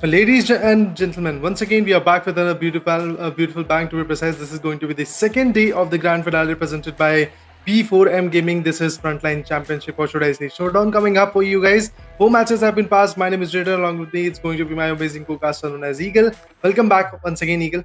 Ladies and gentlemen, once again we are back with another beautiful bang. To be precise, this is going to be the second day of the grand finale presented by P4M Gaming. This is Frontline Championship, or should I say Showdown, coming up for you guys. Four matches have been passed. My name is Raider. Along with me, it's going to be my amazing co-caster known as Eagle. Welcome back once again, Eagle.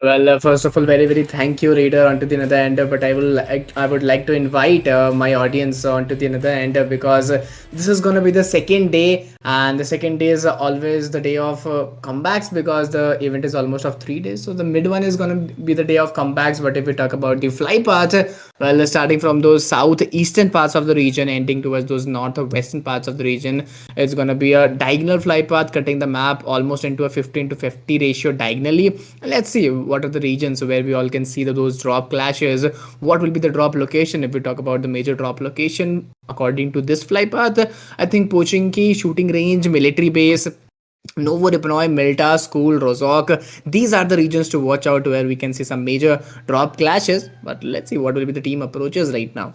Well, first of all, very thank you, Raider, onto the another end. But I would like to invite my audience onto the another end because this is gonna be the second day, and the second day is always the day of comebacks because the event is almost of 3 days. So the mid one is gonna be the day of comebacks. But if we talk about the fly path, well, starting from those southeastern parts of the region, ending towards those northwestern parts of the region, it's gonna be a diagonal fly path cutting the map almost into a 15:50 ratio diagonally. Let's see what are the regions where we all can see those drop clashes. What will be the drop location? If we talk about the major drop location according to this fly path, I think Pochinki, shooting range, military base, Novoripnoi, Milta, School, Rozok. These are the regions to watch out where we can see some major drop clashes. But let's see what will be the team approaches right now.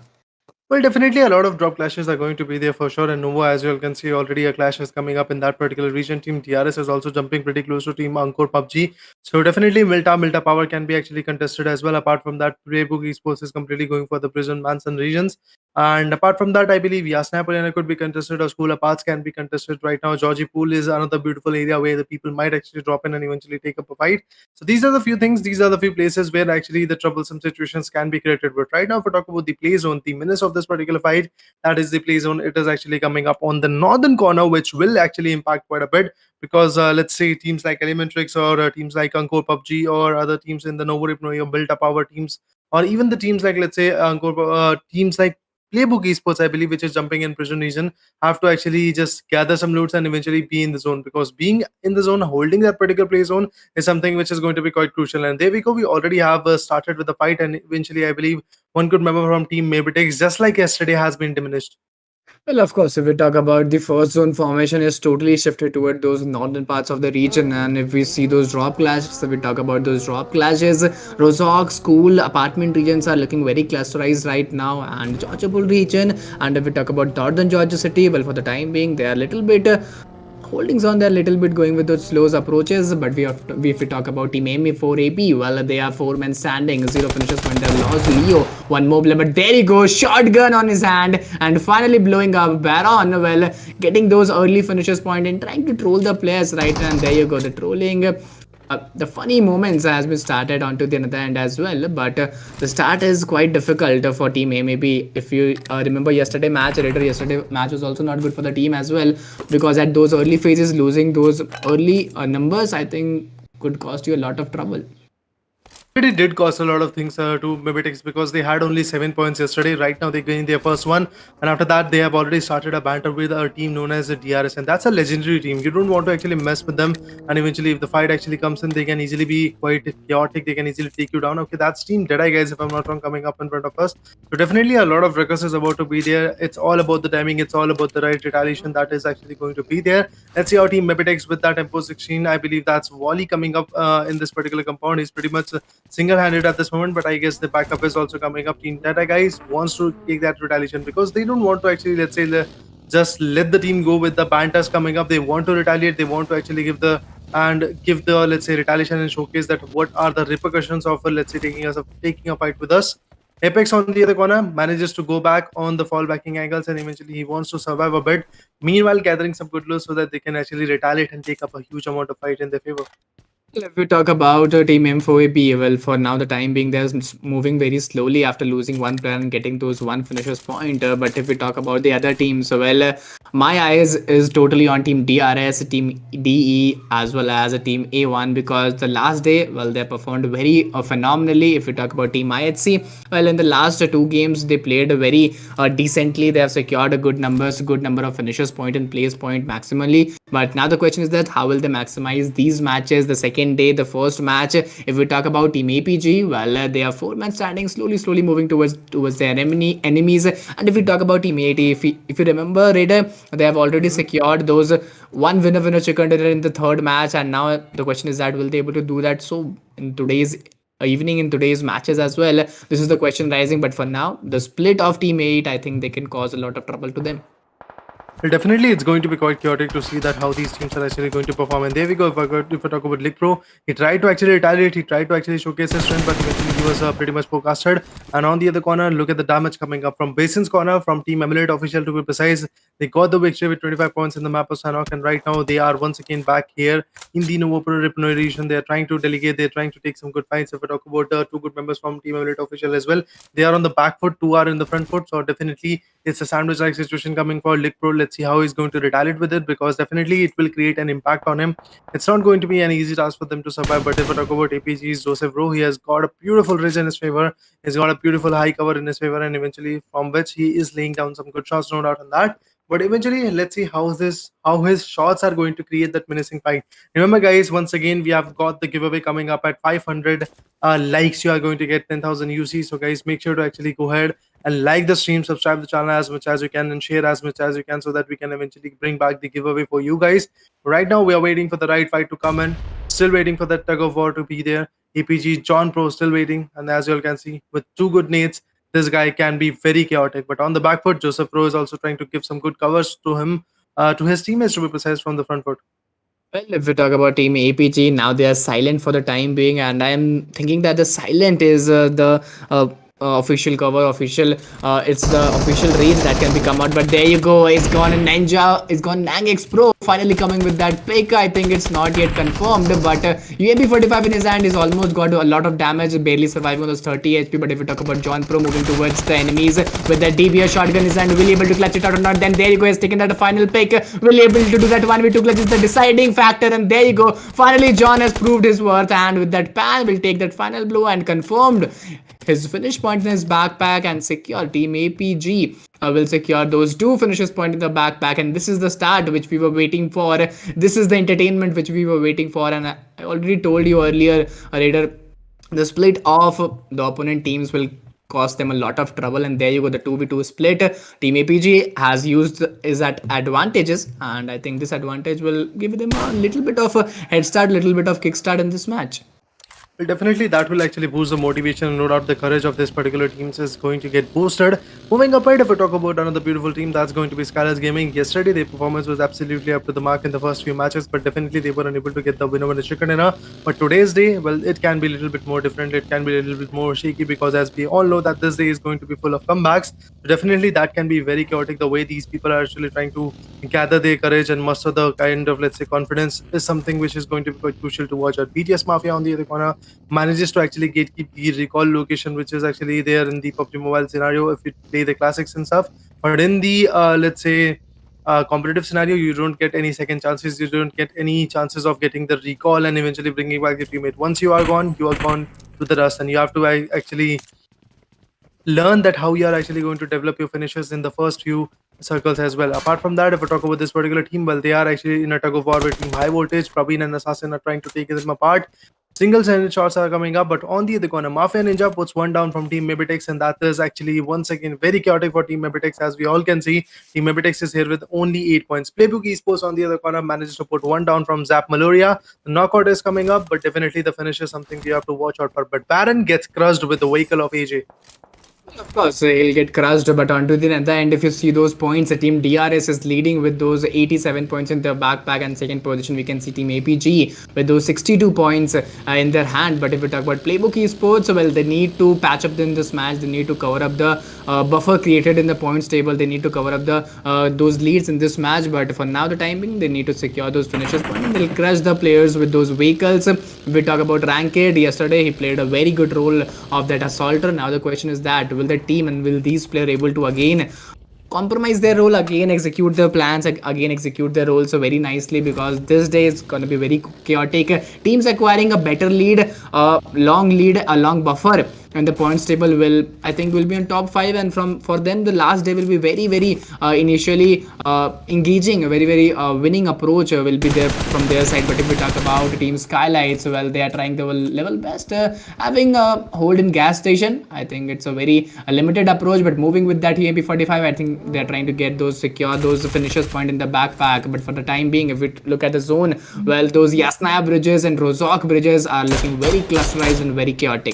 Well, definitely a lot of drop clashes are going to be there for sure. And Nova, as you all can see, already a clash is coming up in that particular region. Team TRS is also jumping pretty close to Team ANGKOR PUBG. So definitely Milta Power can be actually contested as well. Apart from that, PLAYBOOK Esports is completely going for the Prison Manson regions. And apart from that, I believe Yasna Arena could be contested or School of Paths can be contested right now. Georgie Pool is another beautiful area where the people might actually drop in and eventually take up a fight. So these are the few things, these are the few places where actually the troublesome situations can be created. But right now, if we talk about the play zone, the menace of this particular fight, that is the play zone. It is actually coming up on the northern corner, which will actually impact quite a bit because let's say teams like ELEMENTRIX or teams like ANGKOR PUBG or other teams in the Novoripnoi or Built Up Power teams, or even the teams like, let's say, teams like PLAYBOOK Esports, I believe, which is jumping in prison region, have to actually just gather some loots and eventually be in the zone, because being in the zone, holding that particular play zone is something which is going to be quite crucial. And there we go. We already have started with the fight, and eventually, I believe, one good member from Team MABETEX, just like yesterday, has been diminished. Well, of course, if we talk about the first zone formation is totally shifted toward those northern parts of the region, and if we see those drop clashes, if we talk about those drop clashes, Rozok, school, apartment regions are looking very clusterized right now, and Georgiapur region, and if we talk about northern Georgia city, well, for the time being, they are a little bit holdings on there a little bit going with those slow approaches. But if we talk about team MA4 AP, well, they are four men standing, zero finishes when they lost Leo, one more but there he goes, shotgun on his hand, and finally blowing up Baron. Well, getting those early finishes point and trying to troll the players, right? And there you go, the trolling, the funny moments has been started onto the other end as well. But the start is quite difficult for team A. Maybe if you remember yesterday match was also not good for the team as well, because at those early phases losing those early numbers, I think, could cost you a lot of trouble. It did cost a lot of things to MABETEX, because they had only 7 points yesterday. Right now, they gained their first one, and after that, they have already started a banter with a team known as the DRS, and that's a legendary team. You don't want to actually mess with them, and eventually, if the fight actually comes in, they can easily be quite chaotic. They can easily take you down. Okay, that's Team Deadeye, guys, if I'm not wrong, coming up in front of us. So definitely, a lot of ruckus is about to be there. It's all about the timing. It's all about the right retaliation that is actually going to be there. Let's see how Team MABETEX with that Tempo 16. I believe that's Wally coming up in this particular compound. He's pretty much single-handed at this moment, but I guess the backup is also coming up. Team Tata guys wants to take that retaliation, because they don't want to actually, let's say, just let the team go with the banters coming up. They want to retaliate. They want to actually give the let's say, retaliation and showcase that what are the repercussions of let's say taking a fight with us. Apex on the other corner manages to go back on the fallbacking angles, and eventually he wants to survive a bit, meanwhile gathering some good loot so that they can actually retaliate and take up a huge amount of fight in their favor. If we talk about Team M4AP, well, for now, the time being, they're moving very slowly after losing one player and getting those one finishers point. But if we talk about the other teams, well, my eyes is totally on Team DRS, Team DE, as well as a Team A1, because the last day, well, they performed very phenomenally. If we talk about Team IHC, well, in the last two games, they played very decently. They have secured a good number of finishers point and place point maximally. But now the question is that how will they maximize these matches? The second day, the first match, if we talk about Team APG, well, they are four men standing, slowly moving towards their enemies. And if we talk about Team 80, if you remember, Raider, they have already secured those one winner chicken dinner in the third match, and now the question is that will they able to do that so in today's evening, in today's matches as well? This is the question rising. But for now, the split of Team 8, I think they can cause a lot of trouble to them. Well, definitely, it's going to be quite chaotic to see that how these teams are actually going to perform. And there we go. If I talk about League Pro, he tried to actually retaliate. He tried to actually showcase his strength, but eventually he was pretty much forecasted. And on the other corner, look at the damage coming up from Basin's corner, from Team Emulate Official to be precise. They got the victory with 25 points in the map of Sanok, and right now they are once again back here in the Novo Pro Ripno region. They are trying to delegate. They're trying to take some good fights. If I talk about two good members from Team Emulate Official as well, they are on the back foot. Two are in the front foot. So definitely it's a sandwich like situation coming for League Pro. Let's see how he's going to retaliate with it, because definitely it will create an impact on him. It's not going to be an easy task for them to survive. But if I talk about APG's Joseph Rowe, he has got a beautiful ridge in his favor. He's got a beautiful high cover in his favor, and eventually from which he is laying down some good shots, no doubt on that. But eventually, let's see how his shots are going to create that menacing fight. Remember, guys, once again, we have got the giveaway coming up at 500 likes. You are going to get 10,000 UC. So, guys, make sure to actually go ahead and like the stream, subscribe the channel as much as you can, and share as much as you can, so that we can eventually bring back the giveaway for you guys. Right now, we are waiting for the right fight to come in. Still waiting for that tug of war to be there. APG John Pro still waiting, and as you all can see, with two good nades, this guy can be very chaotic. But on the back foot, Joseph Pro is also trying to give some good covers to him, to his teammates to be precise, from the front foot. Well, if we talk about Team APG, now they are silent for the time being, and I am thinking that the silent is the official cover, official. It's the official range that can be come out. But there you go, it's gone in Ninja, it's gone NANGKOR Pro, finally coming with that pick. I think it's not yet confirmed, but UAB 45 in his hand is almost got a lot of damage, barely surviving on those 30 HP. But if we talk about John Pro moving towards the enemies with that DBS shotgun in his hand, will he able to clutch it out or not? Then there you go, he's taken that final pick, will he able to do that 1v2 clutch is the deciding factor. And there you go, finally John has proved his worth, and with that pan will take that final blow and confirmed his finish point in his backpack and secure. Team APG will secure those two finishes point in the backpack, and this is the start which we were waiting for. This is the entertainment which we were waiting for, and I already told you earlier, Raider, the split of the opponent teams will cost them a lot of trouble. And there you go, the 2v2 split. Team APG has used is at advantages, and I think this advantage will give them a little bit of a head start, little bit of kickstart in this match. Well, definitely that will actually boost the motivation, and no doubt the courage of this particular team is going to get boosted. Moving up right, if we talk about another beautiful team, that's going to be SKYLIGHTZ Gaming. Yesterday, their performance was absolutely up to the mark in the first few matches, but definitely they were unable to get the winner in the chicken dinner. But today's day, well, it can be a little bit more different. It can be a little bit more shaky, because as we all know that this day is going to be full of comebacks. So definitely that can be very chaotic. The way these people are actually trying to gather their courage and muster the kind of, let's say, confidence is something which is going to be quite crucial to watch. At BTS Mafia on the other corner manages to actually gatekeep the recall location, which is actually there in the PUBG Mobile scenario if you play the classics and stuff. But in the let's say competitive scenario, you don't get any second chances. You don't get any chances of getting the recall and eventually bringing back your teammate. Once you are gone to the dust, and you have to actually learn that how you are actually going to develop your finishes in the first few circles as well. Apart from that, if we talk about this particular team, well, they are actually in a tug of war with Team High Voltage. Praveen and Assassin are trying to take them apart. Single-handed shots are coming up, but on the other corner, Mafia Ninja puts one down from Team MABETEX, and that is actually once again very chaotic for Team MABETEX. As we all can see, Team MABETEX is here with only 8 points. PLAYBOOK Esports on the other corner manages to put one down from Zap MELIORA. The knockout is coming up, but definitely the finish is something we have to watch out for. But Baron gets crushed with the vehicle of AJ. Of course, he'll get crushed, but until the end, if you see those points, the team DRS is leading with those 87 points in their backpack, and second position we can see Team APG with those 62 points in their hand. But if we talk about PLAYBOOK Esports, well, they need to patch up in this match. They need to cover up the buffer created in the points table. They need to cover up the those leads in this match. But for now, the timing, they need to secure those finishes points. They'll crush the players with those vehicles. If we talk about Ranked, yesterday he played a very good role of that assaulter. Now the question is that will the team and will these players able to again compromise their role, again execute their plans, again execute their roles so very nicely, because this day is going to be very chaotic. Teams acquiring a better lead, long lead, a long buffer, and the points table will, I think, will be on top 5, and for them the last day will be very initially engaging, a very winning approach will be there from their side. But if we talk about Team SKYLIGHTZ, well, they are trying their level best, having a hold in gas station. I think it's a very limited approach, but moving with that UMP 45, I think they're trying to get those secure those finishers point in the backpack. But for the time being, if we look at the zone, well, those Yasnaya bridges and Rozok bridges are looking very clusterized and very chaotic.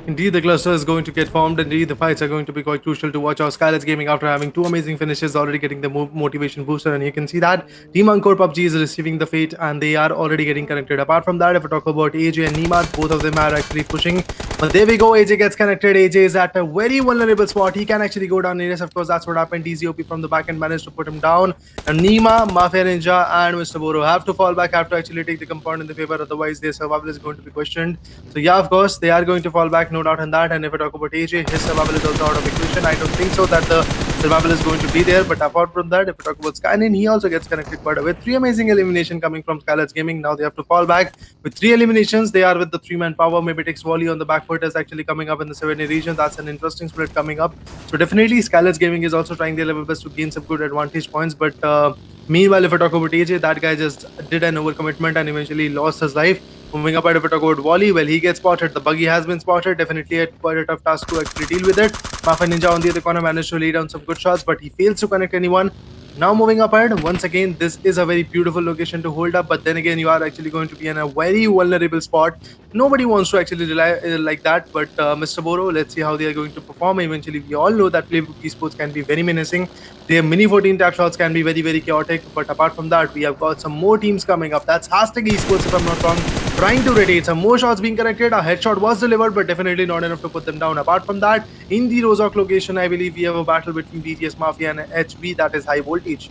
Indeed, the cluster is going to get formed. Indeed, the fights are going to be quite crucial to watch. Our SKYLIGHTZ Gaming, after having two amazing finishes, already getting the motivation booster, and you can see that Team ANGKOR PUBG is receiving the fate, and they are already getting connected. Apart from that, if we talk about AJ and Nima, both of them are actually pushing. But there we go. AJ gets connected. AJ is at a very vulnerable spot. He can actually go down. Yes, of course, that's what happened. DZOP from the back end managed to put him down. And Nima, Mafia Ninja, and Mr. Boro have to fall back, have to actually take the compound in the favor. Otherwise, their survival is going to be questioned. So yeah, of course, they are going to fall back, no doubt in that. And if I talk about AJ, his survival is also out of equation. I don't think so that the survival is going to be there. But apart from that, if we talk about Skynin, he also gets connected quite a bit. Three amazing elimination coming from SKYLIGHTZ Gaming. Now they have to fall back with three eliminations. They are with the three-man power. MABETEX volley on the back foot is actually coming up in the 7A region. That's an interesting split coming up. So definitely SKYLIGHTZ Gaming is also trying their level best to gain some good advantage points. But meanwhile, if I talk about AJ, that guy just did an overcommitment and eventually lost his life. Moving up, if I talk about Wally, well, he gets spotted. The buggy has been spotted. Definitely quite a tough task to actually deal with it. Mafia Ninja on the other corner managed to lay down some good shots, but he fails to connect anyone. Now moving up ahead, once again, this is a very beautiful location to hold up, but then again, you are actually going to be in a very vulnerable spot. Nobody wants to actually rely like that, but Mr. Boro, let's see how they are going to perform. Eventually, we all know that PLAYBOOK Esports can be very menacing. Their mini 14 tap shots can be very, very chaotic, but apart from that, we have got some more teams coming up. That's HASTAG Esports, if I'm not wrong, trying to rotate. Some more shots being connected. A headshot was delivered, but definitely not enough to put them down. Apart from that, in the Rozhok location, I believe we have a battle between BTS Mafia and HB, that is high voltage.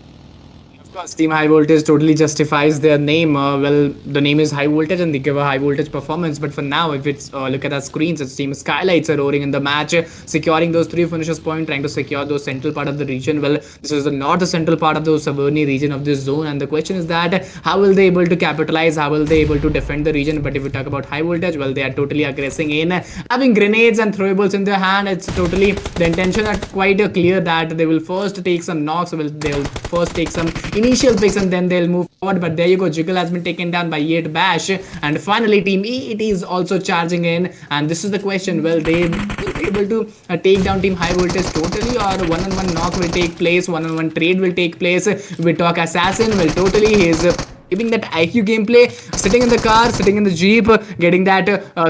Of course, Team High Voltage totally justifies their name. Well, the name is High Voltage and they give a high voltage performance. But for now, if it's look at our screens, it's Team SKYLIGHTZ are roaring in the match, securing those three finishes point, trying to secure those central part of the region. Well, this is not the central part of the Savarni region of this zone. And the question is that how will they able to capitalize? How will they able to defend the region? But if we talk about High Voltage, well, they are totally aggressing in, having grenades and throwables in their hand. It's totally the intention are quite clear that they will first take some knocks. They'll first take some initial picks and then they'll move forward. But there you go, Jiggle has been taken down by 8 Bash, and finally Team EET is also charging in. And this is the question, will they be able to take down Team High Voltage totally, or one-on-one knock will take place, one-on-one trade will take place? We talk Assassin, well, totally he's giving that IQ gameplay, sitting in the car, sitting in the Jeep, getting that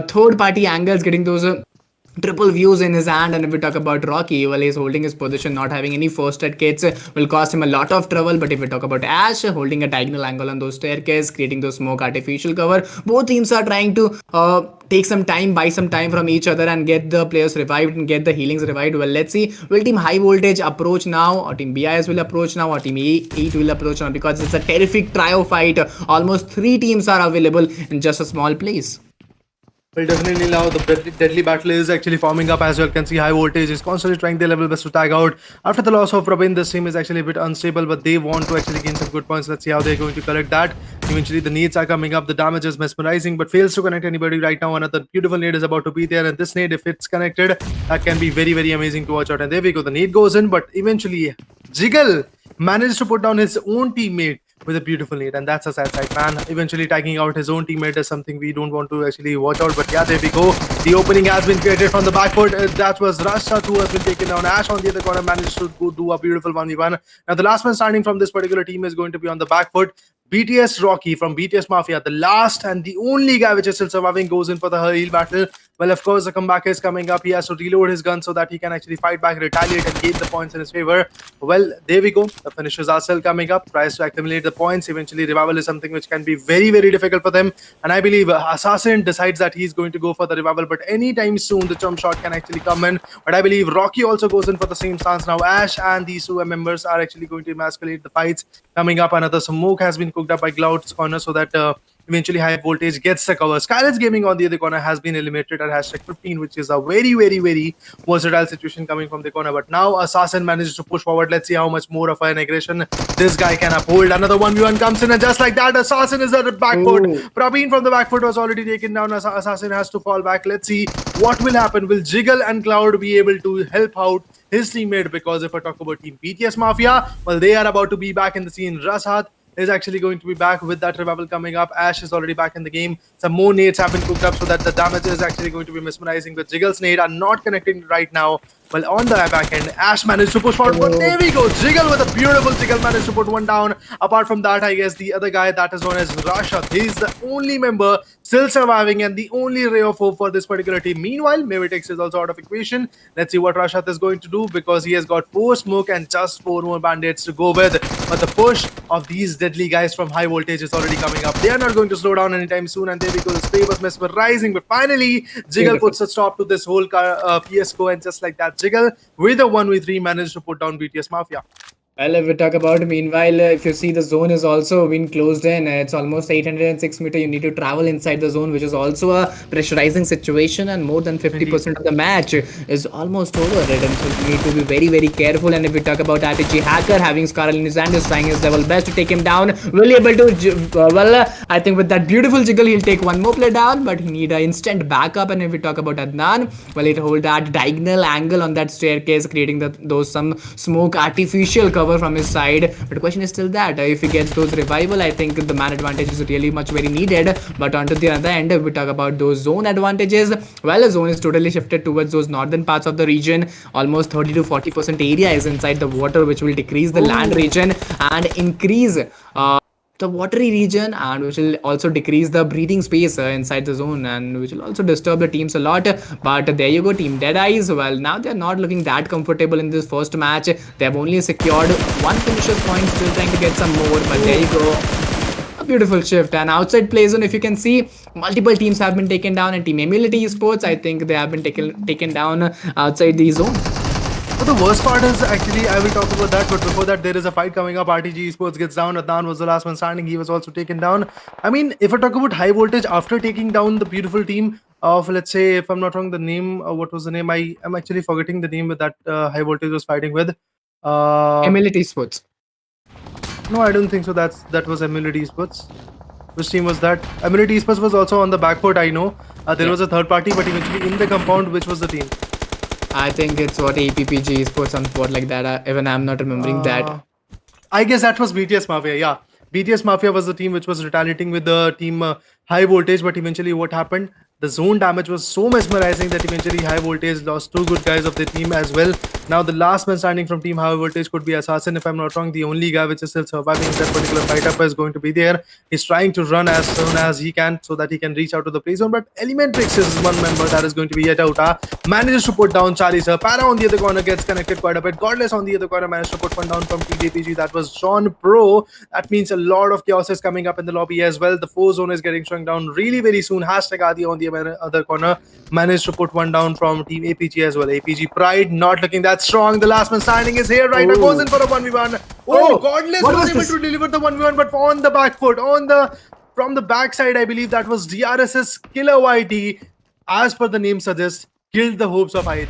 third party angles, getting those triple views in his hand. And if we talk about Rocky, well, he's holding his position, not having any first aid kits will cost him a lot of trouble. But if we talk about Ash, holding a diagonal angle on those staircase, creating those smoke artificial cover, both teams are trying to take some time, buy some time from each other and get the players revived and get the healings revived. Well, let's see, will Team High Voltage approach now, or Team BIS will approach now, or Team 8 will approach now? Because it's a terrific trio fight. Almost 3 teams are available in just a small place. Well, definitely now the deadly battle is actually forming up. As you all can see, High Voltage is constantly trying their level best to tag out. After the loss of Robin, this team is actually a bit unstable, but they want to actually gain some good points. Let's see how they're going to collect that. Eventually, the nades are coming up. The damage is mesmerizing, but fails to connect anybody right now. Another beautiful nade is about to be there, and this nade, if it's connected, that can be very, very amazing to watch out. And there we go. The nade goes in, but eventually, Jiggle managed to put down his own teammate with a beautiful nade, and that's a sad sight, man. Eventually tagging out his own teammate is something we don't want to actually watch out. But yeah, there we go. The opening has been created from the back foot. That was Rashad who has been taken down. Ash on the other corner managed to go do a beautiful 1v1. Now the last man standing from this particular team is going to be on the back foot. BTS Rocky from BTS Mafia, the last and the only guy which is still surviving, goes in for the heal battle. Well, of course, the comeback is coming up. He has to reload his gun so that he can actually fight back, retaliate, and gain the points in his favor. Well, there we go. The finishes are still coming up. Tries to accumulate the points. Eventually, revival is something which can be very, very difficult for them. And I believe Assassin decides that he's going to go for the revival. But anytime soon, the jump shot can actually come in. But I believe Rocky also goes in for the same stance. Now, Ash and these two members are actually going to emasculate the fights. Coming up, another smoke has been cooked up by Cloud's corner so that eventually High Voltage gets the cover. SKYLIGHTZ Gaming on the other corner has been eliminated at hashtag 15, which is a very, very, very versatile situation coming from the corner. But now Assassin manages to push forward. Let's see how much more of an aggression this guy can uphold. Another 1v1 comes in, and just like that, Assassin is at the back foot. Praveen from the back foot was already taken down. Assassin has to fall back. Let's see what will happen. Will Jiggle and Cloud be able to help out his teammate? Because if I talk about Team BTS Mafia, well, they are about to be back in the scene. Rashat is actually going to be back with that revival coming up. Ash is already back in the game. Some more nades have been cooked up so that the damage is actually going to be mesmerizing. But Jiggle's nade are not connecting right now. Well, on the back end, Ash managed to push forward, but there we go. Jiggle with a beautiful jiggle managed to put one down. Apart from that, I guess the other guy that is known as Rashad, he's the only member still surviving and the only ray of hope for this particular team. Meanwhile, MABETEX is also out of equation. Let's see what Rashad is going to do because he has got 4 smoke and just 4 more bandits to go with. But the push of these deadly guys from high voltage is already coming up. They are not going to slow down anytime soon, and there we go. The spray was mesmerizing, but finally, Jiggle puts a stop to this whole fiasco, and just like that, Jiggle with a 1v3 managed to put down BTS Mafia. Well, if we talk about meanwhile, if you see the zone is also been closed in, it's almost 806 meter. You need to travel inside the zone, which is also a pressurizing situation, and more than 50% of the match is almost over. And so you need to be very, very careful. And if we talk about RPG Hacker having Scarlet in his hand, is trying his level best to take him down. Will he able to? I think with that beautiful jiggle, he'll take one more player down, but he need an instant backup. And if we talk about Adnan, well, it hold that diagonal angle on that staircase, creating those some smoke artificial cover from his side. But the question is still that if he gets those revival, I think the man advantage is really much very needed. But onto the other end, if we talk about those zone advantages, well, the zone is totally shifted towards those northern parts of the region. Almost 30 to 40% area is inside the water, which will decrease the land region and increase the watery region, and which will also decrease the breathing space inside the zone, and which will also disturb the teams a lot. But there you go, Team Deadeyes. Well, now they're not looking that comfortable in this first match. They have only secured 1 finisher point, still trying to get some more, but there you go. A beautiful shift. And outside play zone, if you can see, multiple teams have been taken down, and Team Emility Esports, I think they have been taken down outside the zone. But the worst part is actually, I will talk about that, but before that, there is a fight coming up. RTG Esports gets down. Adnan was the last one standing. He was also taken down. I mean, if I talk about high voltage, after taking down the beautiful team of, let's say, if I'm not wrong, the name, what was the name? I am actually forgetting the name that high voltage was fighting with. Emility Esports. No, I don't think so. That was Emility Esports. Which team was that? Emility Esports was also on the back foot, I know. There was a third party, but eventually in the compound, which was the team? I think it's what APPG Esports on sport like that. Even I'm not remembering that. I guess that was BTS Mafia. Yeah, BTS Mafia was the team which was retaliating with the team high voltage. But eventually, what happened? The zone damage was so mesmerizing that eventually high voltage lost 2 good guys of the team as well. Now the last man standing from team high voltage could be Assassin, if I'm not wrong. The only guy which is still surviving in that particular fight up is going to be there. He's trying to run as soon as he can so that he can reach out to the play zone. But ELEMENTRIX is one member that is going to be yet out. Manages to put down Charlie Sir. Para on the other corner gets connected quite a bit. Godless on the other corner managed to put one down from TDPG. That was Sean Pro. That means a lot of chaos is coming up in the lobby as well. The 4 zone is getting shrunk down really very soon. Hashtag Adi on the other corner managed to put one down from team APG as well. APG Pride not looking that strong. The last man standing is here right now. Goes in for a 1v1. Godless was able to deliver the 1v1, but on the back foot, from the backside, I believe that was DRS's Killer YT, as per the name suggests, killed the hopes of IH.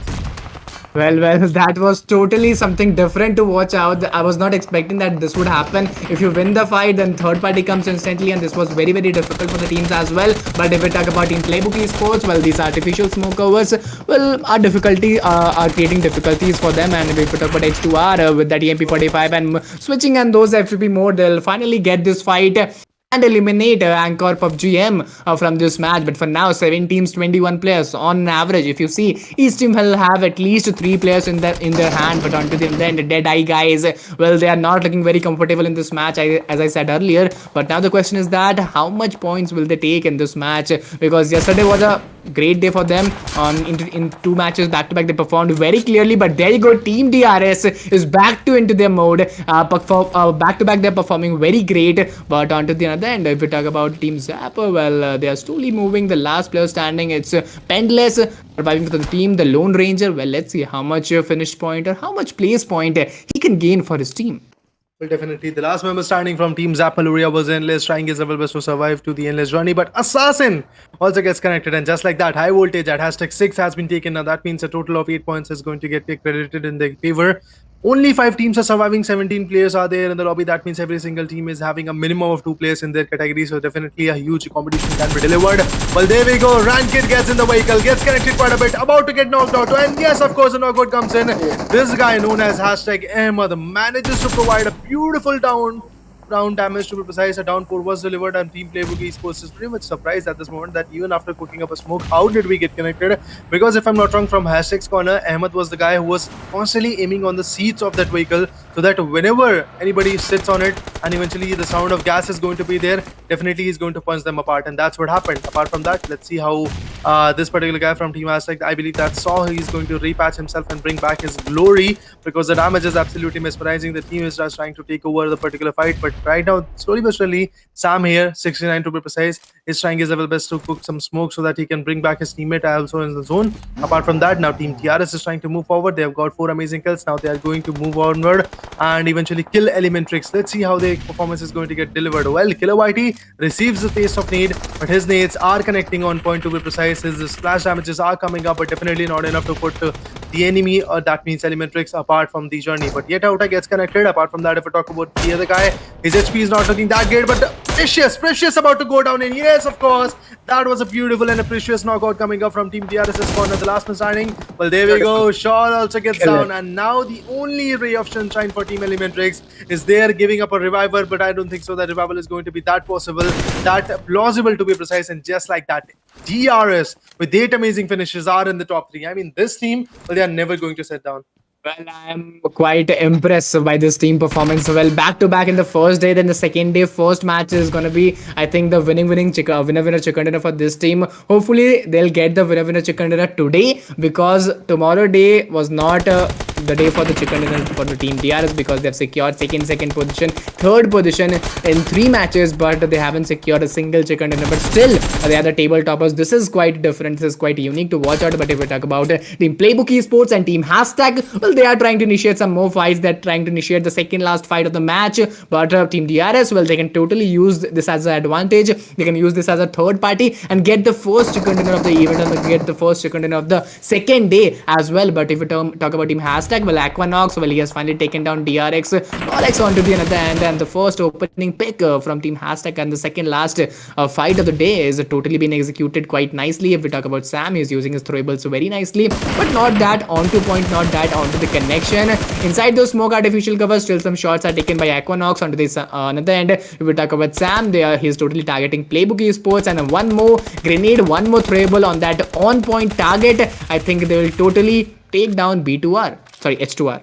Well, that was totally something different to watch out. I was not expecting that this would happen. If you win the fight, then third party comes instantly, and this was very, very difficult for the teams as well. But if we talk about Team Playbook Esports, well, these artificial smoke covers, well, are creating difficulties for them. And if we talk about H2R with that EMP45 and switching and those FPP mode, they'll finally get this fight and eliminate ANGKOR PUBG M from this match. But for now, 7 teams, 21 players on average. If you see, each team will have at least 3 players in their hand. But onto the end, the Deadeye guys, well, they are not looking very comfortable in this match, as I said earlier. But now the question is that how much points will they take in this match? Because yesterday was a great day for them. In 2 matches back to back, they performed very clearly. But there you go, Team DRS is back into their mode. Back to back, they're performing very great. But onto the other end, if we talk about Team Zapper, well, they are slowly moving. The last player standing, it's Pendless surviving for the team. The Lone Ranger, well, let's see how much finish point or how much place point he can gain for his team. Well, definitely. The last member standing from Team Zap MELIORA was Endless, trying his level best to survive to the Endless journey. But Assassin also gets connected. And just like that, high voltage at hashtag 6 has been taken. Now that means a total of 8 points is going to get credited in their favor. Only 5 teams are surviving, 17 players are there in the lobby. That means every single team is having a minimum of 2 players in their category. So definitely a huge competition can be delivered. Well, there we go. Rankid gets in the vehicle, gets connected quite a bit, about to get knocked out. And yes, of course, a knockout comes in. This guy known as hashtag Ahmad manages to provide a beautiful round damage to be precise. A down 4 was delivered, and Team Playbook Esports is pretty much surprised at this moment that even after cooking up a smoke, how did we get connected? Because if I'm not wrong, from Hashtag's corner, Ahmed was the guy who was constantly aiming on the seats of that vehicle so that whenever anybody sits on it and eventually the sound of gas is going to be there, definitely he's going to punch them apart, and that's what happened. Apart from that, let's see how this particular guy from Team Hashtag, I believe that saw he's going to repatch himself and bring back his glory, because the damage is absolutely mesmerizing. The team is just trying to take over the particular fight, but right now, slowly but surely, Sam here, 69 to be precise, is trying his level best to cook some smoke so that he can bring back his teammate also in the zone. Apart from that, now Team TRS is trying to move forward. They have got 4 amazing kills. Now they are going to move onward and eventually kill ELEMENTRIX. Let's see how the performance is going to get delivered. Well, KILLER receives the taste of need, but his nades are connecting on point to be precise. His splash damages are coming up, but definitely not enough to put the enemy, or that means ELEMENTRIX, apart from the journey. But yet Outa gets connected. Apart from that, if we talk about the other guy, his HP is not looking that great, but Precious about to go down in. Yes, of course. That was a beautiful and a precious knockout coming up from Team DRS's corner. The last man standing. Well, there we go. Shaw also gets down. And now the only ray of sunshine for Team ELEMENTRIX is there, giving up a reviver. But I don't think so that revival is going to be that possible, that plausible to be precise. And just like that, DRS with 8 amazing finishes are in the top 3. I mean, this team, well, they are never going to sit down. Well, I am quite impressed by this team performance. Well, back to back in the first day, then the second day, first match is gonna be, I think, the winner chicken dinner for this team. Hopefully, they'll get the winner chicken dinner today, because tomorrow day was not the day for the chicken dinner for the team DRS, because they've secured second position, third position in 3 matches, but they haven't secured a single chicken dinner. But still, they are the table toppers. This is quite different. This is quite unique to watch out. But if we talk about Team Playbook Esports and Team Hashtag, well, they are trying to initiate some more fights. They're trying to initiate the second last fight of the match. But Team DRS, well, they can totally use this as an advantage. They can use this as a third party and get the first chicken dinner of the event and get the first chicken dinner of the second day as well. But if we talk about Team Hashtag, well, Aquanox, well, he has finally taken down DRX. Nolex on to the another end, and the first opening pick from Team Hashtag and the second last fight of the day is totally been executed quite nicely. If we talk about Sam, he's using his throwables very nicely, but not that onto point, not that onto the connection. Inside those smoke artificial covers, still some shots are taken by Aquanox onto this another end. If we talk about Sam, he's totally targeting Playbook Esports, and one more grenade, one more throwable on that on point target. I think they will totally take down B2R. Sorry, H2R.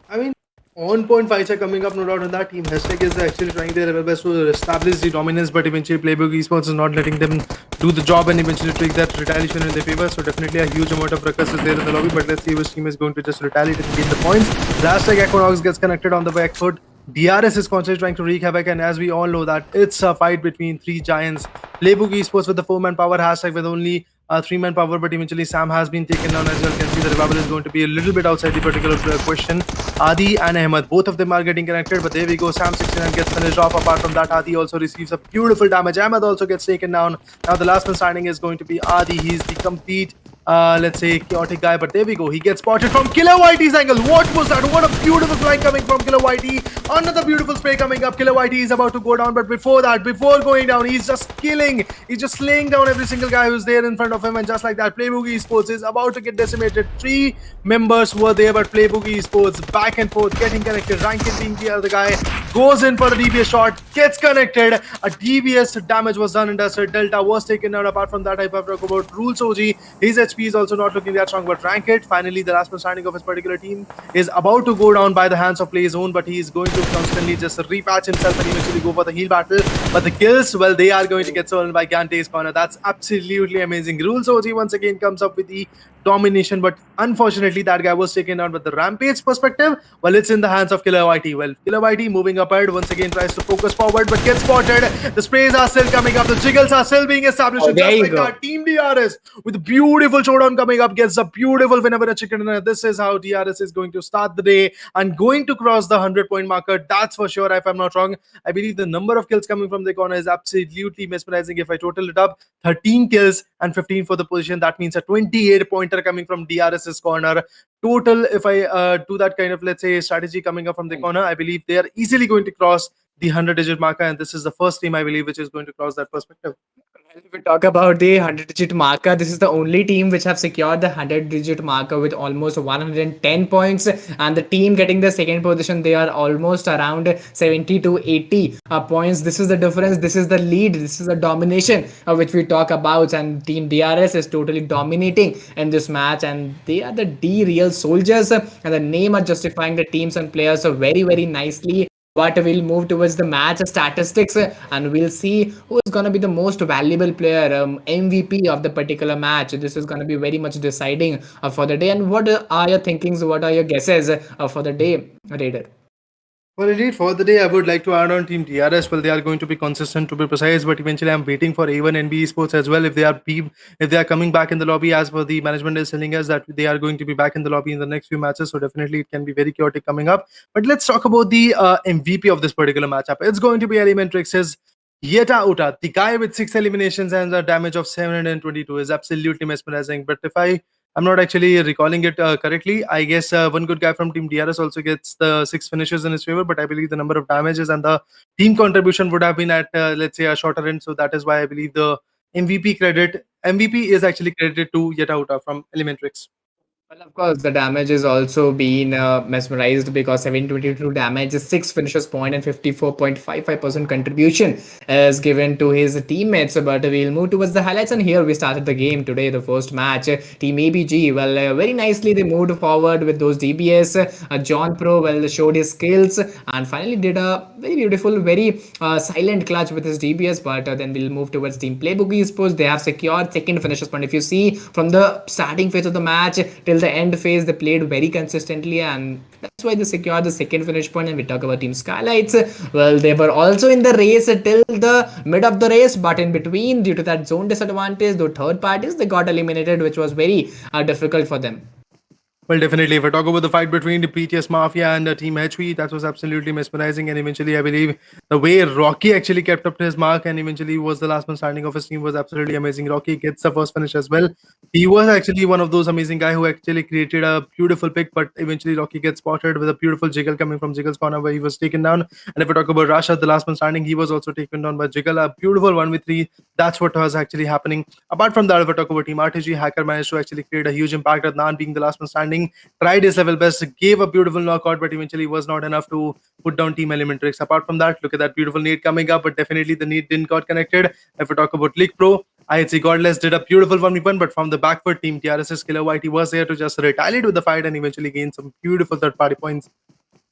I mean, on point fights are coming up, no doubt on that. Team Hashtag is actually trying their level best to establish the dominance, but eventually Playbook Esports is not letting them do the job and eventually take that retaliation in their favor. So definitely a huge amount of ruckus is there in the lobby, but let's see which team is going to just retaliate and gain the points. Last like Aquanox gets connected on the back foot. DRS is constantly trying to wreak havoc, and as we all know that it's a fight between 3 giants. Playbook Esports with the 4-man power, Hashtag with only 3-man power, but eventually Sam has been taken down. As you can see, the revival is going to be a little bit outside the particular question. Adi and Ahmed, both of them are getting connected, but there we go. Sam 69 gets finished off. Apart from that, Adi also receives a beautiful damage. Ahmed also gets taken down. Now the last man standing is going to be Adi. He's the complete let's say chaotic guy, but there we go. He gets spotted from KILLERYT's angle. What was that? What a beautiful flank coming from KILLERYT. Another beautiful spray coming up. KILLERYT is about to go down, but before that, before going down, he's just slaying down every single guy who's there in front of him. And just like that, Playbook Esports is about to get decimated. 3 members were there, but Playbook Esports back and forth, getting connected. Rankin being the other guy, goes in for a DBS shot, gets connected. A DBS damage was done, and Delta was taken out. Apart from that, I have to talk about Rules OG. His HP is also not looking that strong, but Ranked, finally the last man standing of his particular team, is about to go down by the hands of PlayZone, but he is going to constantly just repatch himself and eventually go for the heal battle. But the kills, well, they are going to get stolen by Gante's corner. That's absolutely amazing. Rules OG once again comes up with the domination, but unfortunately that guy was taken down. With the Rampage perspective, well, it's in the hands of KILLERYT. Well, KILLERYT moving up ahead once again, tries to focus forward, but gets spotted. The sprays are still coming up, the jiggles are still being established. Just like that, Team DRS with beautiful showdown coming up, gets a beautiful winner chicken dinner. This is how DRS is going to start the day and going to cross the 100-point marker. That's for sure, if I'm not wrong. I believe the number of kills coming from the corner is absolutely mesmerizing. If I total it up, 13 kills and 15 for the position. That means a 28-pointer coming from DRS's corner. Total, if I do that kind of, let's say, strategy coming up from the corner, I believe they are easily going to cross the 100-digit marker, and this is the first team I believe which is going to cross that perspective. If we talk about the 100-digit marker, this is the only team which have secured the 100-digit marker with almost 110 points, and the team getting the second position, they are almost around 70 to 80 points. This is the difference. This is the lead. This is the domination which we talk about, and Team DRS is totally dominating in this match, and they are the D real soldiers, and the name are justifying the teams and players so very nicely. But we'll move towards the match statistics, and we'll see who is going to be the most valuable player, MVP of the particular match. This is going to be very much deciding for the day. And what are your thinkings? What are your guesses for the day, Raider? Well, indeed, for the day, I would like to add on Team DRS. Well, they are going to be consistent, to be precise, but eventually, I'm waiting for A1 and B Esports as well. If they are coming back in the lobby, as per the management is telling us that they are going to be back in the lobby in the next few matches, so definitely it can be very chaotic coming up. But let's talk about the MVP of this particular matchup. It's going to be ELEMENTRIX's Yeta Uta, the guy with 6 eliminations and a damage of 722 is absolutely mesmerizing. But if I'm not actually recalling it correctly, I guess one good guy from Team DRS also gets the 6 finishes in his favor, but I believe the number of damages and the team contribution would have been at, let's say, a shorter end. So that is why I believe the MVP is actually credited to Yeta Uta from ELEMENTRIX. Well, of course, the damage is also being mesmerized because 722 damage, 6 finishes point, and 54.55% contribution is given to his teammates. But we'll move towards the highlights, and here we started the game today, the first match. Team ABG, well, very nicely they moved forward with those DBS. John Pro, well, showed his skills and finally did a very beautiful, very silent clutch with his DBS. But then we'll move towards Team PLAYBOOK Esports. They have secured second finishes point. If you see from the starting phase of the match till the end phase, they played very consistently, and that's why they secured the second finish point. And we talk about Team SKYLIGHTZ. Well, they were also in the race till the mid of the race, but in between, due to that zone disadvantage, the third parties they got eliminated, which was very difficult for them. Well, definitely. If I talk about the fight between the PTS Mafia and Team HV, that was absolutely mesmerizing. And eventually, I believe the way Rocky actually kept up to his mark and eventually was the last man standing of his team was absolutely amazing. Rocky gets the first finish as well. He was actually one of those amazing guys who actually created a beautiful pick, but eventually Rocky gets spotted with a beautiful jiggle coming from Jiggle's corner where he was taken down. And if I talk about Rashad, the last man standing, he was also taken down by Jiggle. A beautiful 1v3. That's what was actually happening. Apart from that, if I talk about Team RTG, Hacker managed to actually create a huge impact. Adnan being the last man standing, tried his level best, gave a beautiful knockout, but eventually was not enough to put down Team ELEMENTRIX. Apart from that, look at that beautiful nade coming up, but definitely the nade didn't got connected. If we talk about League Pro, IHC Godless did a beautiful 1v1, but from the backward Team TRS's Killer White, he was there to just retaliate with the fight and eventually gain some beautiful third-party points.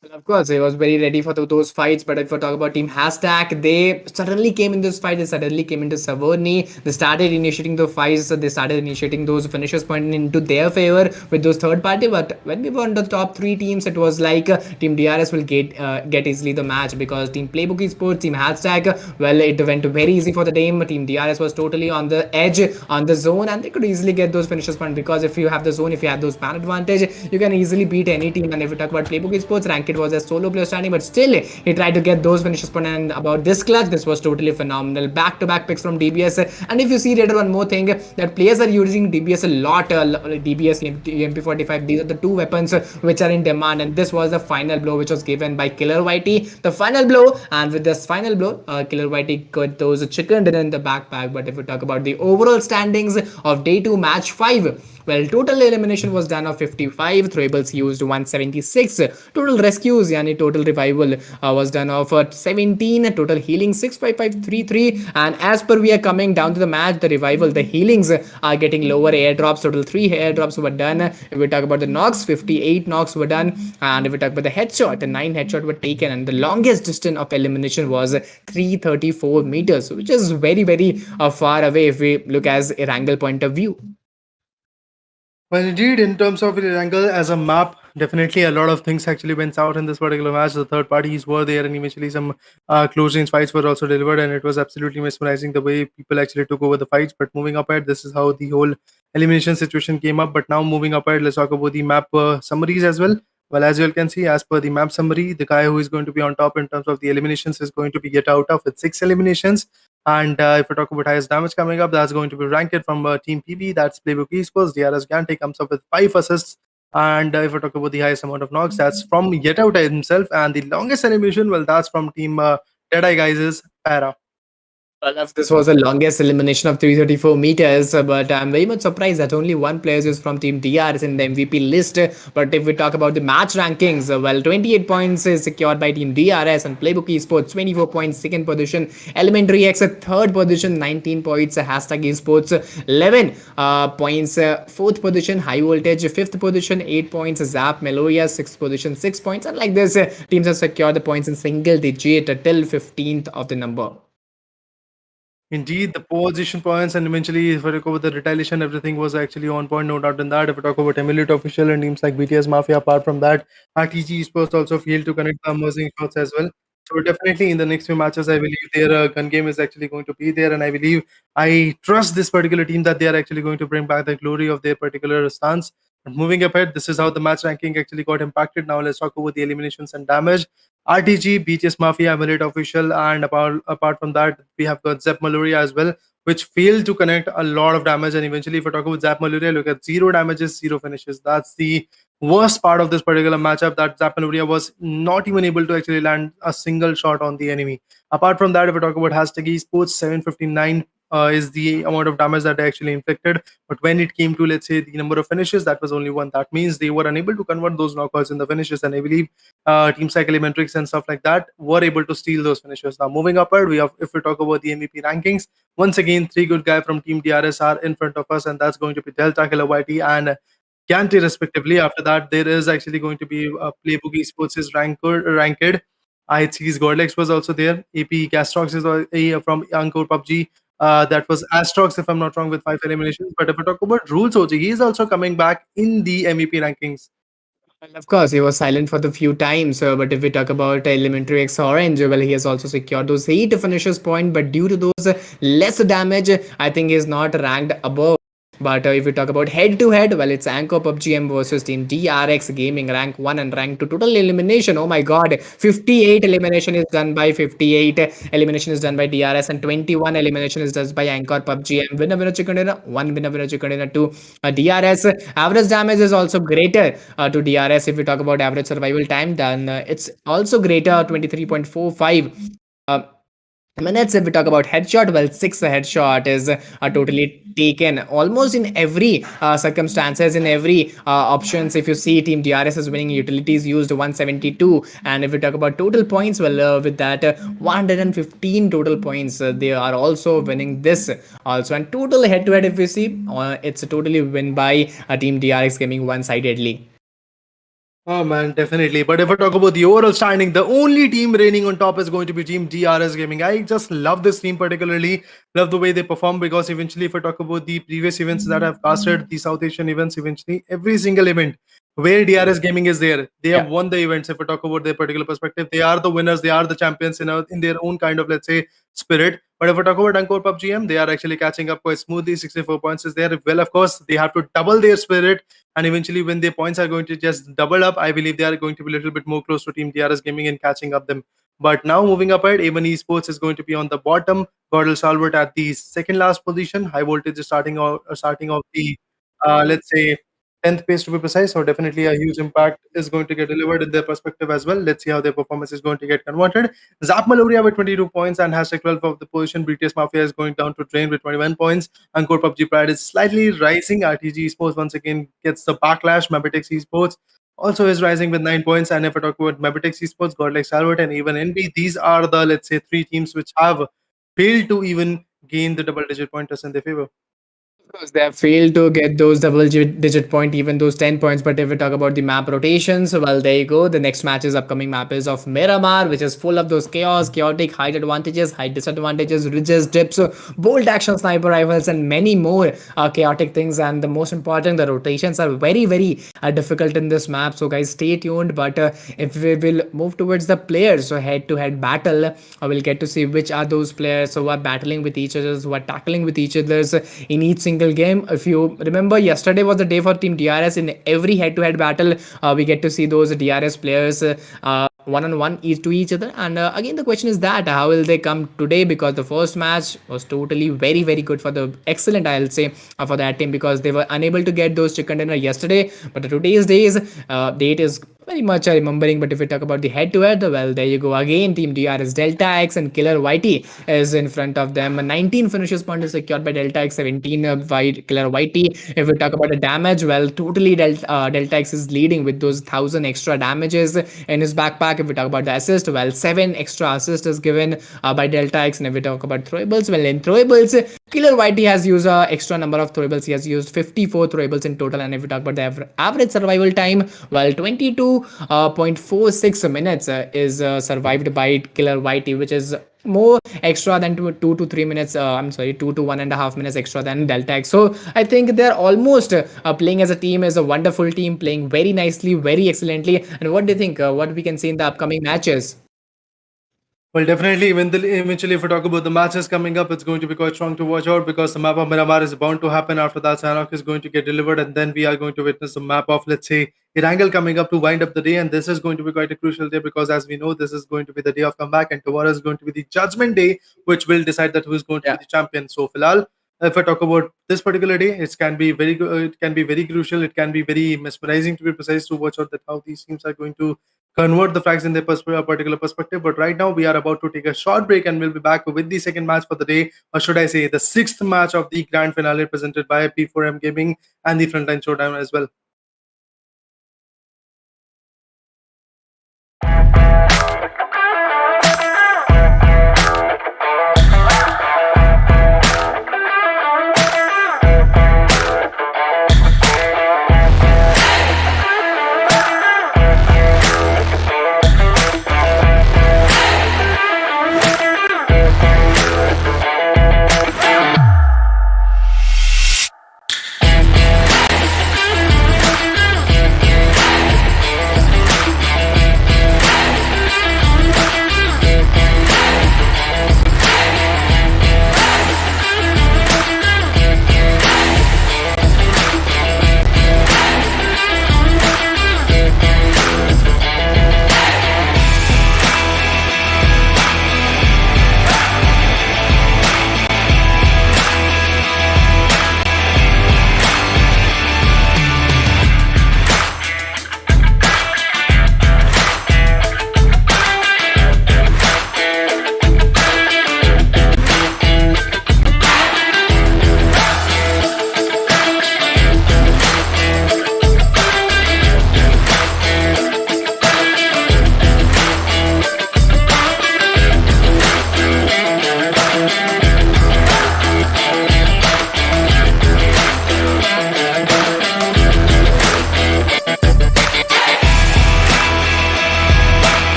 Well, of course, he was very ready for those fights. But if we talk about Team Hashtag, they suddenly came in this fight. They suddenly came into Savorni. They started initiating the fights. They started initiating those finishes pointing into their favor with those third party. But when we were on the top three teams, it was like Team DRS will get easily the match because Team PLAYBOOK Esports, Team Hashtag, well, it went very easy for the team. Team DRS was totally on the edge, on the zone, and they could easily get those finishes point because if you have the zone, if you have those man advantage, you can easily beat any team. And if we talk about PLAYBOOK Esports, rank it was a solo player standing, but still he tried to get those finishes point. And about this clutch, this was totally phenomenal. Back-to-back picks from DBS. And if you see later, one more thing, that players are using DBS a lot. DBS, MP45, these are the two weapons which are in demand. And this was the final blow which was given by Killer Whitey. The final blow, and with this final blow, Killer Whitey got those chicken dinner in the backpack. But if we talk about the overall standings of day 2 match 5, well, total elimination was done of 55, throwables used 176, total rescues, yani total revival was done of 17, total healing 65533. And as per we are coming down to the match, the revival, the healings are getting lower. Airdrops, total 3 airdrops were done. If we talk about the knocks, 58 knocks were done. And if we talk about the headshot, 9 headshot were taken, and the longest distance of elimination was 334 meters, which is very far away if we look as a angle point of view. Well, indeed, in terms of Irangle as a map, definitely a lot of things actually went out in this particular match. The third parties were there, and eventually some close range fights were also delivered, and it was absolutely mesmerizing the way people actually took over the fights. But moving up ahead, this is how the whole elimination situation came up. But now moving up ahead, let's talk about the map summaries as well. Well, as you all can see, as per the map summary, the guy who is going to be on top in terms of the eliminations is going to be Get Out of with 6 eliminations. And if we talk about highest damage coming up, that's going to be ranked from Team PB. That's PLAYBOOK Esports. DRS Gante comes up with 5 assists. And if I talk about the highest amount of knocks, that's from Yet Out himself. And the longest elimination, well, that's from Team Deadeye Guys' Para. Well, if this was the longest elimination of 334 meters, but I'm very much surprised that only one player is from Team DRS in the MVP list. But if we talk about the match rankings, well, 28 points is secured by Team DRS and Playbook Esports, 24 points, second position. ELEMENTRIX, third position, 19 points. Hashtag Esports, 11 points. Fourth position, High Voltage, fifth position, 8 points. Zap, Meloria, sixth position, 6 points. And like this, teams have secured the points in single digit till 15th of the number. Indeed, the position points and eventually, if I talk about the retaliation, everything was actually on point, no doubt in that. If we talk about Emulate Official and teams like BTS Mafia, apart from that, RTG Esports also failed to connect the emerging shots as well. So definitely in the next few matches, I believe their gun game is actually going to be there, and I trust this particular team that they are actually going to bring back the glory of their particular stance. But moving ahead, this is how the match ranking actually got impacted. Now let's talk about the eliminations and damage. RTG, BTS Mafia, Emulate Official, and apart from that, we have got Zep Maluria as well, which failed to connect a lot of damage. And eventually, if we talk about Zap Maluria, look at zero damages, zero finishes. That's the worst part of this particular matchup, that Zap Maluria was not even able to actually land a single shot on the enemy. Apart from that, if we talk about Hashtag Esports, 759 is the amount of damage that they actually inflicted. But when it came to, let's say, the number of finishes, that was only one. That means they were unable to convert those knockouts in the finishes. And I believe teams like ELEMENTRIX and stuff like that were able to steal those finishes. Now, moving upward, we have, if we talk about the MVP rankings, once again, three good guys from Team DRS are in front of us, and that's going to be Delta, Kilowatt, and Gante, respectively. After that, there is actually going to be Playbook Esports is ranked. IHC's GODL was also there. AP Castrox is from ANGKOR PUBG. That was Astrox, if I'm not wrong, with 5 eliminations. But if we talk about Rules OG, he is also coming back in the MVP rankings. Well, of course, he was silent for the few times. But if we talk about Elementary X Orange, well, he has also secured those 8 finishes point. But due to those less damage, I think he is not ranked above. But if we talk about head to head, well, it's ANGKOR PUBG M versus Team DRX Gaming, rank 1 and rank 2. Total elimination, oh my god, 58 elimination is done by 58 elimination is done by DRS, and 21 elimination is done by ANGKOR PUBG M. Winner chicken dinner, 1 winner chicken dinner to DRS. Average damage is also greater to DRS. If we talk about average survival time, then it's also greater, 23.45. Minutes. If we talk about headshot, well, 6 headshot is totally taken almost in every circumstances, in every options. If you see, Team DRS is winning, utilities used 172. And if we talk about total points, well, with that 115 total points, they are also winning this also. And total head to head, if we see, it's a totally win by Team DRX Gaming one-sidedly. Oh man, definitely. But if I talk about the overall standing, the only team reigning on top is going to be Team DRS Gaming. I just love this team particularly. Love the way they perform, because eventually, if I talk about the previous events that I've casted, the South Asian events, eventually every single event where DRS Gaming is there, they have won the events. If I talk about their particular perspective, they are the winners. They are the champions in their own kind of, let's say, spirit. But if I talk about ANGKOR PUBG M, they are actually catching up quite smoothly. 64 points is there. Well, of course, they have to double their spirit, and eventually when their points are going to just double up, I believe they are going to be a little bit more close to Team DRS Gaming and catching up them. But now moving up ahead, even Esports is going to be on the bottom. GODL Stalwart at the second last position. High Voltage is starting off the let's say 10th place, to be precise. So definitely a huge impact is going to get delivered in their perspective as well. Let's see how their performance is going to get converted. Zap Maloria with 22 points and hashtag 12 of the position. BTS Mafia is going down to drain with 21 points. ANGKOR PUBG Pride is slightly rising. RTG Esports once again gets the backlash. MABETEX Esports also is rising with 9 points. And if I talk about MABETEX Esports, Godlike Salvert, and even NB, these are the, let's say, 3 teams which have failed to even gain the double-digit pointers in their favor. Because they have failed to get those double digit point, even those 10 points. But if we talk about the map rotations, well, there you go. The next match is upcoming map is of Miramar, which is full of those chaotic, height advantages, height disadvantages, ridges, dips, bolt action sniper rifles, and many more chaotic things. And the most important, the rotations are very difficult in this map. So guys, stay tuned. But if we will move towards the players, so head to head battle, we'll get to see which are those players who are battling with each other, who are tackling with each other in each single game. If you remember, yesterday was the day for Team DRS. In every head-to-head battle, we get to see those DRS players one-on-one to each other. And again, the question is that how will they come today, because the first match was totally very very good for the excellent, I'll say, for that team, because they were unable to get those chicken dinner yesterday. But today's date is very much remembering. But if we talk about the head to head, well, there you go again. Team DRS Delta X and Killer YT is in front of them. 19 finishes point is secured by Delta X, 17 by Killer YT. If we talk about the damage, well, totally Delta X is leading with those 1,000 extra damages in his backpack. If we talk about the assist, well, 7 extra assists is given by Delta X. And if we talk about throwables, well, in throwables, Killer YT has used extra number of throwables. He has used 54 throwables in total. And if we talk about the average survival time, well, 22.46 minutes is survived by Killer YT, which is more extra than 2 to 3 minutes. I'm sorry, 2 to 1.5 minutes extra than Delta X. So I think they're almost playing as a team, as a wonderful team, playing very nicely, very excellently. And what do you think? What we can see in the upcoming matches? Well, definitely, eventually, if we talk about the matches coming up, it's going to be quite strong to watch out, because the map of Miramar is bound to happen. After that, Sanok is going to get delivered, and then we are going to witness the map of, let's say, Irangle coming up to wind up the day. And this is going to be quite a crucial day, because as we know, this is going to be the day of comeback, and tomorrow is going to be the judgment day, which will decide that who is going to Yeah. be the champion. So, Filal, if I talk about this particular day, it can be very good. It can be very crucial. It can be very mesmerizing, to be precise, to watch out that how these teams are going to convert the facts in their particular perspective. But right now, we are about to take a short break, and we'll be back with the second match for the day, or should I say, the sixth match of the grand finale, presented by P4M Gaming and the Frontline Showdown as well.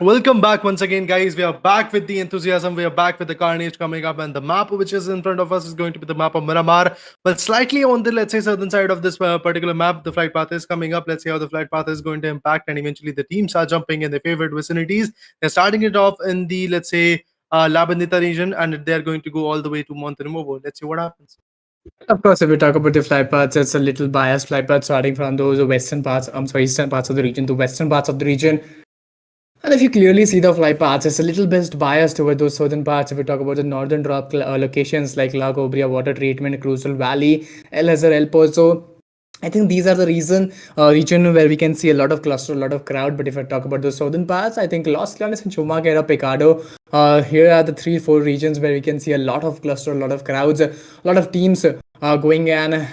welcome back once again, guys. We are back with the enthusiasm. We are back with the carnage coming up, and the map which is in front of us is going to be the map of Miramar. But slightly on the, let's say, southern side of this particular map, the flight path is coming up. Let's see how the flight path is going to impact, and eventually the teams are jumping in their favorite vicinities. They're starting it off in the, let's say, Labandita region, and they're going to go all the way to Montenemovo. Let's see what happens. Of course, if we talk about the flight paths, it's a little biased flight path starting from those western parts, eastern parts of the region to western parts of the region. And if you clearly see the flight paths, it's a little bit biased toward those southern parts. If we talk about the northern drop locations like La Cobria, Water Treatment, Crucial Valley, El Hazar, El Pozo, I think these are the region where we can see a lot of cluster, a lot of crowd. But if I talk about the southern parts, I think Los Clanes and Chumaquera, Pecado, here are the 3-4 regions where we can see a lot of cluster, a lot of crowds, a lot of teams going and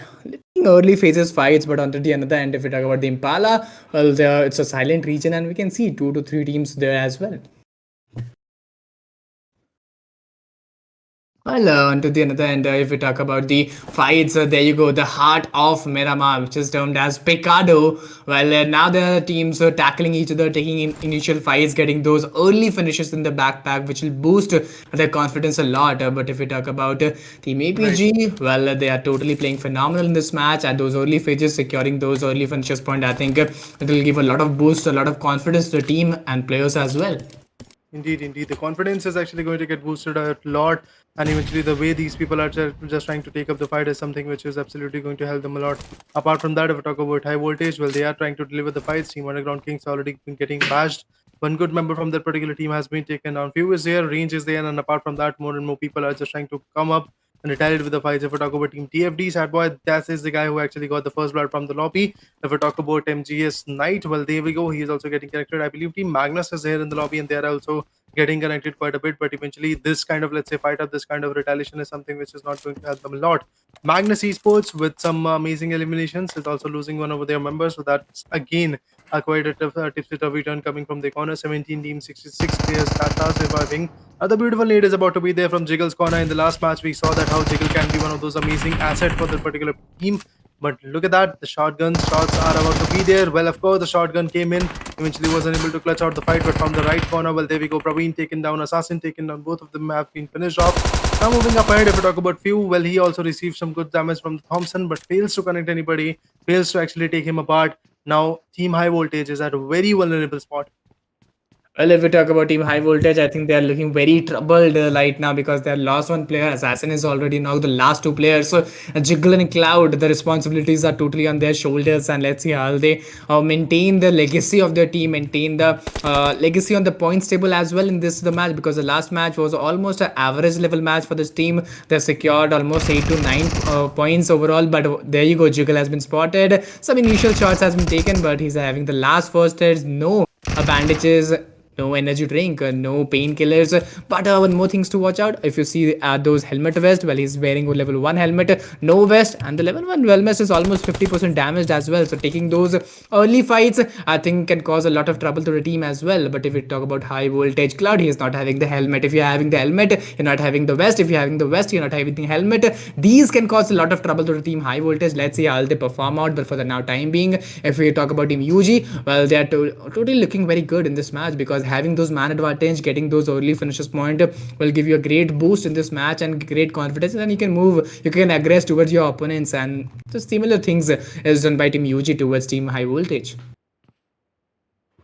early phases fights. But until the other end, if we talk about the Impala, well, it's a silent region and we can see 2 to 3 teams there as well. Well, onto the another end, if we talk about the fights, there you go, the heart of Miramar, which is termed as Pecado. Well, now the teams are tackling each other, taking initial fights, getting those early finishes in the backpack, which will boost their confidence a lot. But if we talk about Team APG, well, they are totally playing phenomenal in this match at those early phases, securing those early finishes point. I think it will give a lot of boost, a lot of confidence to the team and players as well. Indeed. The confidence is actually going to get boosted a lot, and eventually the way these people are just trying to take up the fight is something which is absolutely going to help them a lot. Apart from that, if we talk about high voltage, well, they are trying to deliver the fights. Team Underground Kings already been getting bashed. One good member from that particular team has been taken down. Few is there, range is there, and apart from that, more and more people are just trying to come up and retaliate with the fights. If we talk about Team TFD, sad boy, that is the guy who actually got the first blood from the lobby. If we talk about MGS Knight, well, there we go. He is also getting connected. I believe Team Magnus is here in the lobby, and they are also getting connected quite a bit. But eventually, this kind of, let's say, fight up, this kind of retaliation is something which is not going to help them a lot. Magnus Esports, with some amazing eliminations, is also losing one of their members. So that's again quite a tipsy-turvy turn coming from the corner. 17 teams, 66 players that are surviving. The beautiful need is about to be there from Jiggle's corner. In the last match, we saw that how Jiggle can be one of those amazing assets for the particular team. But look at that, the shotgun shots are about to be there. Well, of course, the shotgun came in. Eventually was unable to clutch out the fight, but from the right corner, well, there we go. Praveen taken down, Assassin taken down. Both of them have been finished off. Now moving up ahead, if we talk about Few, well, he also received some good damage from Thompson, but fails to connect anybody, fails to actually take him apart. Now, Team High Voltage is at a very vulnerable spot. Well, if we talk about Team High Voltage, I think they are looking very troubled right now because they have lost one player. Assassin is already now the last 2 players. So Jiggle and Cloud, the responsibilities are totally on their shoulders. And let's see how they maintain the legacy of their team, maintain the legacy on the points table as well in the match, because the last match was almost an average level match for this team. They secured almost 8 to 9 points overall. But there you go, Jiggle has been spotted. Some initial shots has been taken, but he's having the last first aids, no bandages, no energy drink, no painkillers. But one more things to watch out. If you see those helmet vest, well, he's wearing a level 1 helmet, no vest, and the level 1 wellness is almost 50% damaged as well. So taking those early fights, I think, can cause a lot of trouble to the team as well. But if we talk about High Voltage Cloud, he is not having the helmet. If you're having the helmet, you're not having the vest. If you're having the vest, you're not having the helmet. These can cause a lot of trouble to the team High Voltage. Let's see how they perform out. But for the now time being, if we talk about Team UG, well, they are totally looking very good in this match, because having those man advantage, getting those early finishes point will give you a great boost in this match and great confidence, and you can move, you can aggress towards your opponents. And the similar things is done by Team UG towards Team High Voltage.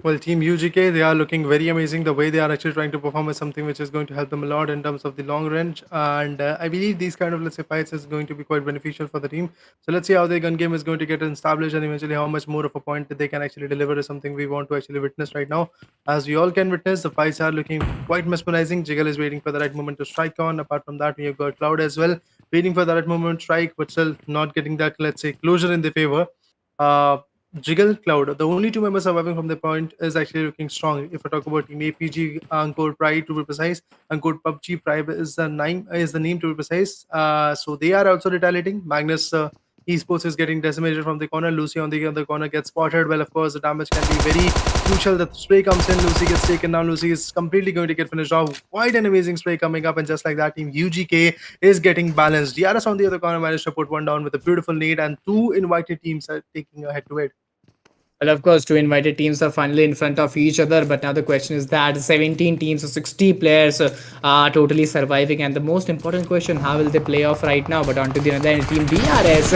Well, Team UGK, they are looking very amazing. The way they are actually trying to perform is something which is going to help them a lot in terms of the long range. And I believe these kind of, let's say, fights is going to be quite beneficial for the team. So let's see how their gun game is going to get established, and eventually how much more of a point that they can actually deliver is something we want to actually witness right now. As we all can witness, the fights are looking quite mesmerizing. Jiggle is waiting for the right moment to strike on. Apart from that, we have got Cloud as well, waiting for the right moment to strike, but still not getting that, let's say, closure in their favor. Jiggle, Cloud, the only 2 members surviving from the point, is actually looking strong. If I talk about Team APG, ANGKOR Pride to be precise, ANGKOR PUBG Pride is the name to be precise. So they are also retaliating. Magnus Esports is getting decimated from the corner. Lucy on the other corner gets spotted. Well, of course, the damage can be very crucial. The spray comes in. Lucy gets taken down. Lucy is completely going to get finished off. Quite an amazing spray coming up. And just like that, Team UGK is getting balanced. DRS on the other corner managed to put one down with a beautiful nade. And 2 invited teams are taking a head-to-head. Well, of course, two invited teams are finally in front of each other, but now the question is that 17 teams, so 60 players are totally surviving. And the most important question, how will they play off right now? But on to the other team, DRS.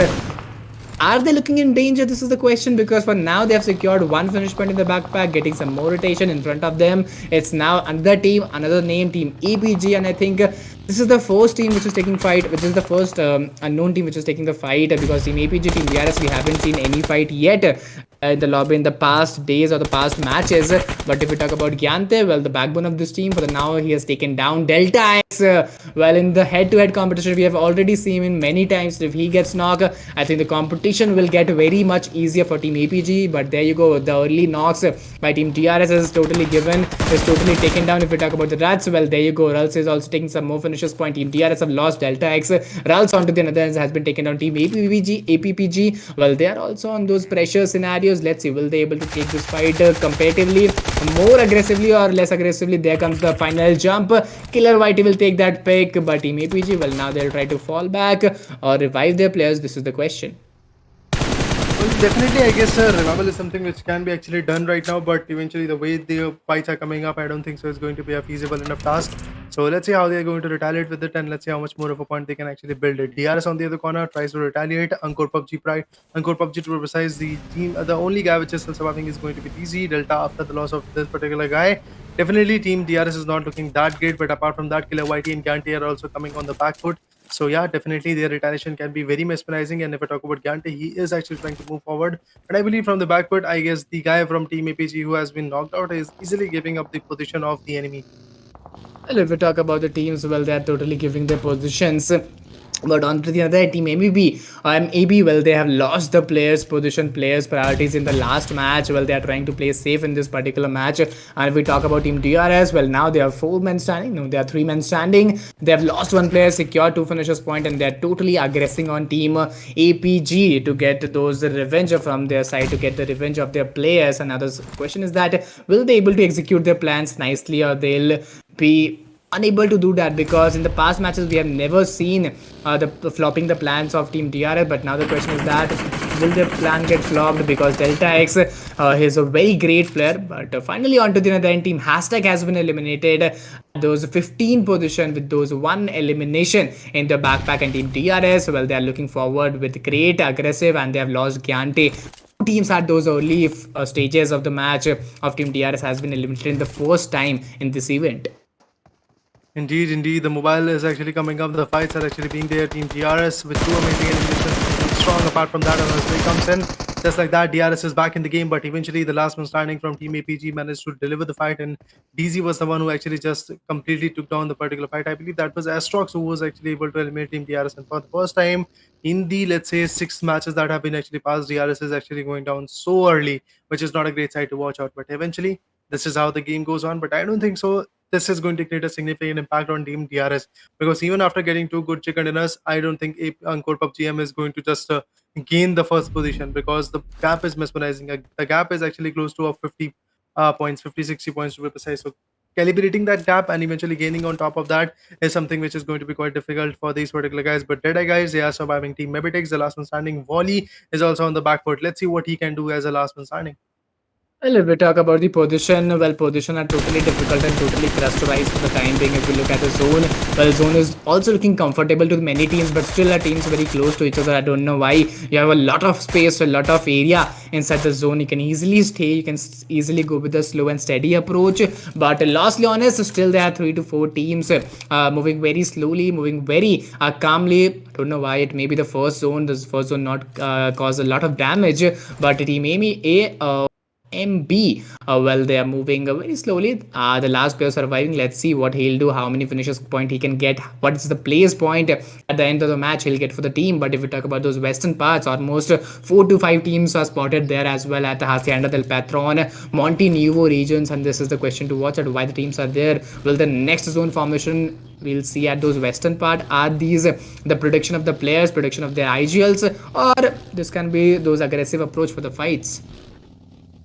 Are they looking in danger? This is the question, because for now they have secured one finish point in the backpack, getting some more rotation in front of them. It's now another team, another name, team APG, and I think this is the first team which is taking fight, which is the first unknown team which is taking the fight, because team APG, team DRS, we haven't seen any fight yet in the lobby in the past days or the past matches. But if we talk about Gyante, well, the backbone of this team for the now, he has taken down Delta X. Well, in the head-to-head competition, we have already seen him many times. If he gets knocked, I think the competition will get very much easier for team APG. But there you go, the early knocks by team DRS is totally given, is totally taken down. If we talk about the Rats, well, there you go, Rals is also taking some more finishes point. Team DRS have lost Delta X. Rals onto the other end has been taken down. Team APPG, well, they are also on those pressure scenarios. Let's see, will they able to take this fight comparatively more aggressively or less aggressively? There comes the final jump. Killer Whitey will take that pick, but team APG, well, now they'll try to fall back or revive their players. This is the question. Well, definitely, I guess revival is something which can be actually done right now, but eventually, the way the fights are coming up, I don't think so it's going to be a feasible enough task. So let's see how they are going to retaliate with it, and let's see how much more of a point they can actually build it. DRS on the other corner tries to retaliate. ANGKOR PUBG Pride, ANGKOR PUBG to be precise, the team, the only guy which is still surviving is going to be TZ Delta after the loss of this particular guy. Definitely, team DRS is not looking that great, but apart from that, Killer Whitey and Gante are also coming on the back foot. So yeah, definitely their retaliation can be very mesmerizing. And if I talk about Gante, he is actually trying to move forward. But I believe from the back foot, I guess the guy from Team APG who has been knocked out is easily giving up the position of the enemy. Well, if we talk about the teams, well, they are totally giving their positions. But on to the other team, MAB, well, they have lost the players' position, players' priorities in the last match. Well, they are trying to play safe in this particular match. And if we talk about team DRS, well, now they are 4 men standing. No, they are 3 men standing. They have lost one player, secured 2 finishers point, and they are totally aggressing on team APG to get those revenge from their side, to get the revenge of their players. And now the question is that, will they able to execute their plans nicely, or they'll be unable to do that? Because in the past matches we have never seen the flopping the plans of team DRS. But now the question is that, will their plan get flopped? Because Delta X is a very great player. But finally on to the other end, team HASTAG has been eliminated. Those 15 position with those 1 elimination in the backpack. And team DRS, well, they are looking forward with great aggressive, and they have lost Gyante. Teams at those early stages of the match of team DRS has been eliminated in the first time in this event. Indeed, indeed. The mobile is actually coming up. The fights are actually being there. Team DRS with 2 amazing eliminations, strong. Apart from that, another comes in. Just like that, DRS is back in the game. But eventually, the last man standing from Team APG managed to deliver the fight. And DZ was the one who actually just completely took down the particular fight. I believe that was Astrox who was actually able to eliminate Team DRS. And for the first time in the, let's say, 6 matches that have been actually passed, DRS is actually going down so early, which is not a great sight to watch out. But eventually, this is how the game goes on. But I don't think so this is going to create a significant impact on Team DRS, because even after getting 2 good chicken dinners, I don't think ANGKOR PUBG M is going to just gain the first position, because the gap is mesmerizing. The gap is actually close to a 50 points, 50, 60 points to be precise. So calibrating that gap and eventually gaining on top of that is something which is going to be quite difficult for these particular guys. But Deadeye guys, they are surviving. Team MEBETEX, the last man standing. Volley is also on the back foot. Let's see what he can do as a last man standing. Well, if we talk about the position, well, position are totally difficult and totally clusterized for the time being. If we look at the zone, well, zone is also looking comfortable to many teams, but still our teams very close to each other. I don't know why. You have a lot of space, a lot of area inside the zone. You can easily stay, you can easily go with a slow and steady approach. But lastly honest, still there are 3 to 4 teams moving very slowly, moving very calmly. Don't know why. It may be the first zone. This first zone not cause a lot of damage, but team MB, well, they are moving very slowly. The last player surviving. Let's see what he'll do, how many finishes point he can get, what is the place point at the end of the match he'll get for the team. But if we talk about those western parts, almost 4 to 5 teams are spotted there as well at the Hacienda del Patron, Monte Nuevo regions. And this is the question to watch at why the teams are there. Will the next zone formation we'll see at those western part, are these the prediction of the players, prediction of their IGLs, or this can be those aggressive approach for the fights?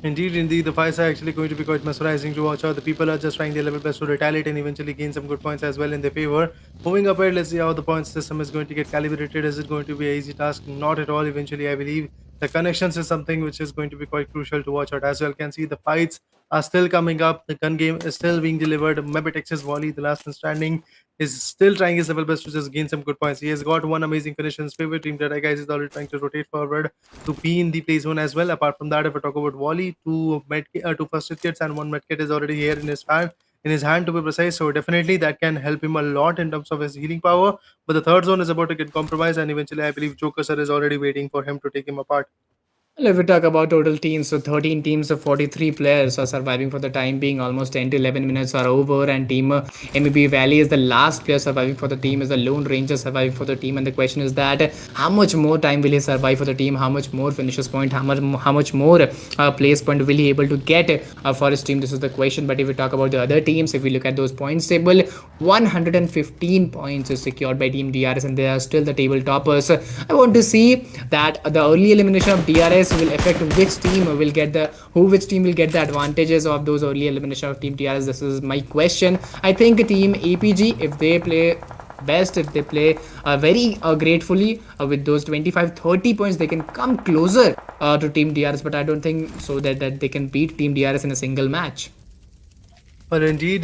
Indeed, indeed, the fights are actually going to be quite mesmerizing to watch out. The people are just trying their level best to retaliate and eventually gain some good points as well in their favor. Moving up here, let's see how the point system is going to get calibrated. Is it going to be an easy task? Not at all. Eventually, I believe The connections is something which is going to be quite crucial to watch out. As you all can see, the fights are still coming up. The gun game is still being delivered. MEBETEX's Wally, the last man standing, is still trying his level best to just gain some good points. He has got one amazing finish in his favorite team. Guys is already trying to rotate forward to be in the play zone as well. Apart from that, if we talk about Wally, two first aid kits and one med kit is already here in his hand to be precise. So definitely that can help him a lot in terms of his healing power. But the third zone is about to get compromised, and eventually I believe Joker sir is already waiting for him to take him apart. Well, if we talk about total teams, so 13 teams of 43 players are surviving for the time being. Almost 10 to 11 minutes are over, and team MEB Valley is the last player surviving for the team, is the Lone Ranger surviving for the team. And the question is that how much more time will he survive for the team? How much more finishes point? How much more place point will he able to get for his team? This is the question. But if we talk about the other teams, if we look at those points table, 115 points is secured by Team DRS, and they are still the table toppers. I want to see that the early elimination of DRS will affect which team will get the advantages of those early elimination of Team DRS. This is my question. I think Team APG, if they play best, if they play very gratefully with those 25-30 points, they can come closer to Team DRS, but I don't think so that they can beat Team DRS in a single match. But indeed.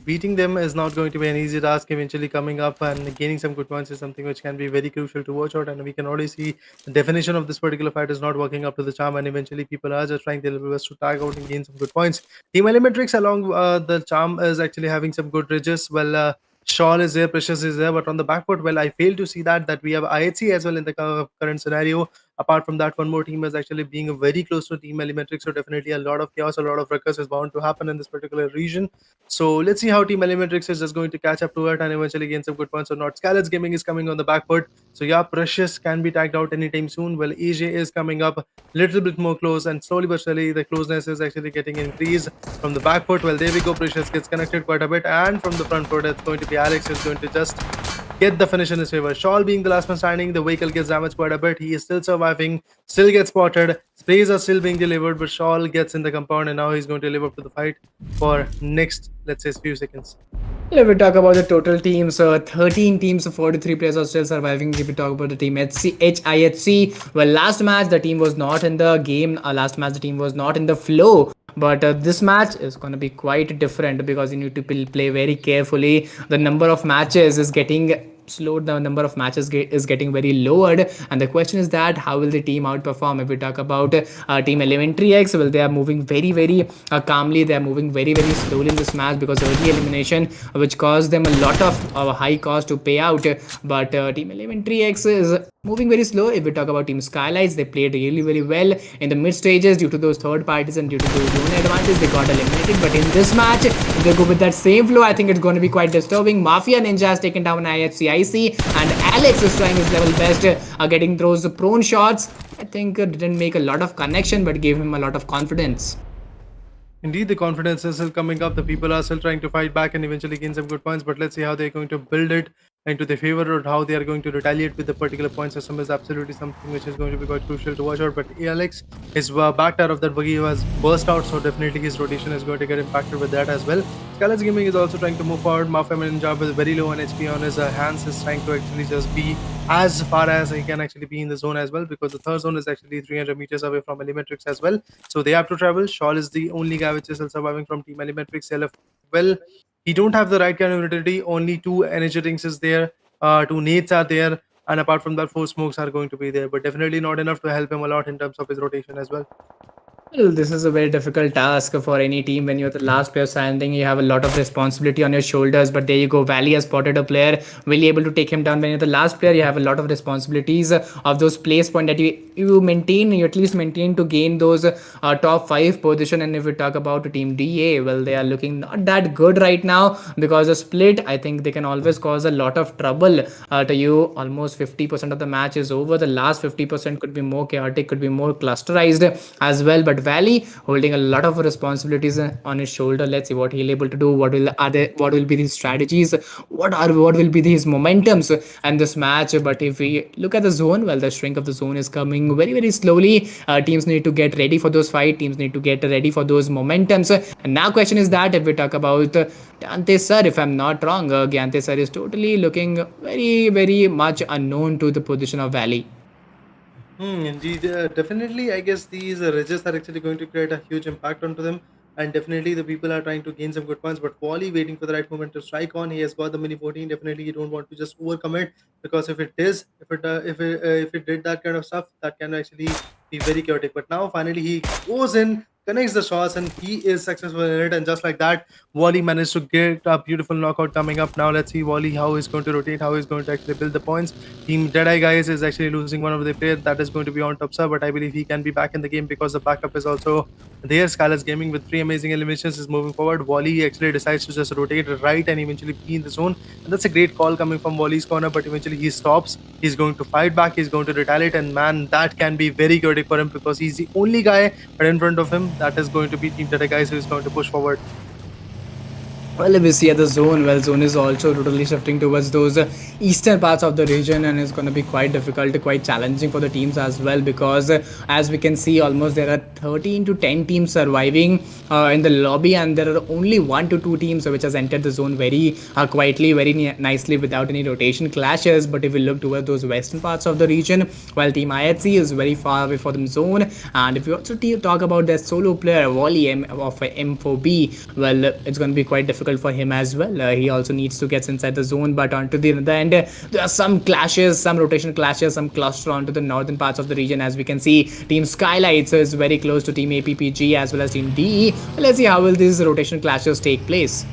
Beating them is not going to be an easy task. Eventually, coming up and gaining some good points is something which can be very crucial to watch out. And we can already see the definition of this particular fight is not working up to the charm. And eventually, people are just trying their level best to tag out and gain some good points. Team Elementrix along the charm is actually having some good ridges. Well, Shawl is there, Precious is there, but on the back foot, well, I fail to see that we have IHC as well in the current scenario. Apart from that, one more team is actually being very close to Team Elementrix, so definitely a lot of chaos, a lot of ruckus is bound to happen in this particular region. So let's see how Team Elementrix is just going to catch up to it and eventually gain some good points or not. SKYLIGHTZ Gaming is coming on the back foot, so yeah, Precious can be tagged out anytime soon. Well, AJ is coming up little bit more close, and slowly but surely the closeness is actually getting increased from the back foot. Well, there we go. Precious gets connected quite a bit, and from the front foot, it's going to be Alex who's going to just get the finish in his favor. Shawl being the last man standing, the vehicle gets damaged quite a bit. He is still surviving, still gets spotted. Sprays are still being delivered, but Shawl gets in the compound, and now he's going to live up to the fight for next, let's say, few seconds. If we talk about the total teams, 13 teams of 43 players are still surviving. If we talk about the team HIHC, well, last match the team was not in the game. Last match the team was not in the flow. But this match is going to be quite different because you need to play very carefully. The number of matches is getting slowed, the number of matches is getting very lowered, and the question is that how will the team outperform? If we talk about team ELEMENTRIX, well, they are moving very calmly, they are moving very slowly in this match because early elimination which caused them a lot of high cost to pay out. But team ELEMENTRIX is moving very slow. If we talk about team SKYLIGHTZ, they played really very well in the mid stages due to those third parties and due to those zone advantage, they got eliminated. But in this match, if they go with that same flow, I think it's going to be quite disturbing. Mafia Ninja has taken down IHCIC, and Alex is trying his level best, getting those prone shots. I think didn't make a lot of connection, but gave him a lot of confidence. Indeed, the confidence is still coming up. The people are still trying to fight back and eventually gain some good points. But let's see how they're going to build it into their favor or how they are going to retaliate with the particular point system is absolutely something which is going to be quite crucial to watch out. But Alex is backed out of that buggy, who has burst out, so definitely his rotation is going to get impacted with that as well. SKYLIGHTZ Gaming is also trying to move forward. Mafia Ninja with very low on HP on his hands is trying to actually just be as far as he can actually be in the zone as well, because the third zone is actually 300 meters away from Elementrix as well. So they have to travel. Shawl is the only guy which is still surviving from Team Elementrix. Well, he don't have the right kind of utility. Only 2 energy rings is there, 2 nades are there, and apart from that 4 smokes are going to be there, but definitely not enough to help him a lot in terms of his rotation as well. Well, this is a very difficult task for any team. When you're the last player standing, you have a lot of responsibility on your shoulders. But there you go, Valley has spotted a player, will be able to take him down. When you're the last player, you have a lot of responsibilities of those place point that you maintain, you at least maintain to gain those top 5 position. And if we talk about team DA, well, they are looking not that good right now because the split, I think they can always cause a lot of trouble to you. Almost 50% of the match is over. The last 50% could be more chaotic, could be more clusterized as well. But Valley holding a lot of responsibilities on his shoulder. Let's see what he'll able to do. What will be his strategies? What will be his momentums and this match? But if we look at the zone, well, the shrink of the zone is coming very slowly. Teams need to get ready for those fight. Teams need to get ready for those momentums. And now question is that if we talk about Gyante sir, if I'm not wrong, Gyante sir is totally looking very much unknown to the position of Valley. Indeed, definitely. I guess these ridges are actually going to create a huge impact onto them, and definitely the people are trying to gain some good points. But Wally waiting for the right moment to strike on. He has got the mini 14. Definitely, you don't want to just overcome it, because if it did that kind of stuff, that can actually be very chaotic. But now finally he goes in, connects the shots, and he is successful in it. And just like that, Wally managed to get a beautiful knockout coming up. Now let's see Wally how he's going to rotate, how he's going to actually build the points. Team Deadeye guys is actually losing one of their players. That is going to be on top, sir. But I believe he can be back in the game because the backup is also there. SKYLIGHTZ Gaming with three amazing eliminations is moving forward. Wally actually decides to just rotate right and eventually be in the zone. And that's a great call coming from Wally's corner, but eventually he stops. He's going to fight back, he's going to retaliate, and man, that can be very chaotic for him because he's the only guy right in front of him that is going to be Team Deadeye guys who is going to push forward. Well, if we see at the zone, well, zone is also totally shifting towards those eastern parts of the region, and it's going to be quite difficult, quite challenging for the teams as well, because as we can see, almost there are 13 to 10 teams surviving in the lobby, and there are only 1 to 2 teams which has entered the zone very quietly, very nicely without any rotation clashes. But if we look towards those western parts of the region, while Team IHC is very far away from the zone, and if you also talk about their solo player Wally of M4B, well, it's going to be quite difficult for him as well. He also needs to get inside the zone, but onto the other end, there are some clashes, some rotation clashes, some cluster onto the northern parts of the region. As we can see, Team SKYLIGHTZ is very close to Team APPG as well as Team DE. Let's see how will these rotation clashes take place.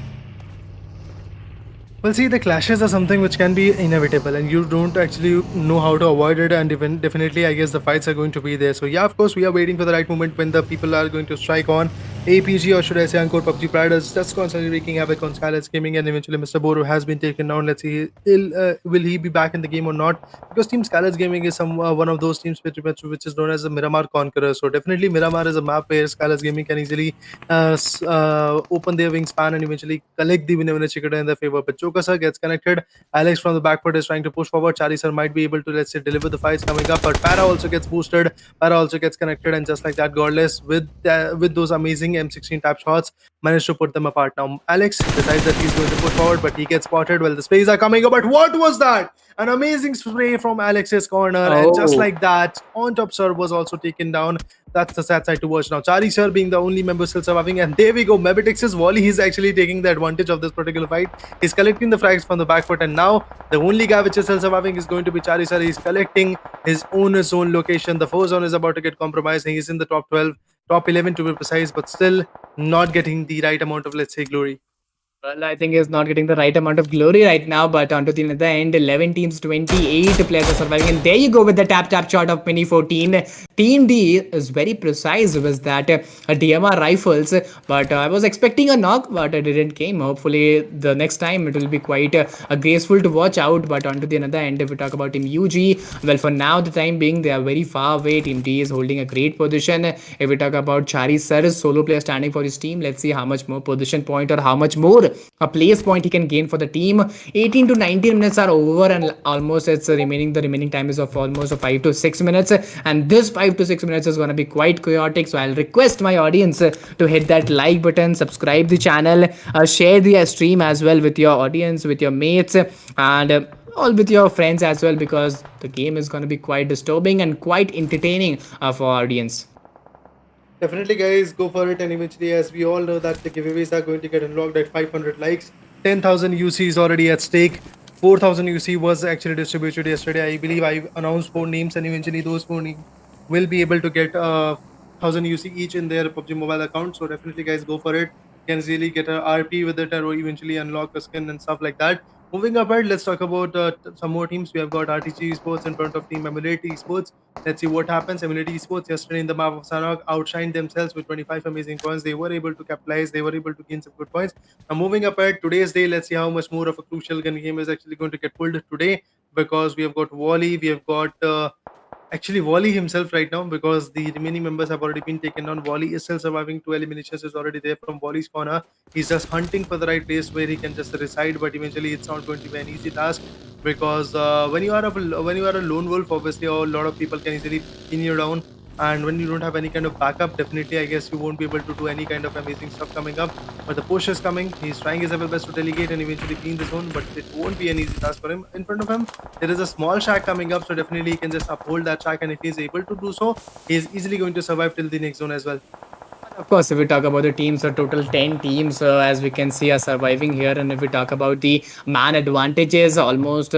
Well, see, the clashes are something which can be inevitable, and you don't actually know how to avoid it. And even definitely, I guess the fights are going to be there. So yeah, of course, we are waiting for the right moment when the people are going to strike on APG, or should I say ANGKOR PUBG Priders, just constantly wreaking havoc on SKYLIGHTZ Gaming, and eventually Mr. Boru has been taken down. Let's see, will he be back in the game or not? Because Team SKYLIGHTZ Gaming is one of those teams which is known as the Miramar Conqueror. So definitely Miramar is a map where SKYLIGHTZ Gaming can easily open their wingspan and eventually collect the winner chicken in their favor. But Joker sir gets connected. Alex from the back foot is trying to push forward. Chari sir might be able to, let's say, deliver the fights coming up, but Para also gets boosted. Para also gets connected, and just like that, Godless with those amazing M16 tap shots managed to put them apart. Now Alex decides that he's going to push forward, but he gets spotted. Well, the sprays are coming up, but what was that? An amazing spray from Alex's corner, and just like that, on top sir was also taken down. That's the sad side to watch. Now Chari sir being the only member still surviving, and there we go. MABETEX's Wally is actually taking the advantage of this particular fight. He's collecting the frags from the back foot, and now the only guy which is still surviving is going to be Chari sir. He's collecting his own zone location. The 4 zone is about to get compromised. He's in the top 12, top 11 to be precise, but still not getting the right amount of, let's say, glory. Well, I think he's not getting the right amount of glory right now, but onto the other end, 11 teams, 28 players are surviving. And there you go with the tap shot of Mini 14. Team D is very precise with that DMR rifles, but I was expecting a knock, but it didn't came. Hopefully, the next time it will be quite graceful to watch out. But onto the other end, if we talk about Team UG, well, for now, the time being, they are very far away. Team D is holding a great position. If we talk about Chari Sir, solo player standing for his team, let's see how much more position point or how much more a place point he can gain for the team. 18 to 19 minutes are over, and almost it's the remaining time is of almost 5 to 6 minutes, and this 5 to 6 minutes is going to be quite chaotic. So I'll request my audience to hit that like button, subscribe the channel, share the stream as well with your audience, with your mates, and all with your friends as well, because the game is going to be quite disturbing and quite entertaining for our audience. Definitely, guys, go for it. And eventually, as we all know, that the giveaways are going to get unlocked at 500 likes. 10,000 UC is already at stake. 4,000 UC was actually distributed yesterday. I believe I announced 4 names, and eventually those 4 names will be able to get 1,000 UC each in their PUBG mobile account. So definitely, guys, go for it. You can really get a RP with it, or eventually unlock a skin and stuff like that. Moving ahead, let's talk about some more teams. We have got RTG Esports in front of Team Emulate Esports. Let's see what happens. Emulate Esports yesterday in the map of Sanok outshined themselves with 25 amazing points. They were able to capitalize. They were able to gain some good points. Now moving ahead, today's day, let's see how much more of a crucial gun game is actually going to get pulled today, because we have got Wally, we have got actually Wally himself right now, because the remaining members have already been taken down. Wally is still surviving. 2 eliminations is already there from Wally's corner. He's just hunting for the right place where he can just reside, but eventually it's not going to be an easy task, because when you are a lone wolf, obviously a lot of people can easily pin you down. And when you don't have any kind of backup, definitely I guess you won't be able to do any kind of amazing stuff coming up. But the push is coming. He's trying his level best to delegate and eventually clean the zone, but it won't be an easy task for him. In front of him, there is a small shack coming up, so definitely he can just uphold that shack, and if he's able to do so, he is easily going to survive till the next zone as well. Of course, if we talk about the teams, a total 10 teams, as we can see, are surviving here. And if we talk about the man advantages, almost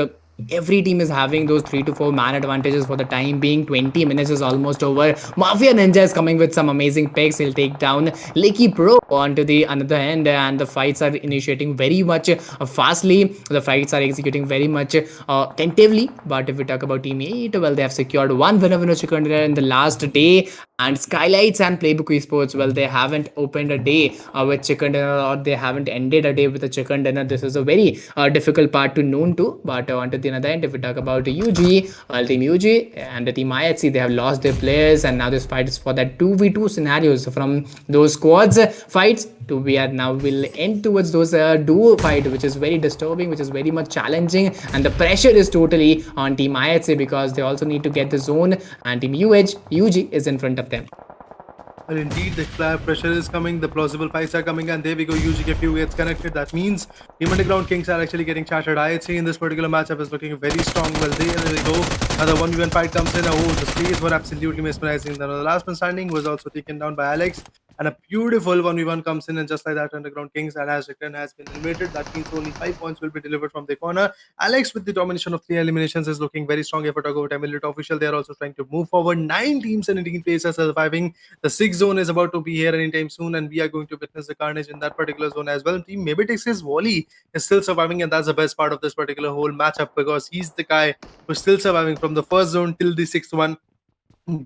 every team is having those 3 to 4 man advantages for the time being. 20 minutes is almost over. Mafia Ninja is coming with some amazing picks. He'll take down Licky Pro onto the another end, and the fights are initiating very much fastly. The fights are executing very much tentatively. But if we talk about Team 8, well, they have secured one winner chicken dinner in the last day. And SKYLIGHTZ and PLAYBOOK Esports, well, they haven't opened a day with chicken dinner, or they haven't ended a day with a chicken dinner. This is a very difficult part to known to. But on to the another end, if we talk about UG, well, Team UG and the Team IHC, they have lost their players, and now this fight is for that 2v2 scenarios from those squads fights to we are now will end towards those duo fight, which is very disturbing, which is very much challenging, and the pressure is totally on Team IHC because they also need to get the zone, and Team UG is in front of them. Well, indeed, the pressure is coming, the plausible fights are coming, and there we go. UG if you gets connected, that means Team Underground Kings are actually getting shattered. IHC in this particular matchup is looking very strong. Well, there we go. Another 1v1 fight comes in. Oh, the space were absolutely mesmerizing. Then the last man standing was also taken down by Alex. And a beautiful 1v1 comes in, and just like that, Underground Kings and as Return has been eliminated. That means only 5 points will be delivered from the corner. Alex, with the domination of 3 eliminations, is looking very strong. If I talk about Emilio Official, they are also trying to move forward. 9 teams and 18 players are surviving. The 6th zone is about to be here anytime soon, and we are going to witness the carnage in that particular zone as well. Team MABETEX's Wally is still surviving, and that's the best part of this particular whole matchup because he's the guy who's still surviving from the first zone till the 6th one,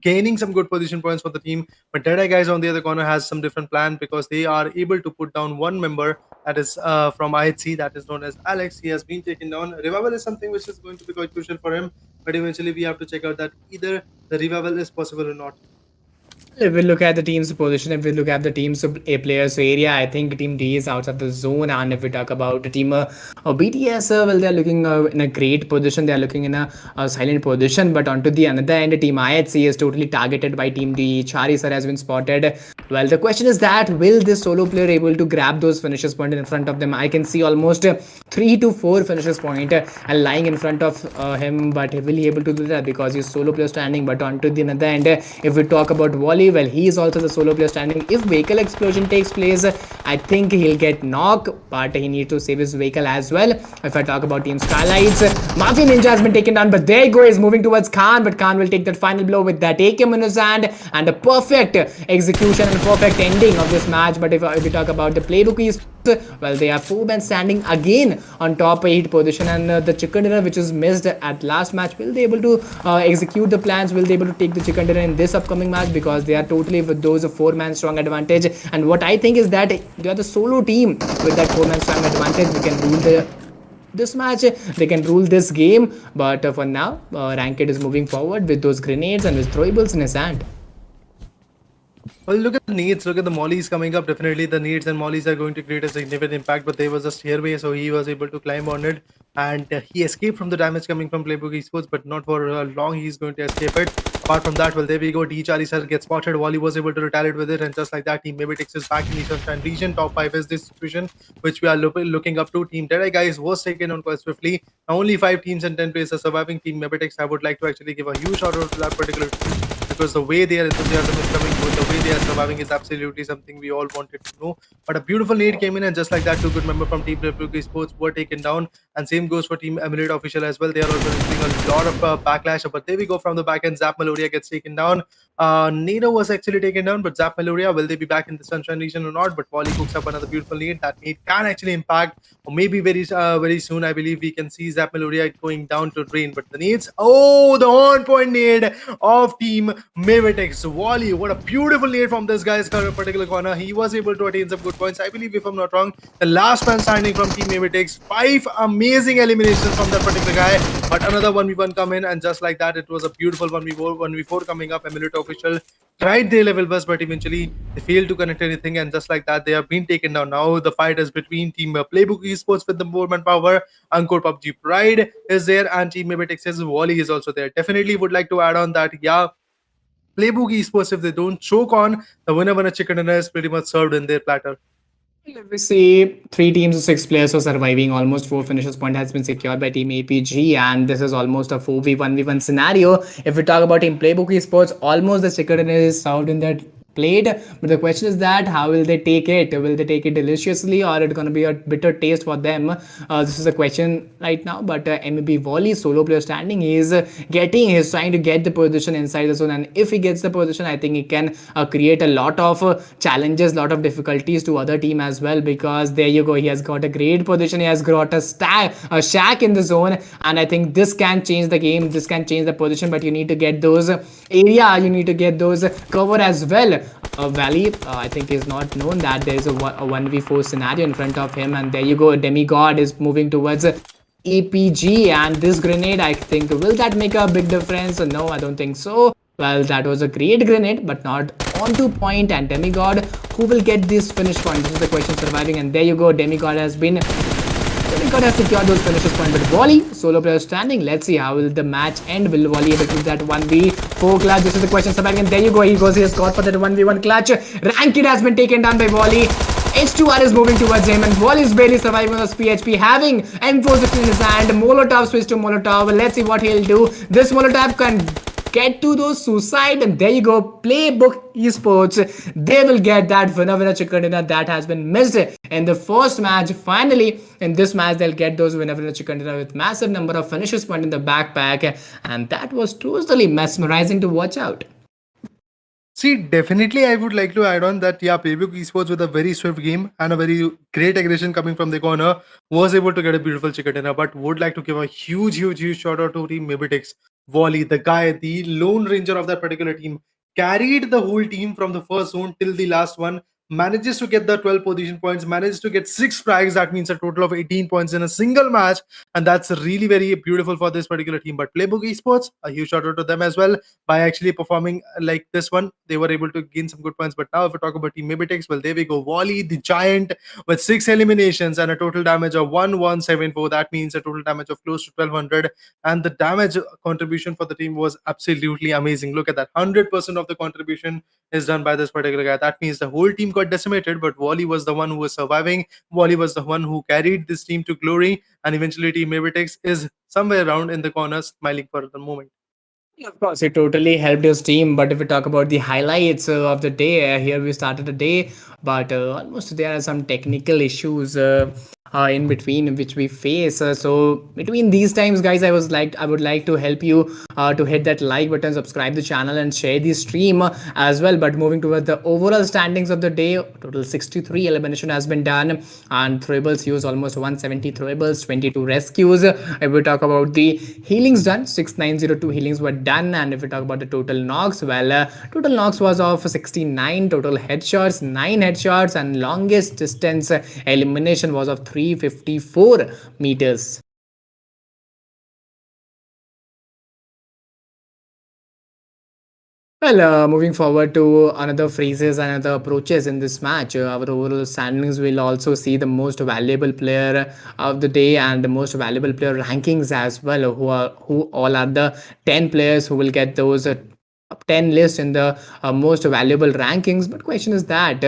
gaining some good position points for the team. But Deadeye guys on the other corner has some different plan because they are able to put down one member that is from IHC, that is known as Alex. He has been taken down. Revival is something which is going to be quite crucial for him, but eventually we have to check out that either the revival is possible or not. If we look at the team's position, if we look at the team's A players area, I think Team D is out of the zone. And if we talk about the team BTS, well, they're looking in a great position. They're looking in a silent position. But onto the another end, Team IHC is totally targeted by Team D. Chari sir has been spotted. Well, the question is that will this solo player able to grab those finishes point in front of them? I can see almost 3 to 4 finishes point and lying in front of him, but will he able to do that because he's solo player standing? But onto the another end, if we talk about Wally, well, he is also the solo player standing. If vehicle explosion takes place, I think he'll get knocked, but he needs to save his vehicle as well. If I talk about Team SKYLIGHTZ, Mafia Ninja has been taken down, but there he go, is moving towards Khan, but Khan will take that final blow with that AK in his hand, and a perfect execution and perfect ending of this match. But if we talk about the playbook, well, they are 4 men standing again on top 8 position, and the chicken dinner which is missed at last match, will they able to execute the plans? Will they able to take the chicken dinner in this upcoming match? Because they are totally with those 4-man strong advantage, and what I think is that they are the solo team with that 4-man strong advantage. We can rule this match, they can rule this game. But for now, Ranked is moving forward with those grenades and with throwables in his hand. Well, look at the needs, look at the mollies coming up. Definitely the needs and mollies are going to create a significant impact, but they was just stairway, so he was able to climb on it, and he escaped from the damage coming from Playbook Esports, but not for long. He's going to escape it. Apart from that, well, there we go. D Charlie sir gets spotted. Wally was able to retaliate with it, and just like that, Team MABETEX is back in the Sunshine region. Top 5 is this situation which we are looking up to. Team Deadeye guys was taken on quite swiftly. Now only 5 teams and 10 players are surviving. Team MABETEX, I would like to actually give a huge shout out to that particular team, because the way their enthusiasm is coming through, the way they are surviving is absolutely something we all wanted to know. But a beautiful nade came in, and just like that, 2 good members from Team Playbook Esports were taken down, and same goes for Team Emulate Official as well. They are also receiving a lot of backlash, but there we go. From the back end, Zap Meloria gets taken down. Nado was actually taken down, but Zap Meloria, will they be back in the Sunshine region or not? But Wally cooks up another beautiful nade. That nade can actually impact, or maybe very soon, I believe we can see Zap Meloria going down to drain. But the nades, oh, the on-point nade of Team MABETEX. Wally, what a beautiful nade from this guy's particular corner. He was able to attain some good points. I believe, if I'm not wrong, the last man standing from Team MABETEX. 5 amazing eliminations from that particular guy. But another 1v1 come in, and just like that, it was a beautiful 1v4 coming up. Emulate Official tried their level best, but eventually they failed to connect anything, and just like that, they have been taken down. Now the fight is between Team Playbook Esports with the more manpower. ANGKOR PUBG Pride is there, and Team MABETEX's Wally is also there. Definitely would like to add on that, yeah, Playbook Esports, if they don't choke on, the winner chicken dinner is pretty much served in their platter. If we see three teams of six players are surviving, almost four finishes point has been secured by Team APG, and this is almost a 4v1v1 scenario. If we talk about Team Playbook Esports, almost the chicken is served in that plate, but the question is that how will they take it? Will they take it deliciously, or it's going to be a bitter taste for them? This is the question right now. But MAB Volley solo player standing, he's trying to get the position inside the zone, and if he gets the position, I think he can create a lot of challenges, lot of difficulties to other team as well, because there you go, he has got a great position, he has got a shack in the zone, and I think this can change the game, this can change the position, but you need to get those area, you need to get those cover as well. Valley, I think is not known that there is a 1v4 scenario in front of him, and there you go, Demigod is moving towards APG, and this grenade, I think, will that make a big difference? No, I don't think so. Well, that was a great grenade, but not onto point. And Demigod, who will get this finish point? This is the question surviving. And there you go, Demigod has secured those finishes point. But Volley, solo player standing. Let's see how will the match end. Will Volley able to do that 1v4 clutch? This is the question surviving. And there you go, he has got for that 1v1 clutch. Ranked has been taken down by Volley. H2R is moving towards him, and Volley is barely surviving on this PHP, having M416 in his hand. Molotov switch to Molotov. Let's see what he'll do. This Molotov can get to those suicide, and there you go, Playbook Esports, they will get that winner chicken dinner that has been missed in the first match. Finally, in this match, they'll get those winner chicken dinner with massive number of finishes point in the backpack, and that was totally mesmerizing to watch out. See, definitely, I would like to add on that, yeah, Playbook Esports with a very swift game and a very great aggression coming from the corner was able to get a beautiful chicken dinner. But would like to give a huge shout out to Team MABETEX. Volley, the guy, the lone ranger of that particular team, carried the whole team from the first zone till the last one. Manages to get the 12 position points, manages to get 6 frags. That means a total of 18 points in a single match, and that's really very beautiful for this particular team. But Playbook Esports, a huge shout out to them as well by actually performing like this one. They were able to gain some good points. But now, if we talk about Team MABETEX, well, there we go. Volley, the giant, with 6 eliminations and a total damage of 1174. That means a total damage of close to 1200. And the damage contribution for the team was absolutely amazing. Look at that. 100% of the contribution is done by this particular guy. That means the whole team got decimated, but Volley was the one who was surviving. Volley was the one who carried this team to glory. And eventually, Team MABETEX is somewhere around in the corner, smiling for the moment. Of course, it totally helped his team. But if we talk about the highlights of the day, here we started the day, but almost there are some technical issues in between which we face. So between these times, guys, I would like to help you to hit that like button, subscribe the channel, and share the stream as well. But moving towards the overall standings of the day, total 63 elimination has been done, and throwables used almost 170 throwables, 22 rescues. If we talk about the healings done, 6902 healings were done. And if we talk about the total knocks, well, total knocks was of 69, total headshots 9 headshots, and longest distance elimination was of 354 meters. Well, moving forward to another phrases and other approaches in this match, our overall standings will also see the most valuable player of the day and the most valuable player rankings as well, who all are the 10 players who will get those top 10 list in the most valuable rankings. But question is that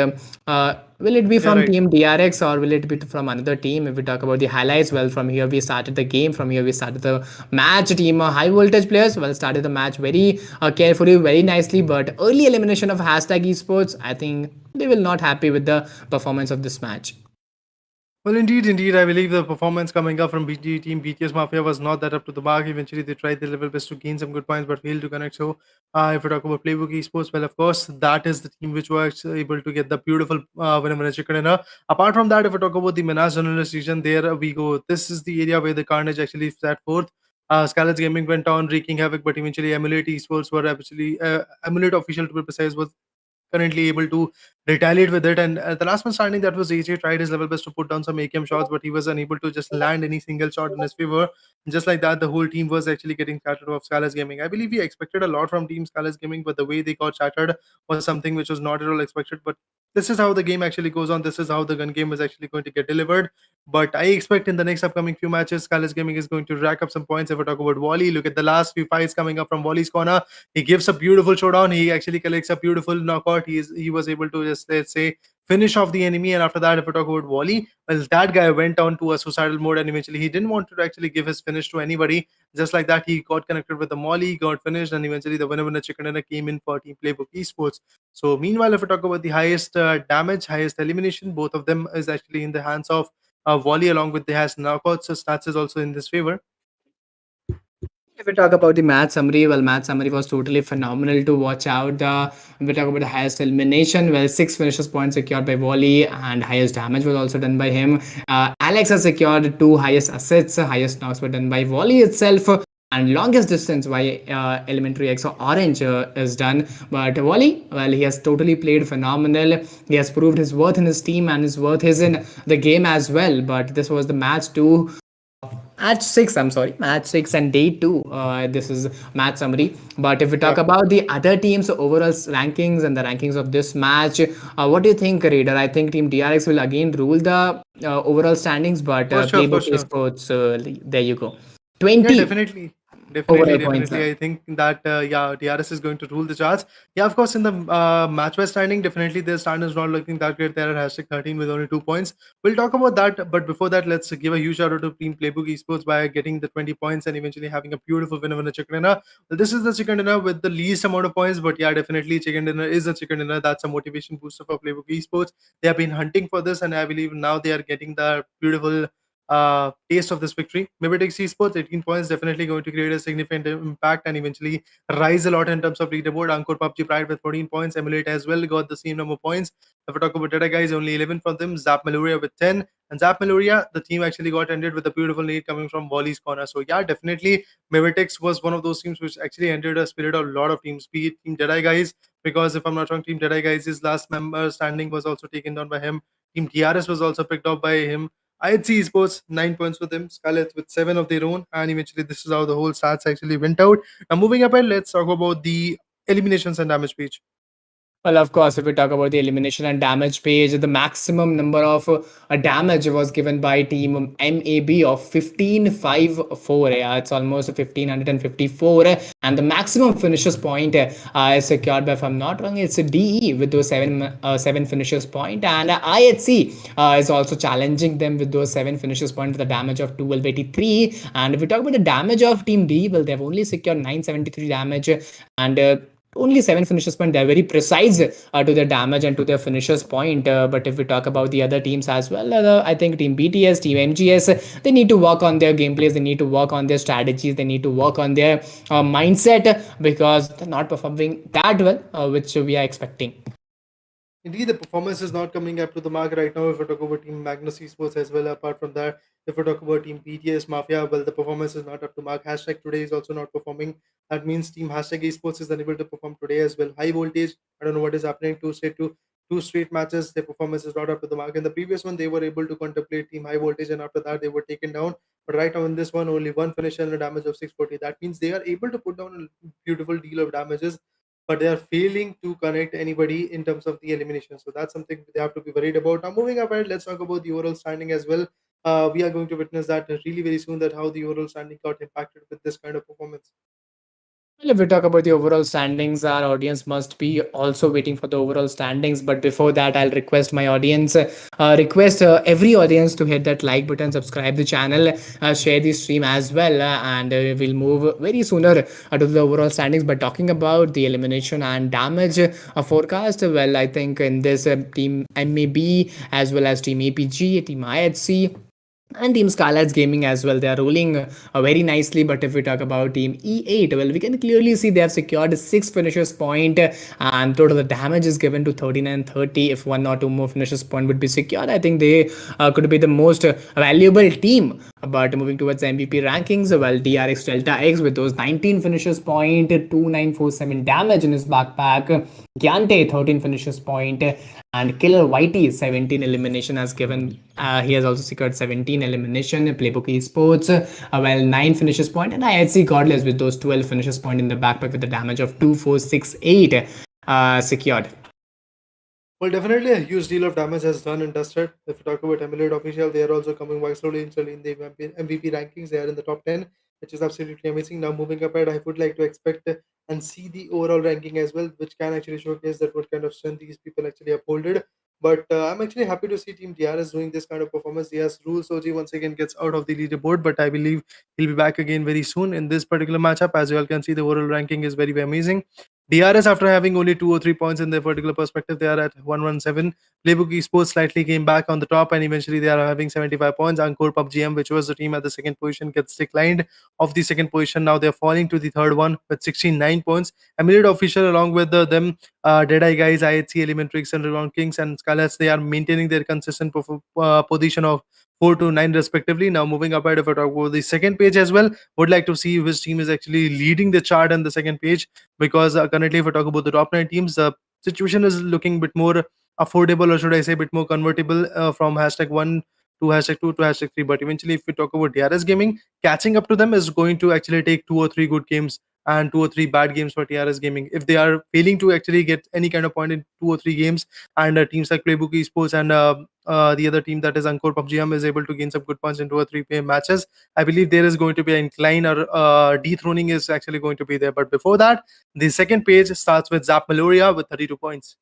will it be from Team DRX or will it be from another team? If we talk about the highlights, well, from here we started the game, from here we started the match. Team high voltage players, well, started the match very carefully, very nicely, but early elimination of hashtag esports, I think they will not happy with the performance of this match. Well, indeed. I believe the performance coming up from BG team BTS Mafia was not that up to the mark. Eventually, they tried their level best to gain some good points, but failed to connect. So, if we talk about Playbook Esports, well, of course, that is the team which was able to get the beautiful winner chicken dinner. Apart from that, if we talk about the Menas journalist region, there we go. This is the area where the carnage actually sat forth. SKYLIGHTZ Gaming went on wreaking havoc, but eventually Emulate Esports were actually Emulate official to be precise was currently able to retaliate with it. And the last man standing, that was AJ, tried his level best to put down some AKM shots, but he was unable to just land any single shot in his favor. And just like that, the whole team was actually getting shattered off SKYLIGHTZ Gaming. I believe we expected a lot from Team SKYLIGHTZ Gaming, but the way they got shattered was something which was not at all expected. But this is how the game actually goes on. This is how the gun game is actually going to get delivered. But I expect in the next upcoming few matches, SKYLIGHTZ Gaming is going to rack up some points. If we talk about Wally, look at the last few fights coming up from Wally's corner. He gives a beautiful showdown. He actually collects a beautiful knockout. He was able to just, let's say, finish off the enemy. And after that, if we talk about Wally, well, that guy went on to a suicidal mode, and eventually he didn't want to actually give his finish to anybody. Just like that, he got connected with the Molly, got finished, and eventually the winner chicken dinner came in for Team Playbook Esports. So meanwhile, if we talk about the highest damage, highest elimination, both of them is actually in the hands of Wally, along with the highest knockouts. So stats is also in this favor. If we talk about the match summary, well, match summary was totally phenomenal to watch out. If we talk about the highest elimination, well, 6 finishes points secured by Wally, and highest damage was also done by him. Alex has secured 2 highest assists, highest knocks were done by Wally itself. And longest distance by ELEMENTRIX or Orange is done. But Wally, well, he has totally played phenomenal. He has proved his worth in his team and his worth is in the game as well. But this was the match 2, match 6, I'm sorry, match 6 and day 2. This is match summary. But if we talk Yeah, about the other teams overall rankings and the rankings of this match, what do you think, Raider? I think Team DRX will again rule the overall standings, but for sure, for Playbook sure. Esports, there you go, Yeah, 20 definitely. Definitely, overall points. definitely. I think that yeah, DRS is going to rule the charts. Yeah, of course, in the match by standing, definitely their stand is not looking that great. They're at hashtag 13 with only 2 points. We'll talk about that, but before that, let's give a huge shout out to Team Playbook Esports by getting the 20 points and eventually having a beautiful winner chicken dinner. Well, this is the chicken dinner with the least amount of points, but yeah, definitely chicken dinner is a chicken dinner. That's a motivation booster for Playbook Esports. They have been hunting for this, and I believe now they are getting the beautiful taste of this victory. MABETEX Esports, 18 points, definitely going to create a significant impact and eventually rise a lot in terms of leaderboard. ANGKOR PUBG Pride with 14 points. Emulate as well got the same number of points. If we talk about data guys, only 11 from them. Zap MELIORA with 10. And Zap MELIORA, the team actually got ended with a beautiful lead coming from Wally's corner. So yeah, definitely MABETEX was one of those teams which actually entered a spirit of a lot of teams, be it Team Jedi guys, because if I'm not wrong, Team Jedi guys, his last member standing was also taken down by him. Team TRS was also picked up by him. IHC Esports, 9 points for them. SKYLIGHTZ with 7 of their own. And eventually, this is how the whole stats actually went out. Now, moving ahead, let's talk about the eliminations and damage page. Well, of course, if we talk about the elimination and damage page, the maximum number of damage was given by team MAB of 1554. Yeah, it's almost 1554. And the maximum finishes point is secured by, if I'm not wrong, it's a DE with those seven finishes point. And IHC is also challenging them with those 7 finishes point with a damage of 1283. And if we talk about the damage of team D, well, they've only secured 973 damage and only 7 finishes point. They're very precise to their damage and to their finishers point. But if we talk about the other teams as well, I think Team BTS, Team MGS, they need to work on their gameplays, they need to work on their strategies, they need to work on their mindset, because they're not performing that well, which we are expecting. Indeed, the performance is not coming up to the mark right now. If we talk about Team Magnus Esports as well, apart from that, if we talk about Team BTS Mafia, well, the performance is not up to mark. Hashtag today is also not performing. That means Team Hashtag Esports is unable to perform today as well. High voltage, I don't know what is happening. Two straight matches, their performance is not up to the mark. In the previous one, they were able to contemplate Team High Voltage, and after that, they were taken down. But right now, in this one, only one finish and a damage of 640. That means they are able to put down a beautiful deal of damages, but they are failing to connect anybody in terms of the elimination. So that's something they have to be worried about. Now, moving ahead, let's talk about the overall standing as well. We are going to witness that really very soon, that how the overall standing got impacted with this kind of performance. Well, if we talk about the overall standings, our audience must be also waiting for the overall standings. But before that, I'll request my audience, request every audience to hit that like button, subscribe the channel, share the stream as well, and we'll move very sooner to the overall standings. But talking about the elimination and damage forecast, well, I think in this team MAB as well as team APG, team IHC, and team SKYLIGHTZ Gaming as well, they are rolling very nicely. But if we talk about team E8, well, we can clearly see they have secured 6 finishers point, and total the damage is given to 13 and 30. If 1 or 2 more finishers point would be secured, I think they could be the most valuable team. But moving towards MVP rankings, well, DRX Delta X with those 19 finishers point, 2947 damage in his backpack. Gyante 13 finishers point, And Killer Whitey 17 elimination has given. He has also secured 17 elimination. Playbook Esports, well 9 finishes point, and IHC Godless with those 12 finishes point in the backpack with the damage of 2468 secured. Well, definitely a huge deal of damage has done and dusted. If you talk about Emulate Official, they are also coming back slowly and slowly in the MVP rankings. They are in the top 10, which is absolutely amazing. Now, moving up ahead, I would like to expect and see the overall ranking as well, which can actually showcase that what kind of strength these people actually upholded. But I'm actually happy to see Team DRS doing this kind of performance. Yes, Rules OG once again gets out of the leaderboard, but I believe he'll be back again very soon in this particular matchup. As you all can see, the overall ranking is very, very amazing. DRS, after having only 2 or 3 points in their particular perspective, they are at 117. Playbook Esports slightly came back on the top, and eventually they are having 75 points. ANGKOR PUBG, which was the team at the second position, gets declined off the second position. Now they're falling to the third one with 69 points. Emulate Official, along with them, DEADEYES, IHC, ELEMENTRIX, and KINGZ and SKYLIGHTZ, they are maintaining their consistent position of 4 to 9 respectively. Now moving up ahead, if I talk about the second page as well, would like to see which team is actually leading the chart on the second page, because currently if we talk about the top 9 teams, the situation is looking a bit more affordable, or should I say a bit more convertible, from hashtag 1 to hashtag 2 to hashtag 3. But eventually if we talk about DRS Gaming, catching up to them is going to actually take 2 or 3 good games and 2 or 3 bad games for TRS Gaming. If they are failing to actually get any kind of point in 2 or 3 games, and teams like Playbook Esports and the other team, that is ANGKOR PUBG, is able to gain some good points in 2 or 3 matches, I believe there is going to be an incline, or dethroning is actually going to be there. But before that, the second page starts with Zap Meloria with 32 points.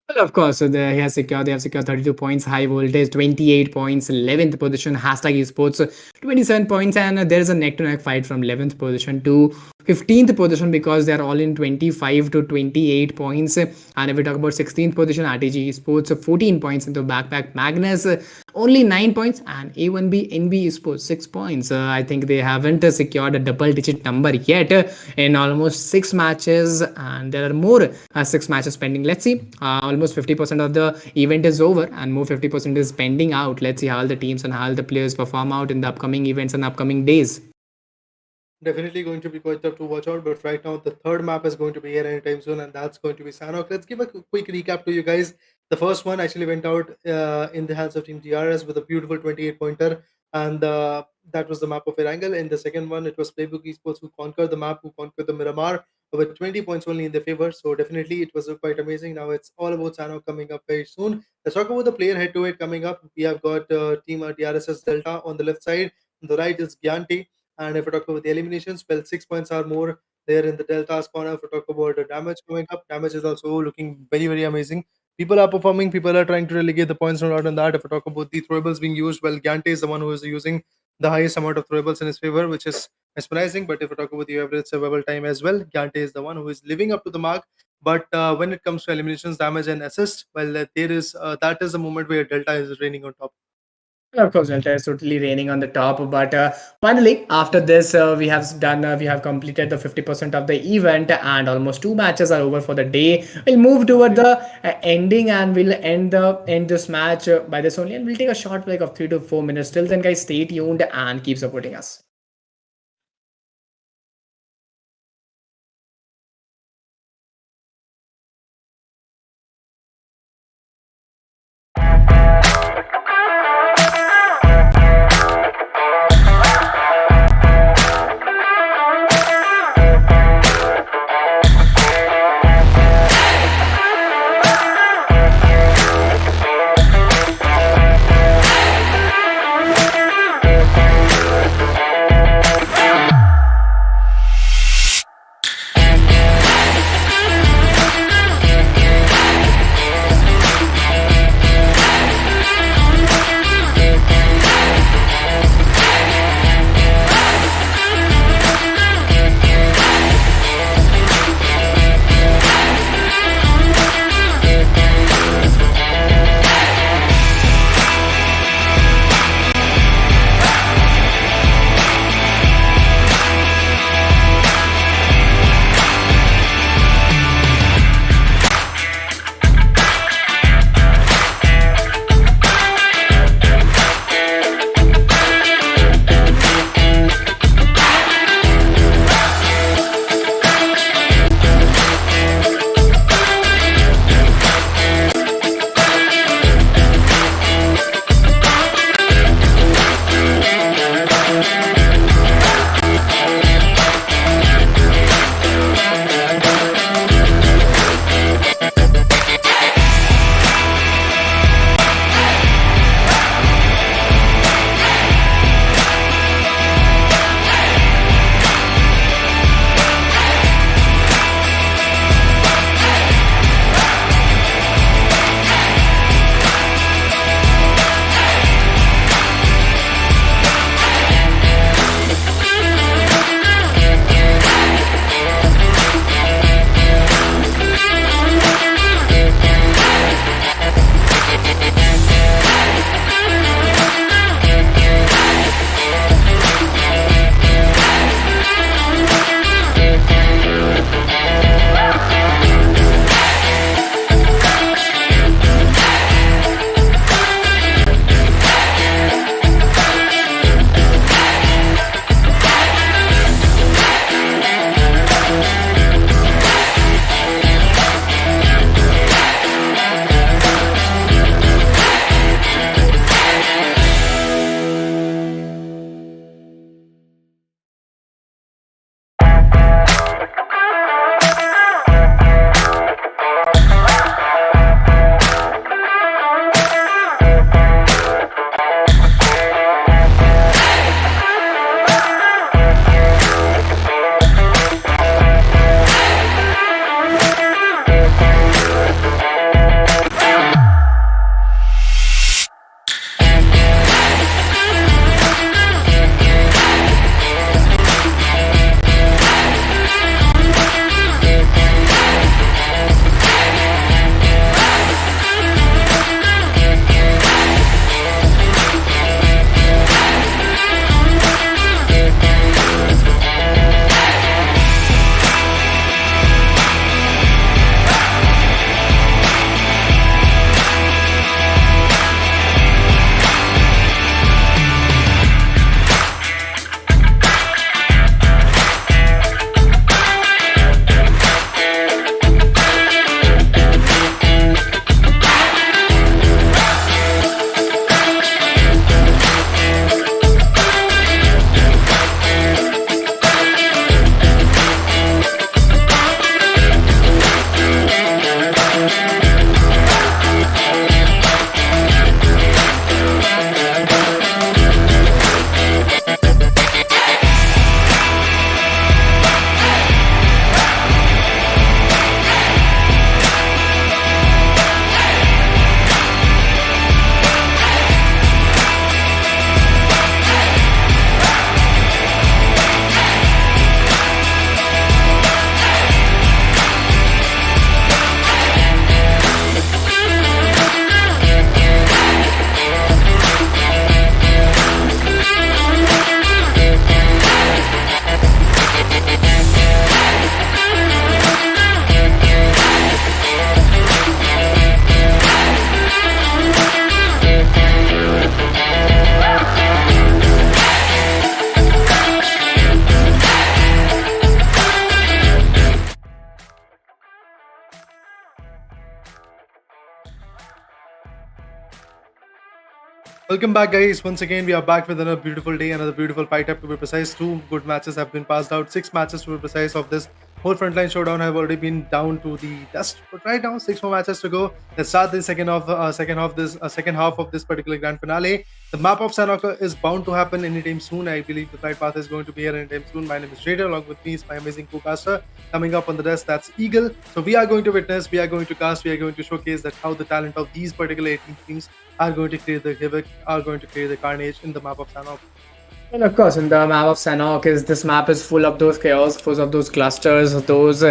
Well, of course, so they have secured 32 points, high voltage 28 points, 11th position, hashtag esports 27 points, and there is a neck to neck fight from 11th position to 15th position, because they are all in 25 to 28 points. And if we talk about 16th position, RTG esports 14 points into backpack Magnus, only 9 points, and A1B NB esports 6 points. I think they haven't secured a double digit number yet in almost 6 matches, and there are more 6 matches pending. Let's see. Almost 50% of the event is over, and more 50% is pending out. Let's see how the teams and how the players perform out in the upcoming events and upcoming days. Definitely going to be quite tough to watch out, but right now the third map is going to be here anytime soon, and that's going to be Sanhok. Let's give a quick recap to you guys. The first one actually went out in the hands of Team DRS with a beautiful 28 pointer, and that was the map of Erangel. In the second one, it was Playbook Esports who conquered the map, who conquered the Miramar with 20 points only in their favor. So definitely it was quite amazing. Now it's all about Sanhok coming up very soon. Let's talk about the player head-to-head coming up. We have got Team DRS's Delta on the left side. On the right is Gyante. And if we talk about the eliminations, well, 6 points are more there in the Delta's corner. If we talk about the damage coming up, damage is also looking very, very amazing. People are performing, people are trying to relegate the points, no doubt on that. If we talk about the throwables being used, well, Gyante is the one who is using the highest amount of throwables in his favor, which is mesmerizing. But if we talk about the average survival time as well, Gyante is the one who is living up to the mark. But when it comes to eliminations, damage, and assist, well, there is that is the moment where Delta is reigning on top. Of course, Delta is totally raining on the top. But finally, after this, we have completed the 50% of the event, and almost 2 matches are over for the day. We'll move toward the ending, and we'll end this match by this only, and we'll take a short break of 3 to 4 minutes. Till then, guys, stay tuned and keep supporting us. Welcome back, guys. Once again, we are back with another beautiful day, another beautiful fight up to be precise. Two good matches have been passed out. 6 matches to be precise of this whole frontline showdown have already been down to the dust. But right now, 6 more matches to go. Let's start the second half of this particular grand finale. The map of Sanaka is bound to happen anytime soon. I believe the flight path is going to be here anytime soon. My name is Trader. Along with me is my amazing co-caster. Coming up on the desk, that's Eagle. So we are going to witness, we are going to cast, we are going to showcase that how the talent of these particular 18 teams are going to create the havoc, are going to create the carnage in the map of Sanok. And of course, in the map of Sanok, is this map is full of those chaos, full of those clusters, those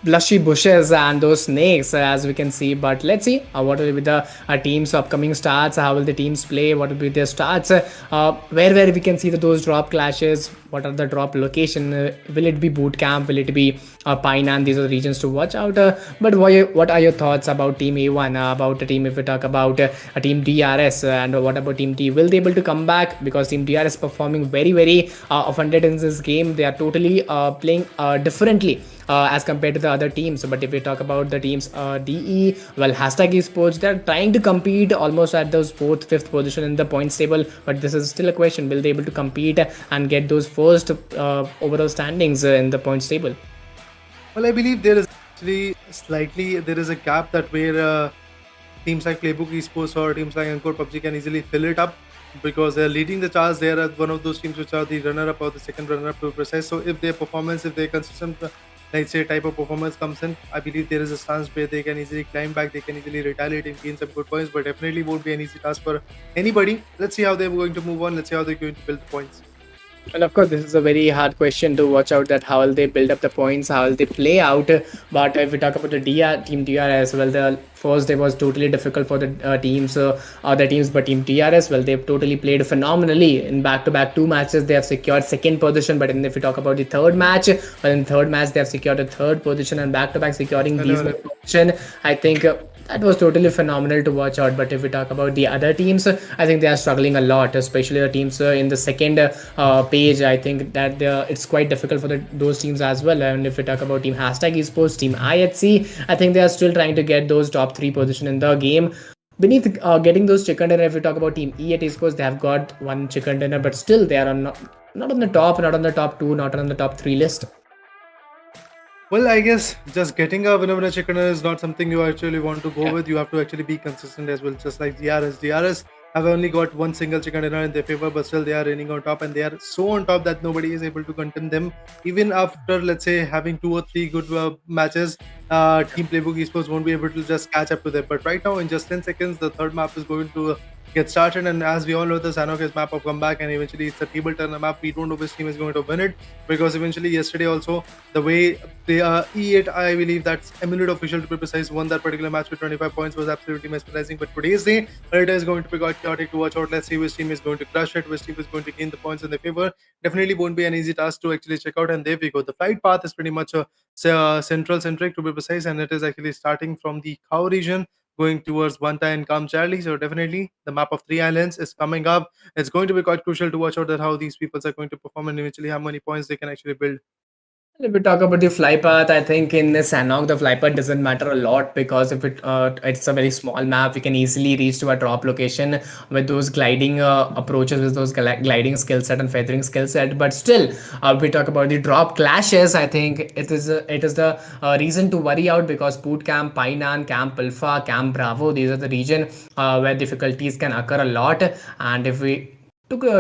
blushy bushes, and those snakes, as we can see. But let's see what will be the team's upcoming starts. How will the teams play? What will be their starts? Where we can see those drop clashes. What are the drop location? Will it be boot camp? Will it be Painan? These are the regions to watch out. But what are your thoughts about Team A1? About the team, if we talk about a Team DRS, and what about Team T? Will they able to come back? Because Team DRS performing very offended in this game. They are totally playing differently. As compared to the other teams. But if we talk about the teams DE, well, hashtag Esports, they're trying to compete almost at those 4th, 5th position in the points table. But this is still a question: will they able to compete and get those first overall standings in the points table? Well, I believe there is actually there is a gap that where teams like Playbook Esports or teams like ANGKOR PUBG can easily fill it up because they're leading the charge. They are one of those teams which are the runner-up or the second runner-up to be precise. So if their performance, if their consistent, let's say, type of performance comes in, I believe there is a stance where they can easily climb back, they can easily retaliate and gain some good points, but definitely won't be an easy task for anybody. Let's see how they're going to move on. Let's see how they're going to build the points. And of course, this is a very hard question to watch out that how will they build up the points, how will they play out. But if we talk about the team DRS, well, the first day was totally difficult for the other teams, but Team DRS, well, they've totally played phenomenally in back-to-back 2 matches. They have secured second position, but if we talk about the third match, well, in third match they have secured a third position and back-to-back securing these position. I think. That was totally phenomenal to watch out. But if we talk about the other teams, I think they are struggling a lot, especially the teams in the second page. I think that it's quite difficult for those teams as well. And if we talk about Team Hashtag Esports, Team IHC, I think they are still trying to get those top 3 position in the game. Beneath getting those chicken dinner, if we talk about Team E at Esports, they have got one chicken dinner, but still they are not on the top, not on the top 2, not on the top 3 list. Well, I guess just getting a winner chicken is not something you actually want to go with. You have to actually be consistent as well, just like DRS. DRS have only got one single chicken dinner in their favor, but still they are reigning on top, and they are so on top that nobody is able to contain them. Even after, let's say, having 2 or 3 good matches, Team Playbook Esports won't be able to just catch up to them. But right now, in just 10 seconds, the third map is going to get started, and as we all know, the Sanok is map of comeback, and eventually it's a table turner map. We don't know which team is going to win it, because eventually yesterday also the way the E8, I believe that's Eminent Official to be precise, won that particular match with 25 points, was absolutely mesmerizing. But today's day, it is going to be quite chaotic to watch out. Let's see which team is going to crush it, which team is going to gain the points in their favor. Definitely won't be an easy task to actually check out, and there we go. The flight path is pretty much a central centric to be precise, and it is actually starting from the Khao region going towards Banta and Kam Charlie. So definitely the map of 3 islands is coming up. It's going to be quite crucial to watch out that how these people are going to perform and eventually how many points they can actually build. If we talk about the fly path, I think in Sanok the fly path doesn't matter a lot because if it's a very small map, we can easily reach to a drop location with those gliding approaches, with those gliding skill set and feathering skill set. But still, if we talk about the drop clashes, I think it is the reason to worry out because Boot Camp, Painan, Camp Alpha, Camp Bravo, these are the region where difficulties can occur a lot. And if we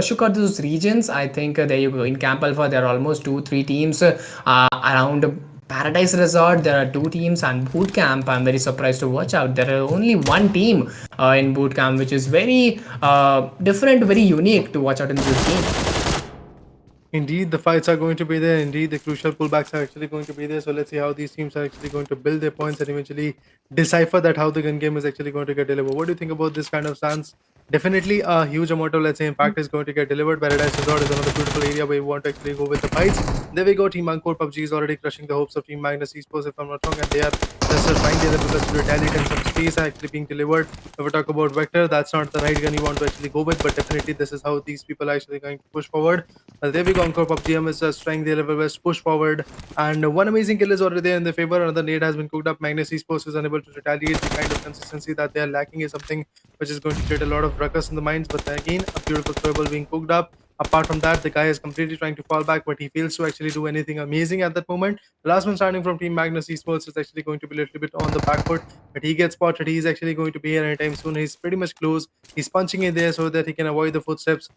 shook out those regions, I think there you go. In Camp Alpha, there are almost 2-3 teams around Paradise Resort. There are 2 teams, and Boot Camp, I'm very surprised to watch out. There are only 1 team in Boot Camp, which is very different, very unique to watch out in this game. Indeed, the fights are going to be there. Indeed, the crucial pullbacks are actually going to be there. So let's see how these teams are actually going to build their points and eventually decipher that how the gun game is actually going to get delivered. What do you think about this kind of stance? Definitely a huge amount of, let's say, impact is going to get delivered. Paradise Resort is another beautiful area where you want to actually go with the fights. There we go. Team ANGKOR PUBG is already crushing the hopes of Team Magnus Esports, if I'm not wrong, and they are just trying their best to retaliate, and some space are actually being delivered. If we talk about Vector, that's not the right gun you want to actually go with, but definitely this is how these people are actually going to push forward. Well, there we go. ANGKOR PUBG is just trying their level best, push forward, and one amazing kill is already there in their favor. Another nade has been cooked up. Magnus Esports is unable to retaliate. The kind of consistency that they are lacking is something which is going to create a lot of ruckus in the mines, but then again, a beautiful throwable being cooked up. Apart from that, the guy is completely trying to fall back, but he fails to actually do anything amazing at that moment. The last one starting from Team Magnus Esports is actually going to be a little bit on the back foot, but he gets spotted. He's actually going to be here anytime soon. He's pretty much close. He's punching in there so that he can avoid the footsteps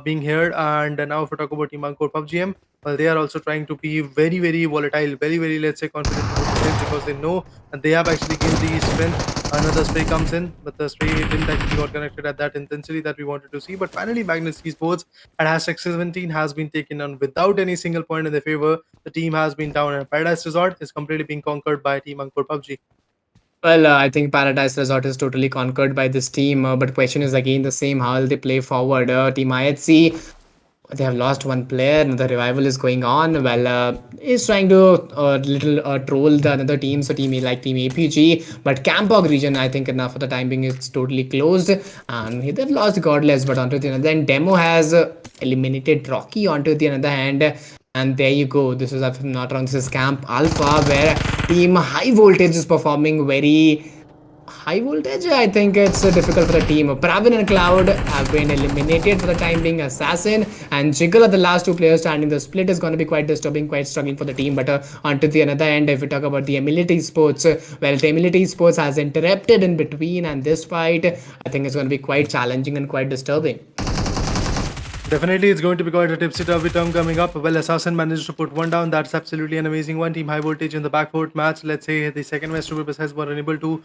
being heard. And now, if we talk about Team ANGKOR PUBG, well, they are also trying to be very, very volatile, very, very, let's say, confident to go to safe because they know that they have actually gained the strength. Another spray comes in, but the spray didn't actually got connected at that intensity that we wanted to see. But finally, Magnus Esports at hashtag 17 has been taken on without any single point in their favor. The team has been down, and Paradise Resort is completely being conquered by Team ANGKOR PUBG. Well, I think Paradise Resort is totally conquered by this team, but question is again the same: how will they play forward? Team IHC, they have lost one player and the revival is going on. Well, he's trying to little troll the another team, so team like team APG, but Campog region, I think enough for the time being, it's totally closed, and they've lost godless. But onto the other hand, Demo has eliminated Rocky onto the other hand. And there you go, this is, if I'm not wrong, this is Camp Alpha, where team High Voltage is performing very high voltage. I think it's difficult for the team. Pravin and Cloud have been eliminated for the time being. Assassin and Jiggle are the last two players standing. The split is going to be quite disturbing, quite struggling for the team. But onto the another end, if we talk about the Emility Sports, well, the Emility Sports has interrupted in between, and this fight, I think it's going to be quite challenging and quite disturbing. Definitely, it's going to be quite a tipsy-turvy term coming up. Well, Assassin managed to put one down. That's absolutely an amazing one. Team High Voltage in the backfoot match. Let's say the second match, to be precise, were unable to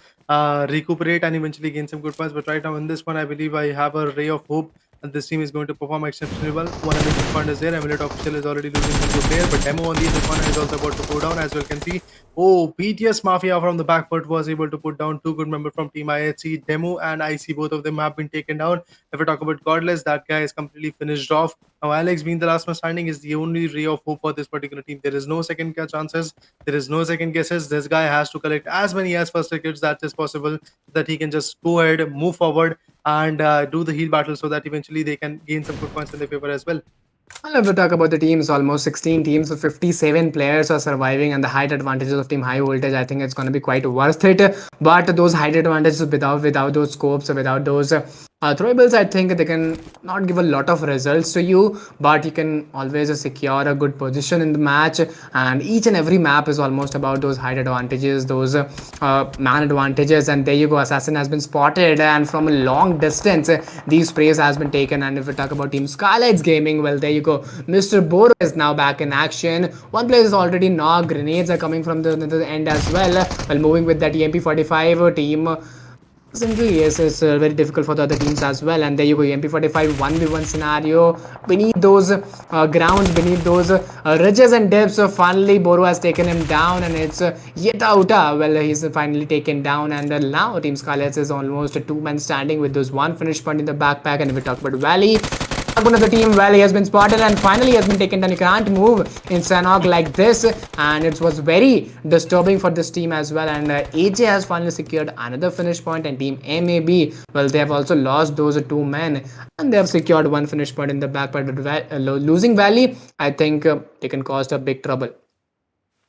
recuperate and eventually gain some good points. But right now in this one, I believe I have a ray of hope and this team is going to perform exceptionally well. One amazing point is there. Emulate Official is already losing a good player, but Demo on the other corner is also about to go down, as you can see. Oh, BTS Mafia from the back foot was able to put down two good members from Team IHC. Demo and IC, both of them have been taken down. If we talk about Godless, that guy is completely finished off. Now, Alex being the last man standing is the only ray of hope for this particular team. There is no second chances. There is no second guesses. This guy has to collect as many as first tickets that is possible, so that he can just go ahead, move forward, and do the heal battle, so that eventually they can gain some good points in their favor as well. Well, if we talk about the teams, almost 16 teams, so 57 players are surviving, and the height advantages of Team High Voltage, I think it's going to be quite worth it. But those height advantages without those scopes, without those throwables, I think they can not give a lot of results to you, but you can always secure a good position in the match. And each and every map is almost about those height advantages, those man advantages. And there you go, Assassin has been spotted, and from a long distance, these sprays has been taken. And if we talk about Team SKYLIGHTZ Gaming, well, there you go, Mr. Boro is now back in action. One player is already knocked. Grenades are coming from the end as well. While moving with that EMP45 team. Simply, yes, it's very difficult for the other teams as well. And there you go, MP45 1v1 scenario. Beneath those grounds, beneath those ridges and dips, finally Boro has taken him down, and it's yet out. Well, he's finally taken down, and now Team SKYLIGHTZ is almost a two-man standing with those one finish point in the backpack. And if we talk about Valley, one of the team, Valley has been spotted and finally has been taken down. You can't move in Sanok like this, and it was very disturbing for this team as well. And AJ has finally secured another finish point, and Team MAB, well, they have also lost those two men, and they have secured one finish point in the back. But losing Valley, I think they can cause a big trouble.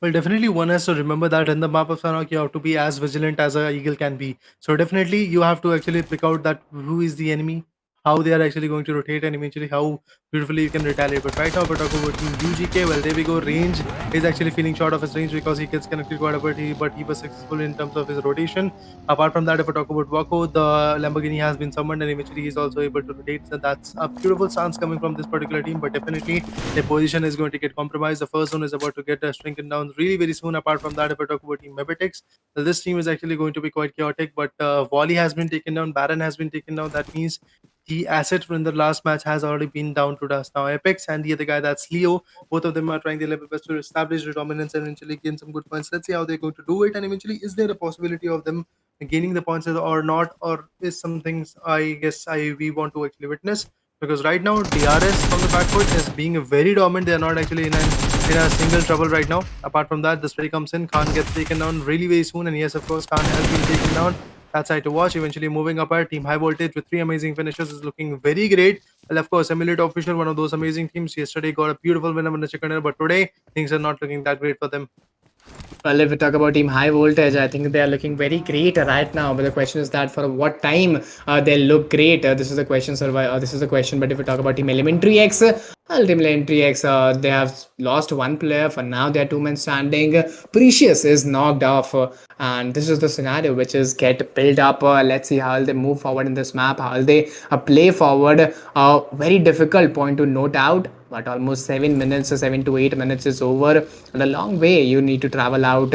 Well, definitely one has to remember that in the map of Sanok, you have to be as vigilant as a eagle can be. So definitely you have to actually pick out that who is the enemy, how they are actually going to rotate, and eventually how beautifully you can retaliate. But right now, we're talking about Team UGK. Well, there we go. Range is actually feeling short of his range because he gets connected quite a bit, but he was successful in terms of his rotation. Apart from that, if we talk about Wako, the Lamborghini has been summoned, and eventually he's also able to rotate. So that's a beautiful stance coming from this particular team, but definitely their position is going to get compromised. The first zone is about to get shrunken down really very soon. Apart from that, if we talk about Team MABETEX, this team is actually going to be quite chaotic, but Wally has been taken down, Baron has been taken down. That means the asset from the last match has already been down to dust. Now Apex and the other guy, that's Leo, both of them are trying their level best to establish their dominance and eventually gain some good points. Let's see how they're going to do it, and eventually is there a possibility of them gaining the points or not, or is some things I guess we want to actually witness, because right now DRS from the back foot is being very dominant. They are not actually in a single trouble right now. Apart from that, the spray comes in, Khan gets taken down really very soon, and yes, of course, Khan has been taken down. That's side to watch. Eventually moving up at Team High Voltage with 3 amazing finishes is looking very great. Well, of course, Emulate Official, one of those amazing teams, yesterday got a beautiful win in the chicken dinner, but today things are not looking that great for them. Well, if we talk about Team High Voltage, I think they are looking very great right now. But the question is that for what time they look great? This is the question. This is the question. But if we talk about Team Elementary X, well, Team Elementary X, they have lost one player. For now, they are two men standing. Precious is knocked off, and this is the scenario which is get built up. Let's see how they move forward in this map. How they play forward. Very difficult point to note out, but almost 7 minutes, 7 to 8 minutes is over, and a long way you need to travel out.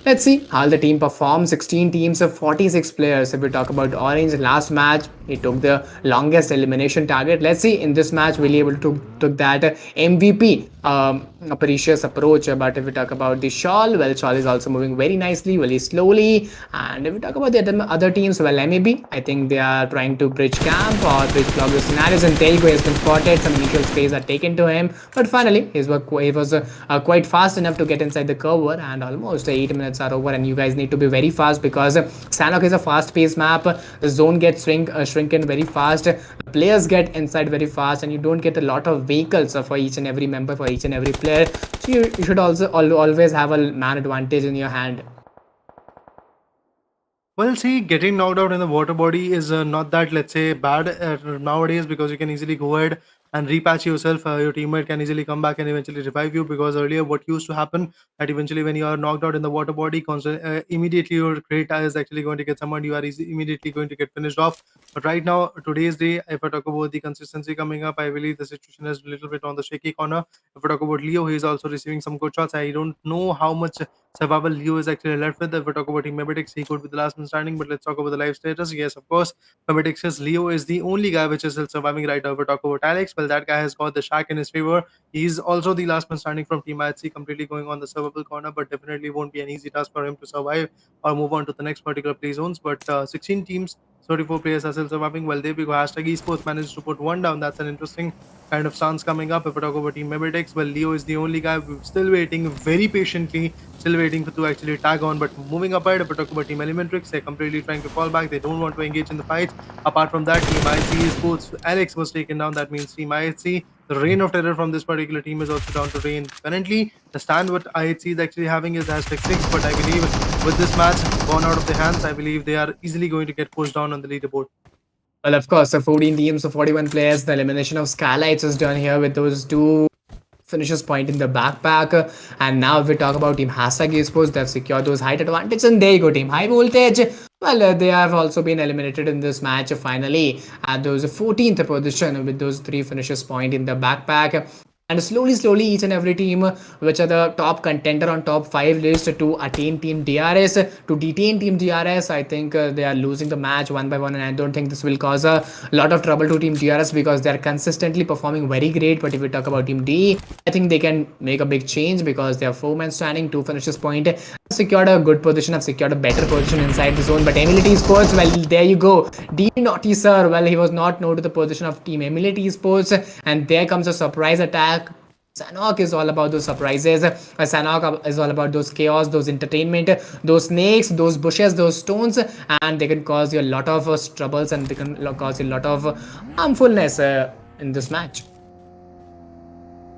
Let's see how the team performs. 16 teams of 46 players. If we talk about Orange, last match he took the longest elimination target. Let's see in this match will he able to took that MVP a precious approach. But if we talk about the Shawl, well, Shawl is also moving very nicely, very slowly. And if we talk about the other teams, well, maybe I think they are trying to bridge camp or bridge block the scenarios, and Telgo has been spotted. Some initial space are taken to him, but finally he was quite fast enough to get inside the cover, and almost 8 minutes are over. And you guys need to be very fast because Sanok is a fast-paced map. The zone gets shrunken very fast. The players get inside very fast, and you don't get a lot of vehicles for each and every member, for each and every player. So you should also always have a man advantage in your hand. Well, see, getting knocked out in the water body is not that, let's say, bad nowadays, because you can easily go ahead and repatch yourself. Your teammate can easily come back and eventually revive you, because earlier what used to happen, that eventually when you are knocked out in the water body, immediately your crate is actually going to get summoned. You are immediately going to get finished off. But right now, today's day, if I talk about the consistency coming up, I believe the situation is a little bit on the shaky corner. If I talk about Leo, he is also receiving some good shots. I don't know how much survival Leo is actually left with. If we talk about Team MABETEX, he could be the last man standing, but let's talk about the life status. Yes, of course, MABETEX's Leo is the only guy which is still surviving right now. If we talk about Alex, well, that guy has got the shack in his favor. He's also the last man standing from Team IHC, completely going on the survival corner, but definitely won't be an easy task for him to survive or move on to the next particular play zones. But 16 teams, 34 players are still surviving. Well, there we go. Hashtag Esports managed to put one down. That's an interesting kind of stance coming up. If we talk about Team MABETEX, well, Leo is the only guy still waiting very patiently, still waiting for to actually tag on. But moving up ahead, if we talk about Team ELEMENTRIX, they're completely trying to fall back. They don't want to engage in the fights. Apart from that, Team IHC Sports Alex was taken down. That means Team IHC, the reign of terror from this particular team is also down to reign. Currently, the stand what IHC is actually having is hashtag 6, but I believe with this match gone out of their hands, I believe they are easily going to get pushed down on the leaderboard. Well, of course, 14 teams of 41 players. The elimination of SKYLIGHTZ is done here with those two finishes point in the backpack. And now if we talk about Team Hashtag Esports, they've secured those height advantage, and there you go, Team High Voltage. Well, they have also been eliminated in this match finally at those 14th position with those three finishes point in the backpack. And slowly, each and every team which are the top contender on top 5 list to attain Team DRS, to detain Team DRS, I think they are losing the match one by one, and I don't think this will cause a lot of trouble to Team DRS because they are consistently performing very great. But if we talk about Team D, I think they can make a big change because they are 4 men standing, 2 finishes point, secured a good position, have secured a better position inside the zone. But Emility Esports, well, there you go, D Naughty Sir, well, he was not known to the position of Team Emility Esports, and there comes a surprise attack. Sanok is all about those surprises. Sanok is all about those chaos, those entertainment, those snakes, those bushes, those stones, and they can cause you a lot of troubles, and they can cause you a lot of harmfulness in this match.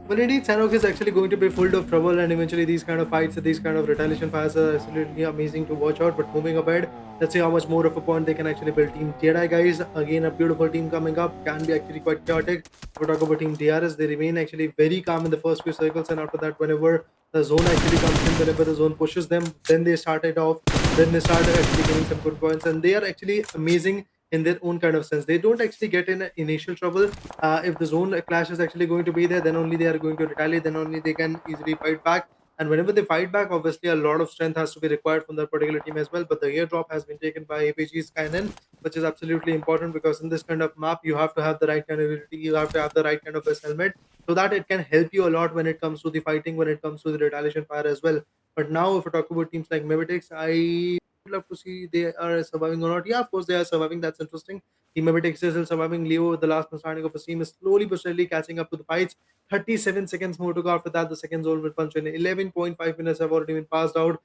Well, indeed, Sanok is actually going to be full of trouble, and eventually these kind of fights, these kind of retaliation fires are absolutely amazing to watch out. But moving ahead, let's see how much more of a point they can actually build. Team Jedi guys, again a beautiful team coming up, can be actually quite chaotic. If we talk about Team DRS, they remain actually very calm in the first few circles, and after that, whenever the zone actually comes in, whenever the zone pushes them, then they start it off. Then they start actually getting some good points, and they are actually amazing in their own kind of sense. They don't actually get in initial trouble. If the zone clash is actually going to be there, then only they are going to retaliate, then only they can easily fight back. And whenever they fight back, obviously a lot of strength has to be required from that particular team as well. But the airdrop has been taken by APG Skynen, which is absolutely important because in this kind of map, you have to have the right kind of ability, you have to have the right kind of best helmet, so that it can help you a lot when it comes to the fighting, when it comes to the retaliation fire as well. But now, if we talk about teams like MEBETEX, I would love to see they are surviving or not. Yeah, of course they are surviving. That's interesting. Team MEBETEX is still surviving. Leo, the last man standing of a team, is slowly but steadily catching up to the fights. 37 seconds more to go. After that, the second zone will punch in. 11.5 minutes have already been passed out.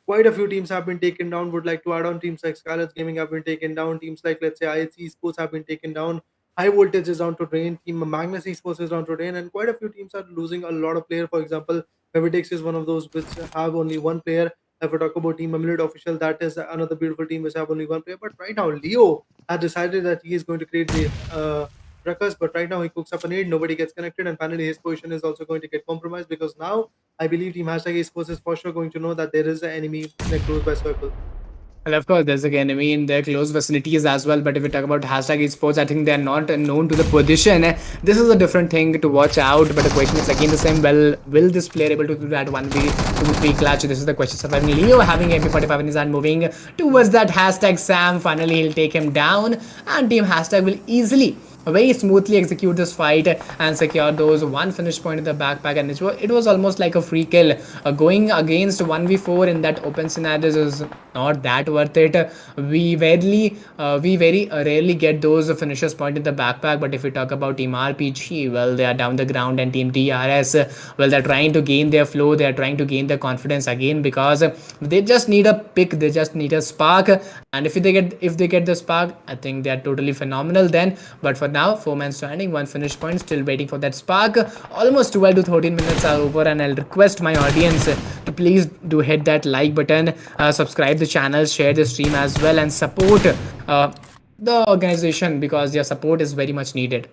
Quite a few teams have been taken down. Would like to add on teams like SKYLIGHTZ Gaming have been taken down. Teams like, let's say, IHC Sports have been taken down. High Voltage is down to drain, Team Magnus Esports is down to drain, and quite a few teams are losing a lot of players. For example, MEBETEX is one of those which have only one player. If we talk about Team Amulet Official, that is another beautiful team which have only one player. But right now, Leo has decided that he is going to create the ruckus. But right now, he cooks up a need, nobody gets connected, and finally, his position is also going to get compromised because now I believe Team Hashtag Esports is for sure going to know that there is an enemy in a close by circle. Well, of course, there's an enemy in their close vicinities as well. But if we talk about hashtag esports, I think they're not known to the position. This is a different thing to watch out. But the question is again the same. Well, will this player able to do that 1v, 2v clutch? This is the question. Surviving Leo having MP45 in his hand, moving towards that hashtag Sam. Finally, he'll take him down, and team hashtag will easily very smoothly execute this fight and secure those one finish point in the backpack, and it was almost like a free kill. Going against 1v4 in that open scenarios is not that worth it. We very rarely get those finishers point in the backpack. But if we talk about team RPG, well, they are down the ground, and team DRS, well, they're trying to gain their flow, they are trying to gain their confidence again, because they just need a pick, they just need a spark. And if they get the spark, I think they are totally phenomenal then. But for now, 4-man standing, one finish point, still waiting for that spark. Almost 12 to 13 minutes are over, and I'll request my audience to please do hit that like button, subscribe the channel, share the stream as well, and support the organization, because your support is very much needed.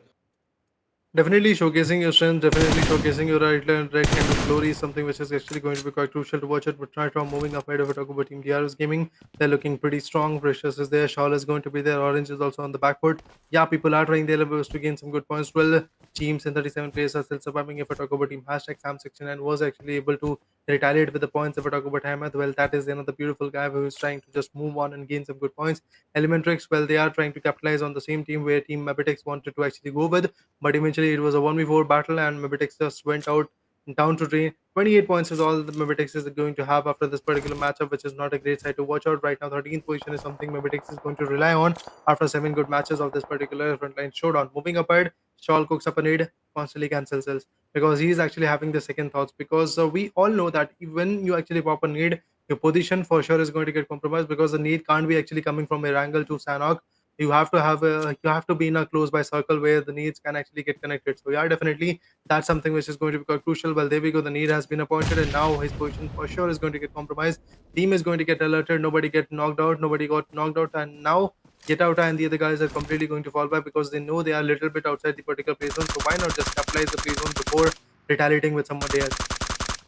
Definitely showcasing your strength, definitely showcasing your right and right kind of glory is something which is actually going to be quite crucial to watch it. But right now, moving ahead, if we talk about Team DRS Gaming, they're looking pretty strong. Precious is there, Shawl is going to be there, Orange is also on the back foot. Yeah, people are trying their best to gain some good points. 12 teams and 37 players are still surviving. If I talk about Team hashtag Sam69 was actually able to retaliate with the points. If I talk about Hamad, well, that is another beautiful guy who is trying to just move on and gain some good points. Elementrix, well, they are trying to capitalize on the same team where Team MABETEX wanted to actually go with, but eventually it was a 1v4 battle and MABETEX just went out down to drain. 28 points is all the MABETEX is going to have after this particular matchup, which is not a great side to watch out. Right now, 13th position is something MABETEX is going to rely on after 7 good matches of this particular frontline showdown. Moving up ahead, Shawl cooks up a nade, constantly cancels cells because he is actually having the second thoughts. Because we all know that when you actually pop a nade, your position for sure is going to get compromised because the need can't be actually coming from a angle to Sanok. You have to be in a close by circle where the needs can actually get connected. So yeah, definitely that's something which is going to be quite crucial. Well, there we go. The need has been appointed, and now his position for sure is going to get compromised. Team is going to get alerted. Nobody get knocked out. Nobody got knocked out, and now Get Out and the other guys are completely going to fall back because they know they are a little bit outside the particular play zone. So why not just capitalize the play zone before retaliating with somebody else?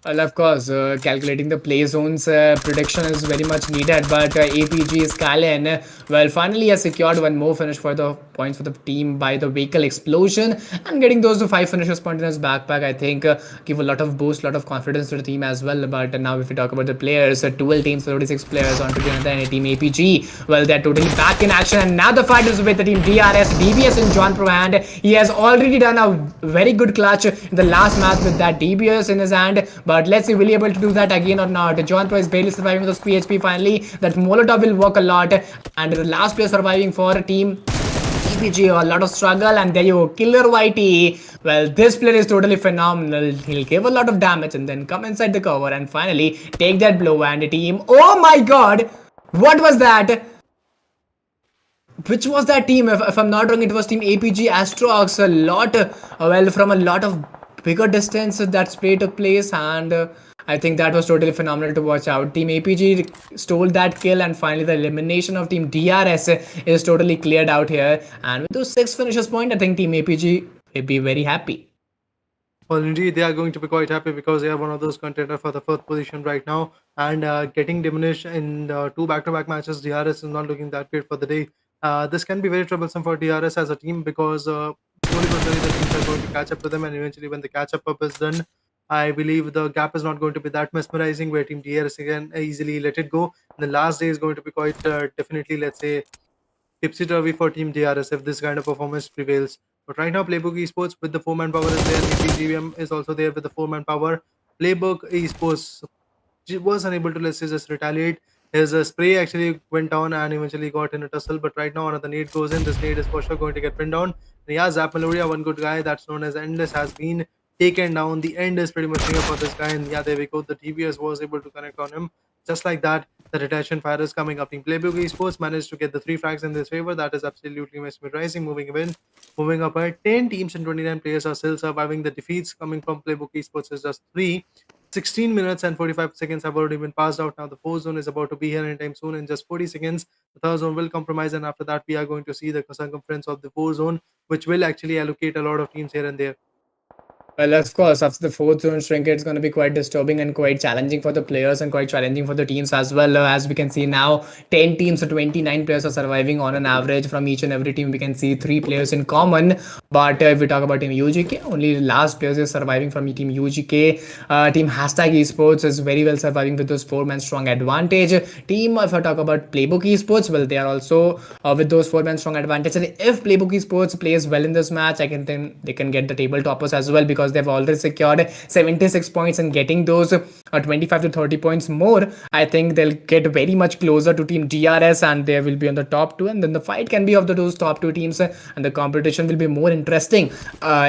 Well, of course, calculating the play zones prediction is very much needed, but APG Skyline, well, finally has secured one more finish for the points for the team by the vehicle explosion, and getting those to 5 finishes point in his backpack, I think, give a lot of boost, lot of confidence to the team as well. But now, if we talk about the players, 12 teams, 36 players on to the team APG, well, they're totally back in action, and now the fight is with the team DRS, DBS, and John Pro hand. He has already done a very good clutch in the last match with that DBS in his hand. But let's see, will he able to do that again or not? John Pro is barely surviving with those PHP finally. That Molotov will work a lot. And the last player surviving for team EPG, a lot of struggle. And there you go, Killer Whitey. Well, this player is totally phenomenal. He'll give a lot of damage and then come inside the cover and finally take that blow. And the team, oh my god, what was that? Which was that team? If I'm not wrong, it was team APG Astrox. A lot, well, from a lot of bigger distance that play took place, and I think that was totally phenomenal to watch out. Team APG stole that kill, and finally the elimination of team DRS is totally cleared out here. And with those 6 finishes point, I think team APG will be very happy. Well, indeed, they are going to be quite happy because they are one of those contenders for the fourth position right now. And getting diminished in 2 back-to-back matches, DRS is not looking that great for the day. This can be very troublesome for DRS as a team because slowly but surely the teams are going to catch up to them, and eventually, when the catch-up is done, I believe the gap is not going to be that mesmerizing where Team DRS can easily let it go. The last day is going to be quite definitely, let's say, tipsy turvy for Team DRS if this kind of performance prevails. But right now, Playbook Esports with the 4-man power is there. APGVM is also there with the 4-man power. Playbook Esports was unable to, let's say, just retaliate. His spray actually went down and eventually got in a tussle. But right now, another nade goes in. This nade is for sure going to get pinned down. And yeah, Zap Meloria, one good guy that's known as Endless, has been taken down. The end is pretty much near for this guy. And yeah, there we go. The TBS was able to connect on him. Just like that, the retention fire is coming up. Team Playbook Esports managed to get the 3 frags in this favor. That is absolutely mesmerizing. Moving up ahead. 10 teams and 29 players are still surviving. The defeats coming from Playbook Esports is just 3. 16 minutes and 45 seconds have already been passed out. Now the fourth zone is about to be here anytime soon. In just 40 seconds, the third zone will compromise, and after that, we are going to see the circumference of the fourth zone, which will actually allocate a lot of teams here and there. Well, of course, after the fourth zone shrink, it's going to be quite disturbing and quite challenging for the players and quite challenging for the teams as well. As we can see now, 10 teams, so 29 players are surviving on an average from each and every team. We can see 3 players in common. But if we talk about Team UGK, only last players is surviving from Team UGK. Team Hashtag Esports is very well surviving with those 4-man strong advantage. Team, if I talk about Playbook Esports, well, they are also with those 4-man strong advantage. And if Playbook Esports plays well in this match, I can think they can get the table toppers as well, because they've already secured 76 points, and getting those 25 to 30 points more, I think they'll get very much closer to Team DRS, and they will be on the top 2, and then the fight can be of those top 2 teams, and the competition will be more interesting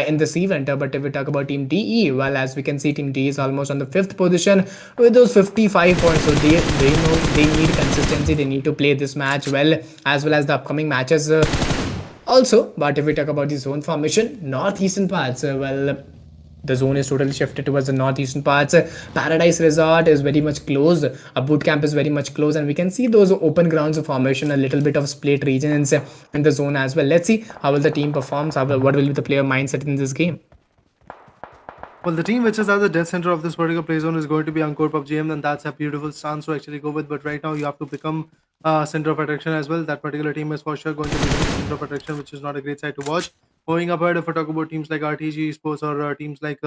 in this event. But if we talk about Team DE, well, as we can see, Team DE is almost on the 5th position with those 55 points, so they know they need consistency, they need to play this match well, as well as the upcoming matches also. But if we talk about the zone formation, northeastern parts, well, the zone is totally shifted towards the northeastern parts. Paradise Resort is very much closed. A boot camp is very much close, and we can see those open grounds of formation, a little bit of split regions in the zone as well. Let's see how will the team performs. What will be the player mindset in this game? Well, the team which is at the dead center of this particular play zone is going to be ANGKOR PUBG, and that's a beautiful stance to actually go with. But right now, you have to become center of attraction as well. That particular team is for sure going to be the center of attraction, which is not a great sight to watch. Going up ahead, if I talk about teams like RTG Esports or teams like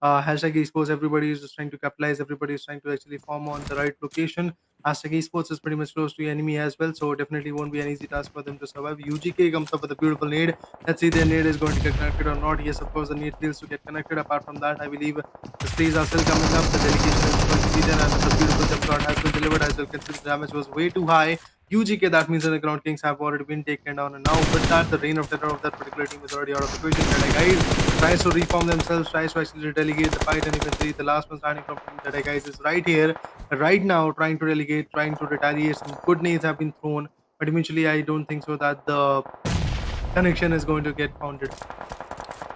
Hashtag Esports, everybody is just trying to capitalize. Everybody is trying to actually form on the right location. Hashtag Esports is pretty much close to the enemy as well, so definitely won't be an easy task for them to survive. UGK comes up with a beautiful nade. Let's see their nade is going to get connected or not. Yes, of course, the nade fails to get connected. Apart from that, I believe the sprays are still coming up. The delegation is going to be there, and the beautiful jump shot has been delivered as well. Considering the damage was way too high. UGK, that means that the ground kings have already been taken down, and now with that, the reign of terror of that particular team is already out of the equation. Deadeye guys tries to reform themselves, tries to actually delegate the fight, and eventually the last one standing from Team Deadeye guys is right here, right now, trying to relegate, trying to retaliate. Some good nades have been thrown, but eventually, I don't think so that the connection is going to get founded.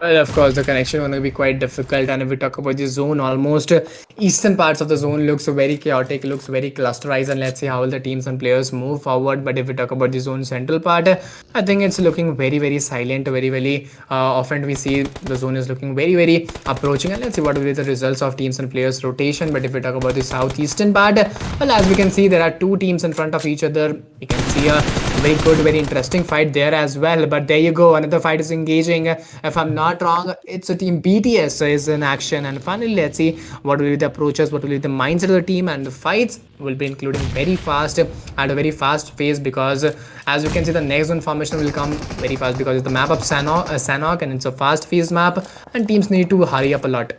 Well, of course, the connection going to be quite difficult. And if we talk about the zone, almost eastern parts of the zone looks very chaotic, looks very clusterized. And let's see how the teams and players move forward. But if we talk about the zone central part, I think it's looking very, very silent. Very often we see the zone is looking very, very approaching. And let's see what will be the results of teams and players rotation. But if we talk about the southeastern part, well, as we can see, there are 2 teams in front of each other. We can see a very good, very interesting fight there as well. But there you go, another fight is engaging. If I'm not wrong, it's a team BTS is in action. And finally, let's see what will be the approaches, what will be the mindset of the team, and the fights will be including very fast at a very fast pace, because as you can see, the next zone formation will come very fast because it's the map of Sanok, and it's a fast-paced map, and teams need to hurry up a lot.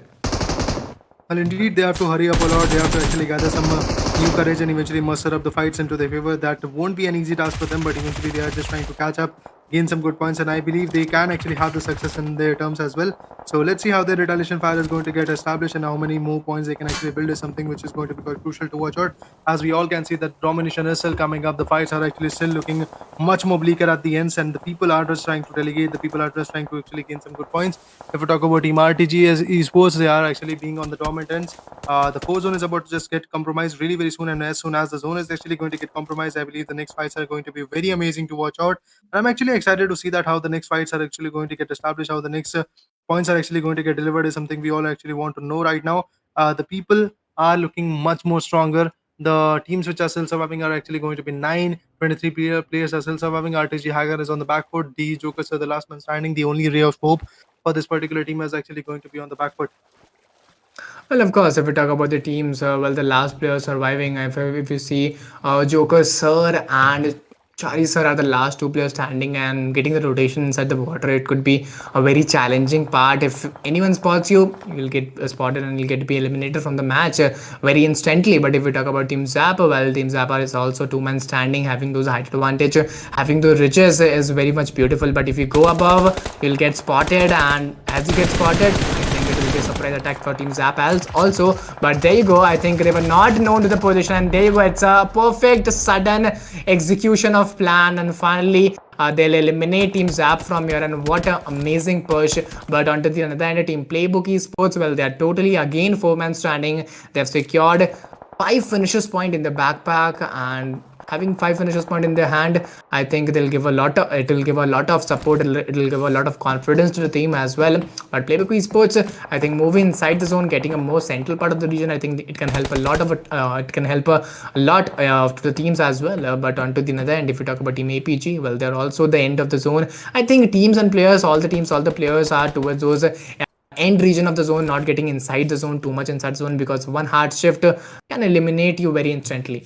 Well, indeed, they have to hurry up a lot. They have to actually gather some new courage and eventually muster up the fights into their favor. That won't be an easy task for them, but eventually they are just trying to catch up, gain some good points, and I believe they can actually have the success in their terms as well. So let's see how their retaliation fire is going to get established and how many more points they can actually build is something which is going to be quite crucial to watch out. As we all can see, that domination is still coming up. The fights are actually still looking much more bleaker at the ends, and the people are just trying to delegate. The people are just trying to actually gain some good points. If we talk about Team RTG as esports, they are actually being on the dominant ends. The 4 zone is about to just get compromised really very soon, and as soon as the zone is actually going to get compromised, I believe the next fights are going to be very amazing to watch out. And I'm actually excited to see that how the next fights are actually going to get established, how the next points are actually going to get delivered is something we all actually want to know right now. The people are looking much more stronger. The teams which are still surviving are actually going to be 9. 23 players are still surviving. RTG Hagar is on the back foot. The Jokers are the last man standing. The only ray of hope for this particular team is actually going to be on the back foot. Well, of course, if we talk about the teams, well, the last player surviving, if you see Joker Sir and Chari Sir are the last 2 players standing, and getting the rotation inside the water, it could be a very challenging part. If anyone spots you, you'll get spotted and you'll get to be eliminated from the match very instantly. But if we talk about Team Zappa, well, Team Zappa is also 2-man standing, having those height advantage, having the ridges is very much beautiful. But if you go above, you'll get spotted, and as you get spotted, I think it will be surprise attack for Team Zap also. But there you go. I think they were not known to the position, and there you go. It's a perfect sudden execution of plan, and finally they'll eliminate Team Zap from here. And what an amazing push! But onto the another end, Team Playbook Esports. Well, they are totally again four-man standing. They've secured 5 finishes point in the backpack, and having 5 finishes point in their hand, I think they'll give a lot of it will give a lot of support. It'll give a lot of confidence to the team as well. But Playbook Esports, I think moving inside the zone, getting a more central part of the region, I think it can help a lot of it can help a lot to the teams as well. But onto the other end, if we talk about Team APG, well, they're also the end of the zone. I think teams and players, all the teams, all the players are towards those end region of the zone, not getting inside the zone too much inside the zone, because one hard shift can eliminate you very instantly.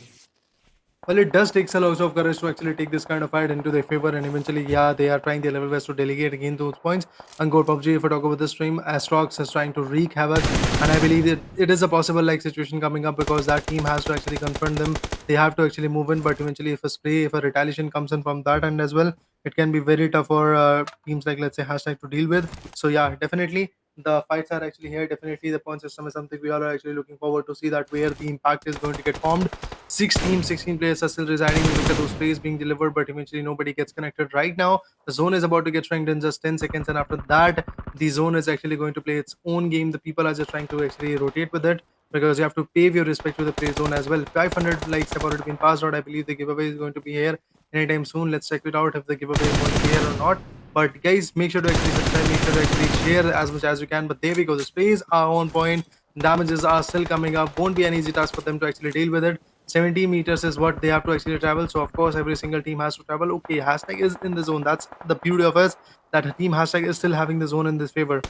Well, it does take a lot of courage to actually take this kind of fight into their favor, and eventually, yeah, they are trying their level best to delegate again those points. And Go PUBG, if I talk about the stream, Astrox is trying to wreak havoc, and I believe that it is a possible like situation coming up because that team has to actually confront them. They have to actually move in, but eventually, if a retaliation comes in from that end as well, it can be very tough for teams like, let's say, Hashtag to deal with. So yeah, definitely the fights are actually here. Definitely the point system is something we all are actually looking forward to see that where the impact is going to get formed. 6 teams, 16 players are still residing. You look at those plays being delivered, but eventually nobody gets connected right now. The zone is about to get shrinked in just 10 seconds, and after that, the zone is actually going to play its own game. The people are just trying to actually rotate with it because you have to pay your respect to the play zone as well. 500 likes have already been passed out. I believe the giveaway is going to be here anytime soon. Let's check it out if the giveaway is going to be here or not. But guys, make sure to actually subscribe, make sure to actually share as much as you can. But there we go. The sprays are on point. Damages are still coming up. Won't be an easy task for them to actually deal with it. 70 meters is what they have to actually travel. So of course, every single team has to travel. Okay, Hashtag is in the zone. That's the beauty of us. That team Hashtag is still having the zone in this favor.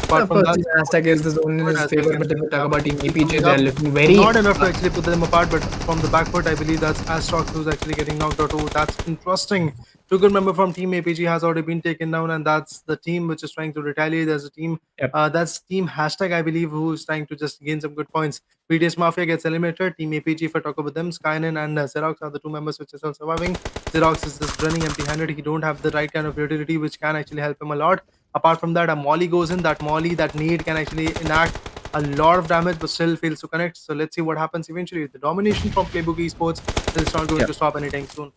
Well, Apart of from course, that, the Hashtag is the zone in his as well favor. can But if see we talk that about Team actually APJ, coming they're up. looking very Not enough to actually put them apart, but from the back foot, I believe that's Astrox who's actually getting knocked out. Oh, that's interesting. Two good member from Team APG has already been taken down, and that's the team which is trying to retaliate. There's a team, yep. that's Team Hashtag, I believe, who's trying to just gain some good points. BTS Mafia gets eliminated. Team APG, if I talk about them, Skynen and Xerox are the two members which are still surviving. Xerox is just running empty-handed. He don't have the right kind of utility which can actually help him a lot. Apart from that, a molly goes in. That molly, that nade can actually enact a lot of damage, but still fails to connect. So let's see what happens eventually. The domination from Playbook Esports is not going Yep. to stop anytime soon.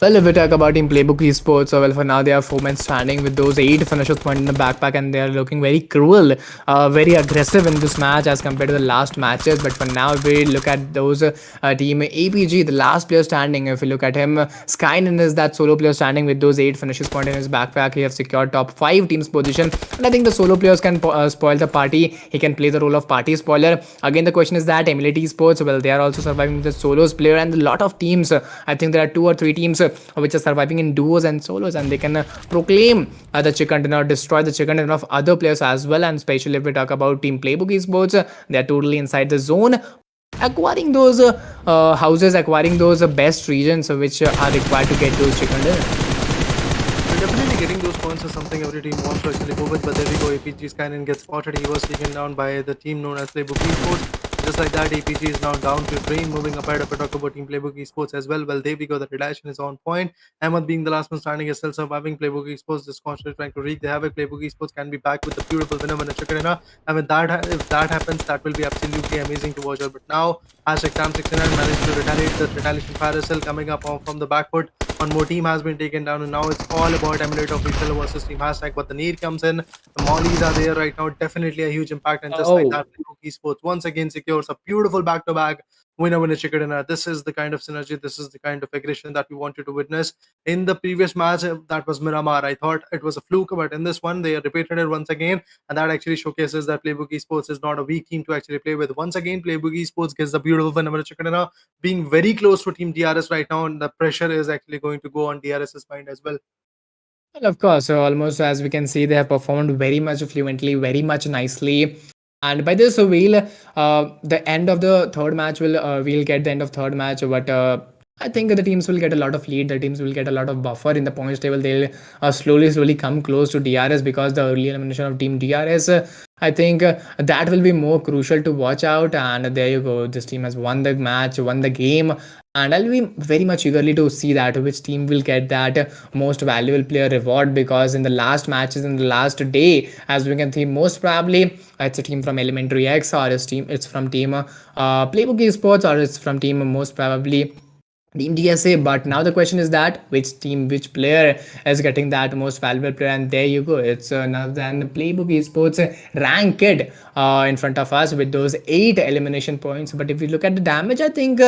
Well, if we talk about Team Playbook Esports, well, for now they are four men standing with those 8 finishes point in the backpack, and they are looking very cruel, very aggressive in this match as compared to the last matches. But for now, if we look at those Team APG, the last player standing, if we look at him, Skynen is that solo player standing with those 8 finishes point in his backpack. He has secured top 5 teams position, and I think the solo players can spoil the party. He can play the role of party spoiler. Again, the question is that Emility Esports, well, they are also surviving with the solos player, and a lot of teams. I think there are 2 or 3 teams which are surviving in duos and solos, and they can proclaim the chicken dinner, destroy the chicken dinner of other players as well. And especially if we talk about Team Playbook Esports, they are totally inside the zone, acquiring those houses, acquiring those best regions which are required to get those chicken dinner. Well, definitely getting those points is something every team wants to actually go with, but there we go. APG Skynet gets spotted. He was taken down by the team known as Playbook Esports. Just like that, APG is now down to drain, moving up ahead. If I talk about Team Playbook Esports as well, well, there we go. The redaction is on point. Ahmed being the last one standing is still surviving. Playbook Esports just constantly trying to wreak the havoc. Playbook Esports can be back with the beautiful winner chicken dinner. And with that, if that happens, that will be absolutely amazing to watch out. But now, Hashtag Sam69 managed to retaliate. The retaliation fire is still coming up from the back foot. One more team has been taken down, and now it's all about Emulator Official versus Team Hashtag. But the need comes in. The mollies are there right now. Definitely a huge impact. And just like Oh, that, Playbook Esports once again secures a beautiful back-to-back winner chicken dinner. This is the kind of synergy. This is the kind of aggression that we wanted to witness. In the previous match, that was Miramar. I thought it was a fluke, but in this one, they repeated it once again, and that actually showcases that Playbook Esports is not a weak team to actually play with. Once again, Playbook Esports gets the beautiful winner chicken dinner, being very close to Team DRS right now, and the pressure is actually going to go on DRS's mind as well. well, of course. So almost as we can see, they have performed very much fluently, very much nicely. And by this, we'll the end of the third match will we'll get the end of third match. But I think the teams will get a lot of lead. The teams will get a lot of buffer in the points table. They'll slowly come close to DRS, because the early elimination of Team DRS. I think that will be more crucial to watch out. And there you go. This team has won the match, won the game. And I'll be very much eagerly to see that which team will get that most valuable player reward, because in the last matches in the last day, as we can see, most probably it's a team from ELEMENTRIX, or it's from team Playbook Esports, or it's from team most probably Team DSA. But now the question is that which team, which player is getting that most valuable player, and there you go. It's none other than Playbook Esports ranked in front of us with those 8 elimination points. But if you look at the damage, I think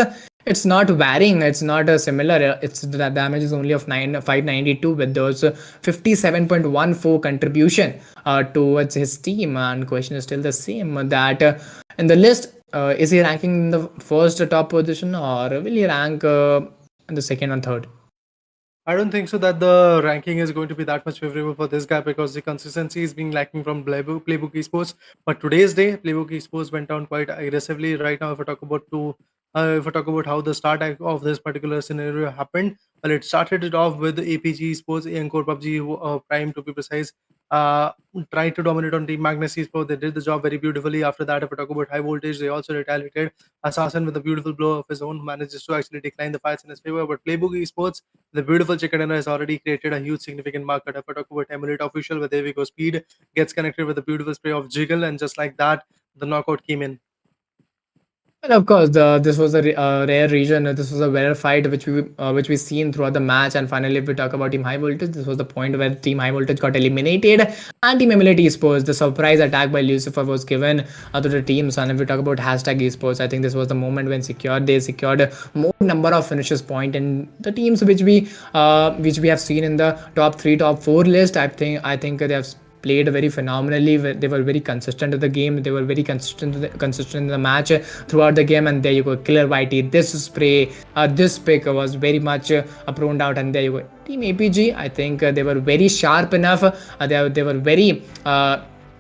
it's not varying. It's not similar. It's the damage is only of 592 with those 57.14 contribution towards his team. And question is still the same, that in the list, is he ranking in the first top position, or will he rank in the second and third? I don't think so that the ranking is going to be that much favorable for this guy because the consistency is being lacking from Playbook Esports. But today's day, Playbook Esports went down quite aggressively. Right now, if I talk about how the of this particular scenario happened, well, it started it off with APG Esports, ANGKOR PUBG Prime to be precise. Uh, Tried to dominate on Team Magnus Esports. They did the job very beautifully. After that, if I talk about high voltage, they also retaliated. Assassin with a beautiful blow of his own manages to actually decline the fights in his favor. But Playbook Esports, the beautiful chicken dinner, has already created a huge significant market. If I talk about Emulate Official, where there we go, Speed gets connected with a beautiful spray of Jiggle, and just like that, the knockout came in. And of course, this was a rare region. This was a rare fight which we seen throughout the match. And finally, if we talk about Team High Voltage, this was the point where Team High Voltage got eliminated. And Team Emulate Esports, the surprise attack by Lucifer was given to the teams. And if we talk about hashtag Esports, I think this was the moment when they secured more number of finishes point. And the teams which we have seen in the top three, top four list, I think they have played very phenomenally. They were very consistent in the game. They were very consistent in the match throughout the game. And there you go, Killer Whitey. This pick was very much prone out. And there you go, Team APG. I think they were very sharp enough. They were very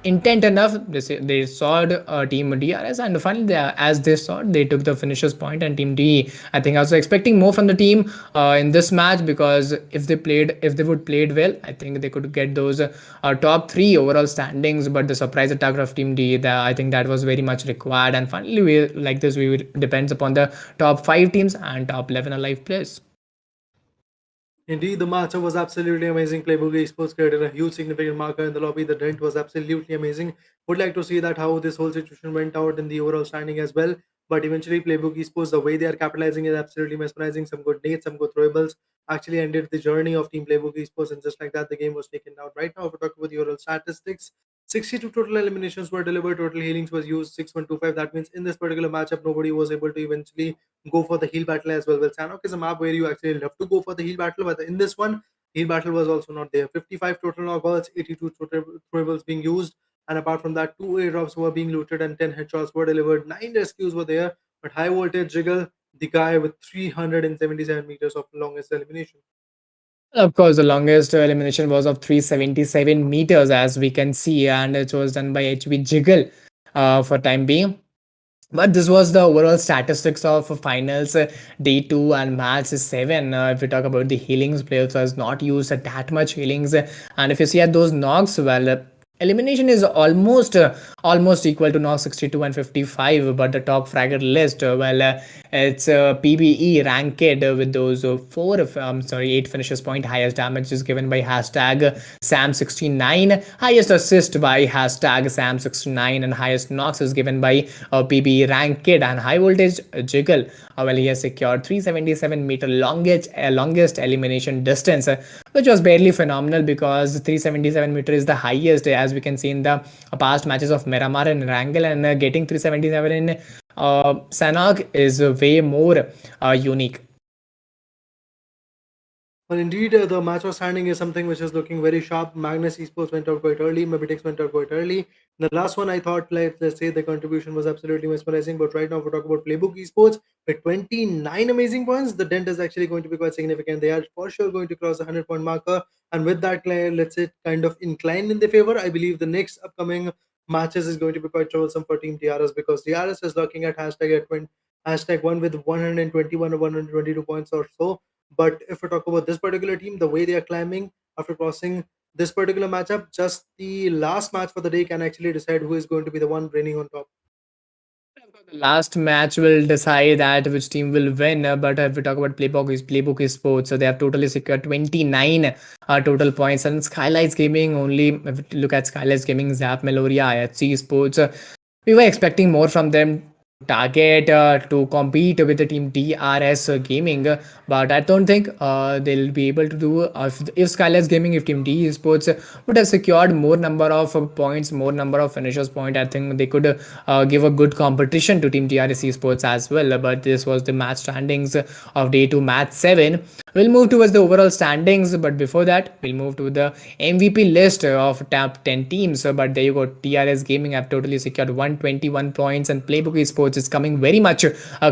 intent enough. They saw Team DRS, and finally, as they saw, they took the finishers point. And Team D, I think, also expecting more from the team in this match, because if they would played well, I think they could get those top three overall standings. But the surprise attack of Team D, I think that was very much required. And finally, we like this. We will depends upon the top five teams and top 11 alive players. Indeed, the matchup was absolutely amazing. Playbook Esports created a huge significant marker in the lobby. The dent was absolutely amazing. Would like to see that how this whole situation went out in the overall standing as well. But eventually, Playbook Esports, the way they are capitalizing is absolutely mesmerizing. Some good nades, some good throwables actually ended the journey of Team Playbook Esports, and just like that, the game was taken down. Right now, if we talk about the overall statistics, 62 total eliminations were delivered, total healings was used 6125. That means in this particular matchup, nobody was able to eventually go for the heal battle as well. Well, Sanok is a map where you actually love to go for the heal battle, but in this one, heal battle was also not there. 55 total knockouts, 82 total throwables being used, and apart from that, 2 airdrops were being looted and 10 headshots were delivered. 9 rescues were there, but high voltage Jiggle, the guy with 377 meters of longest elimination. Of course, the longest elimination was of 377 meters, as we can see, and it was done by HB Jiggle for time being. But this was the overall statistics of finals day 2 and match 7. If we talk about the healings, players has not used that much healings. And if you see at those knocks, well, elimination is almost equal to knock 62 and 55. But the top fragger list, it's PBE ranked with those 8 finishes point. Highest damage is given by hashtag Sam69, highest assist by hashtag Sam69, and highest knocks is given by PBE ranked. And high voltage Jiggle, he has secured 377-meter longest elimination distance, which was barely phenomenal, because 377-meter is the highest, as we can see in the past matches of Miramar and Wrangle. And getting 377 in Sanok is way more unique. Well, indeed, the match was standing is something which is looking very sharp. Magnus Esports went out quite early. MABETEX went out quite early. The last one, I thought, like, let's say the contribution was absolutely mesmerizing. But right now, if we talk about Playbook Esports, with 29 amazing points, the dent is actually going to be quite significant. They are for sure going to cross the 100-point marker. And with that, let's say, kind of inclined in their favor, I believe the next upcoming matches is going to be quite troublesome for Team DRS, because DRS is looking at hashtag one with 121 or 122 points or so. But if we talk about this particular team, the way they are climbing after crossing this particular matchup, just the last match for the day can actually decide who is going to be the one reigning on top. Last match will decide that which team will win. But if we talk about Playbook Esports, so they have totally secured 29 total points. And SKYLIGHTZ Gaming only. If you look at SKYLIGHTZ Gaming, Zap, Meloria, IHC Sports, we were expecting more from them. Target to compete with the team DRS Gaming, but I don't think they'll be able to do. If SKYLIGHTZ Gaming, if Team D Esports would have secured more number of points, more number of finishers point, I think they could give a good competition to Team DRS Esports as well. But this was the match standings of day 2, match 7. We'll move towards the overall standings, but before that, we'll move to the MVP list of top 10 teams. But there you go, DRS Gaming have totally secured 121 points, and Playbook Esports is coming very much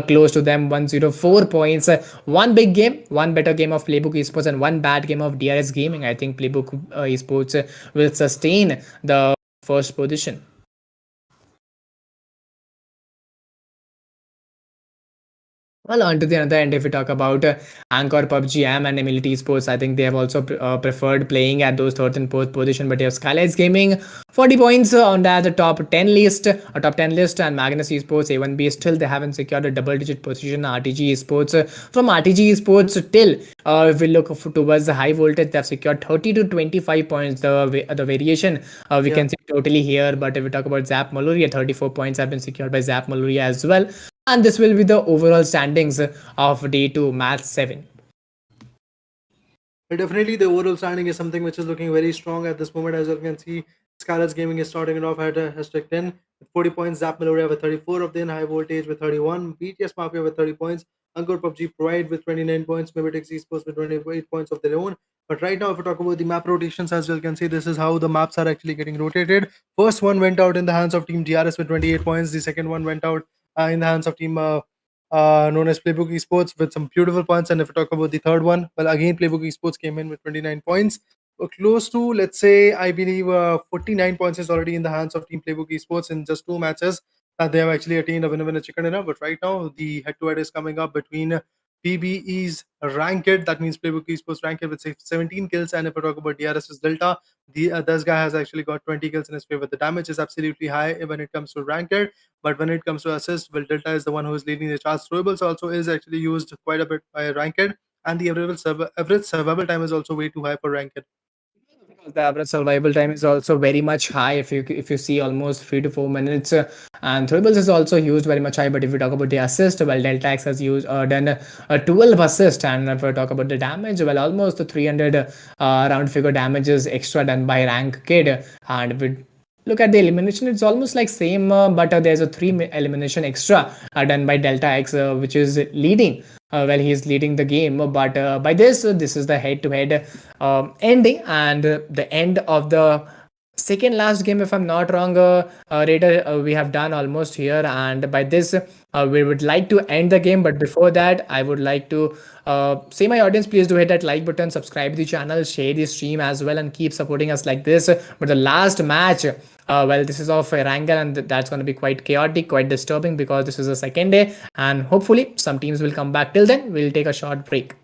close to them, 104 points. One big game, one better game of Playbook Esports, and one bad game of DRS Gaming. I think Playbook Esports will sustain the first position. Well, on to the other end, if we talk about ANGKOR, PUBG, and Emility Esports, I think they have also preferred playing at those third and fourth position. But you have SKYLIGHTZ Gaming, 40 points on that the top 10 list, and Magnus Esports, A1B, still they haven't secured a double-digit position. RTG Esports, from RTG Esports till if we look towards the high voltage, they've secured 30 to 25 points. The variation we can see totally here. But if we talk about Zap Meloria, 34 points have been secured by Zap Meloria as well. And this will be the overall standings of day 2, match 7. But definitely, the overall standing is something which is looking very strong at this moment. As you can see, SKYLIGHTZ Gaming is starting it off at hashtag 10 with 40 points, Zap Meloria with 34 of them, High Voltage with 31, BTS Mafia with 30 points, ANGKOR PUBG Pride with 29 points, MABETEX Esports with 28 points of their own. But right now, if we talk about the map rotations, as you can see, this is how the maps are actually getting rotated. First one went out in the hands of Team DRS with 28 points. The second one went out in the hands of Team known as Playbook Esports with some beautiful points. And if we talk about the third one, well, again, Playbook Esports came in with 29 points. Close to, let's say, I believe 49 points is already in the hands of Team Playbook Esports in just 2 matches that they have actually attained a winner chicken dinner. But right now, the head-to-head is coming up between PBE's Ranked, that means Playbook Esports Ranked with 17 kills. And if we talk about DRS's Delta, this guy has actually got 20 kills in his favor. The damage is absolutely high when it comes to Ranked, but when it comes to assist, well, Delta is the one who is leading the charts. Throwables also is actually used quite a bit by Ranked, and the average survival time is also way too high for Ranked. The average survival time is also very much high. If you see, almost 3 to 4 minutes, and Throwables is also used very much high. But if we talk about the assist, well, Delta X has used done 12 assist, and if we talk about the damage, well, almost 300 round figure damages extra done by Rank Kid. And if we look at the elimination, it's almost like same, but there's a 3 elimination extra done by Delta X, which is leading. Well, he's leading the game, but by this is the head-to-head ending, and the end of the second last game, if I'm not wrong, Raider, we have done almost here, and by this we would like to end the game. But before that, I would like to say, my audience, please do hit that like button, subscribe to the channel, share the stream as well, and keep supporting us like this. But the last match, well, this is of Erangel, and that's going to be quite chaotic, quite disturbing, because this is the second day, and hopefully some teams will come back. Till then, we'll take a short break.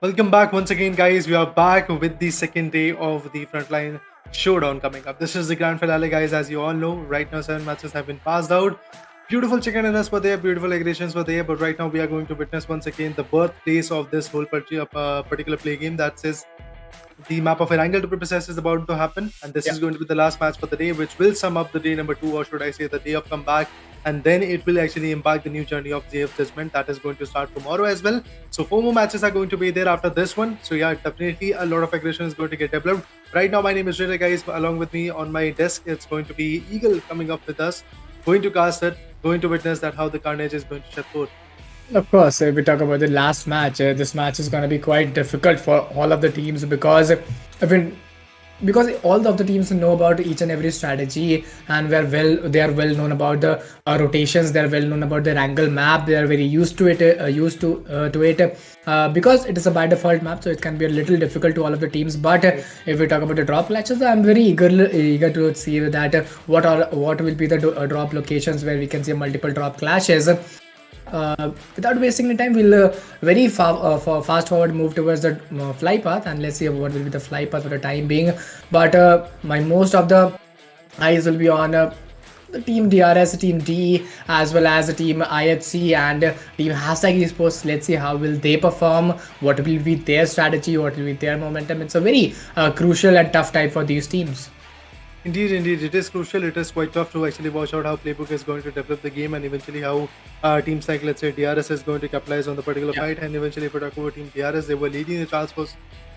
Welcome back once again, guys. We are back with the second day of the Frontline Showdown coming up. This is the grand finale, guys. As you all know, right now 7 matches have been passed out. Beautiful chicken dinners were there, beautiful aggressions were there, but right now we are going to witness once again the birthplace of this whole particular play game. That says the map of an angle to be precise is about to happen, and this is going to be the last match for the day, which will sum up the day number 2, or should I say the day of comeback, and then it will actually impact the new journey of JF Judgment that is going to start tomorrow as well. So 4 more matches are going to be there after this one. So yeah, definitely a lot of aggression is going to get developed. Right now, my name is Rita, guys. Along with me on my desk, it's going to be Eagle coming up with us, going to cast it, going to witness that how the carnage is going to shed forth. Of course, if we talk about the last match, this match is going to be quite difficult for all of the teams because all of the teams know about each and every strategy, and they are well known about the rotations. They are well known about their angle map. They are very used to it, because it is a by default map, so it can be a little difficult to all of the teams. But if we talk about the drop matches, I'm very eager to see that what will be the drop locations where we can see multiple drop clashes. Without wasting any time, we'll fast forward move towards the fly path, and let's see what will be the fly path for the time being. But my most of the eyes will be on the team DRS, team D, as well as the team IHC and team Hashtag Esports. Let's see how will they perform, what will be their strategy, what will be their momentum. It's a very crucial and tough time for these teams. Indeed, it is crucial. It is quite tough to actually watch out how Playbook is going to develop the game, and eventually how teams like, let's say, DRS is going to capitalize on the particular fight. And eventually, if we talk about team DRS, they were leading the charts for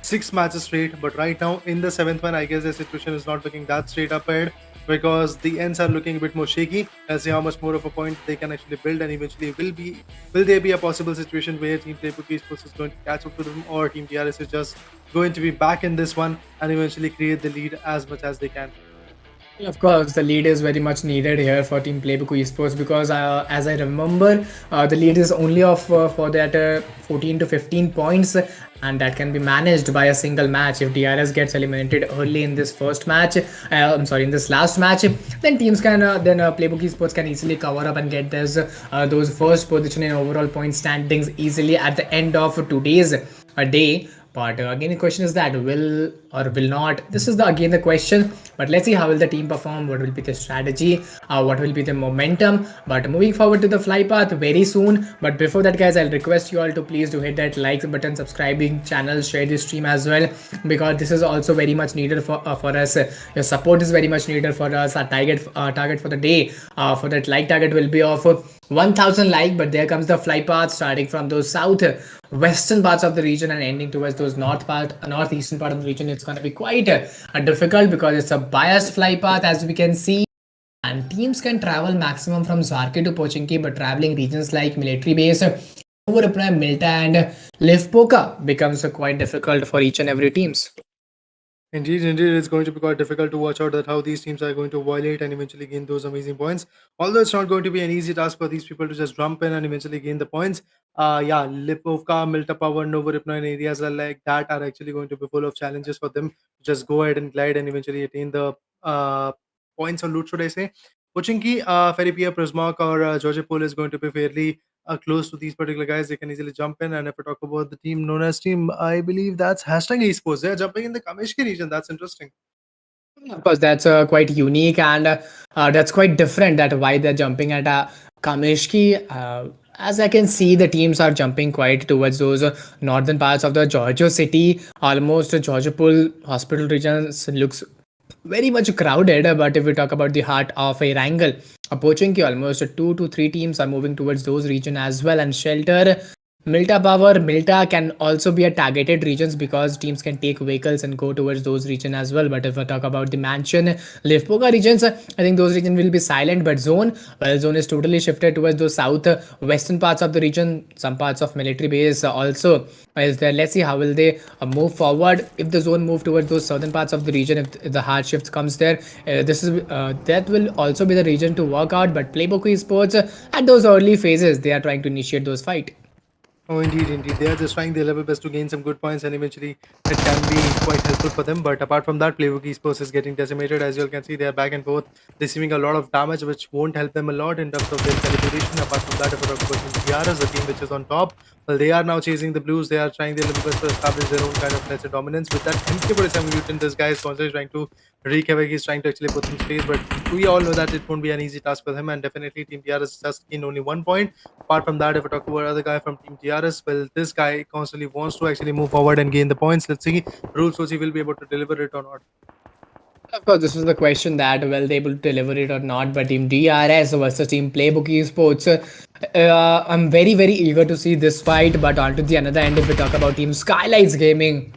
6 matches straight, but right now in the 7th one, I guess the situation is not looking that straight up ahead, because the ends are looking a bit more shaky. Let's see how much more of a point they can actually build, and eventually will there be a possible situation where Team Playbook Esports is going to catch up to them, or Team DRS is just going to be back in this one and eventually create the lead as much as they can. Of course, the lead is very much needed here for Team Playbook Esports, because as I remember, the lead is only of for that 14 to 15 points, and that can be managed by a single match. If DRS gets eliminated early in this first match, in this last match, then teams can Playbook Esports can easily cover up and get those first position in overall point standings easily at the end of today's day. But again, the question is that will or will not. This is again the question. But let's see how will the team perform. What will be the strategy? What will be the momentum? But moving forward to the fly path very soon. But before that, guys, I'll request you all to please do hit that like button, subscribing channel, share this stream as well, because this is also very much needed for us. Your support is very much needed for us. Our target for the day for that like target will be of 1000 like. But there comes the fly path, starting from those western parts of the region and ending towards those northeastern part of the region. It's going to be quite difficult because it's a biased fly path, as we can see, and teams can travel maximum from Zarki to Pochinki, but traveling regions like military base, Overprime, Milta, and Livpoka becomes quite difficult for each and every teams. Indeed, it's going to be quite difficult to watch out that how these teams are going to violate and eventually gain those amazing points. Although it's not going to be an easy task for these people to just jump in and eventually gain the points. Yeah, Lipovka, Milta Power, Novoripno and areas are like that are actually going to be full of challenges for them to just go ahead and glide and eventually attain the points or loot, should I say. Pochinki, Feripia, Prismark or Georgopol is going to be fairly close to these particular guys. They can easily jump in. And if we talk about the team known as team, I believe that's Hashtag Esports. They're jumping in the Kameshki region. That's interesting. Of course, that's quite unique, and that's quite different. That why they're jumping at Kameshki. As I can see, the teams are jumping quite towards those northern parts of the Georgia city. Almost Georgiopol hospital regions looks very much crowded. But if we talk about the heart of a wrangle, approaching almost 2 to 3 teams are moving towards those region as well. And shelter, Milta Power, Milta can also be a targeted regions, because teams can take vehicles and go towards those region as well. But if I talk about the mansion, Livpoka regions, I think those regions will be silent. But zone is totally shifted towards those south western parts of the region. Some parts of military base also is there. Let's see how will they move forward. If the zone move towards those southern parts of the region, if the hard shift comes there, that will also be the region to work out. But Playbook Esports, at those early phases, they are trying to initiate those fight. Oh, indeed, indeed. They are just trying their level best to gain some good points, and eventually it can be quite helpful for them. But apart from that, Playbook Esports is getting decimated. As you all can see, they are back and forth, receiving a lot of damage, which won't help them a lot in terms of their calibration. Apart from that, if we talk about Team TRS, the team which is on top, well, they are now chasing the Blues. They are trying their level best to establish their own kind of, let's say, dominance. With that MK47 mutant, this guy is constantly trying to wreak havoc. He's trying to actually put some space, but we all know that it won't be an easy task for him. And definitely, Team TRS just gained only 1 point. Apart from that, if we talk about other guy from Team TRS, well, this guy constantly wants to actually move forward and gain the points. Let's see, Rules he will be able to deliver it or not. Of course, this was the question that will they able to deliver it or not. But Team DRS versus Team Playbook Esports, I'm very eager to see this fight. But on to the another end, if we talk about Team SKYLIGHTZ Gaming,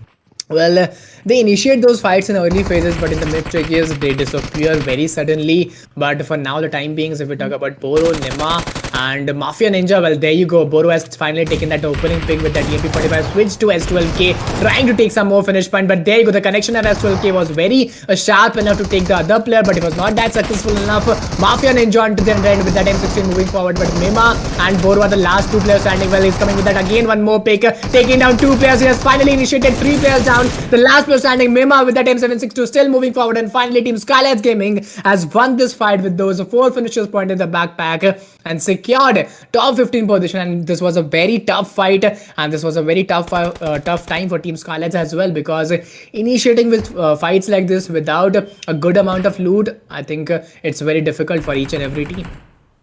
well, they initiate those fights in early phases, but in the mid stages they disappear very suddenly. But for now, the time being, if we talk about Boro, Nima, and Mafia Ninja, well, there you go. Boro has finally taken that opening pick with that EMP45, switch to S12K, trying to take some more finish point. But there you go. The connection at S12K was very sharp enough to take the other player, but it was not that successful enough. Mafia Ninja onto the end with that M16 moving forward, but Nima and Boro are the last two players standing. Well, he's coming with that again. One more pick, taking down two players. He has finally initiated three players down. The last player standing, Mima, with that M762 still moving forward, and finally Team SKYLIGHTZ Gaming has won this fight with those four finishers point in the backpack and secured top 15 position. And this was a very tough fight, and this was a very tough time for Team SKYLIGHTZ as well, because initiating with fights like this without a good amount of loot, I think it's very difficult for each and every team.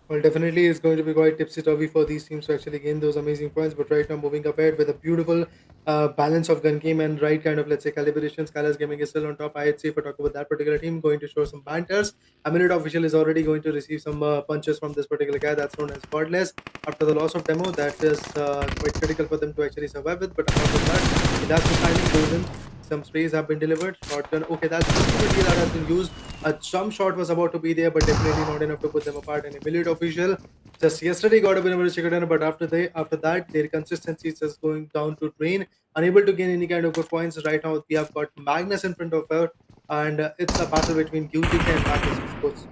Well, definitely it's going to be quite tipsy-turvy for these teams to actually gain those amazing points. But right now, moving ahead with a beautiful balance of gun game and right kind of, let's say, calibration, SKYLIGHTZ Gaming is still on top. I'd say if I talk about that particular team, going to show some banters. Minute Official is already going to receive some punches from this particular guy that's known as Godless. After the loss of Demo, that is quite critical for them to actually survive with. But apart from that, that's the signing goes in. Some sprays have been delivered. Shotgun, okay, that's the opportunity that has been used. A jump shot was about to be there, but definitely not enough to put them apart. And Minute Official just yesterday got a bit of a chicken, but after that, their consistency is just going down to drain. Unable to gain any kind of good points. Right now, we have got Magnus in front of her, and it's a battle between UGK and Magnus Esports.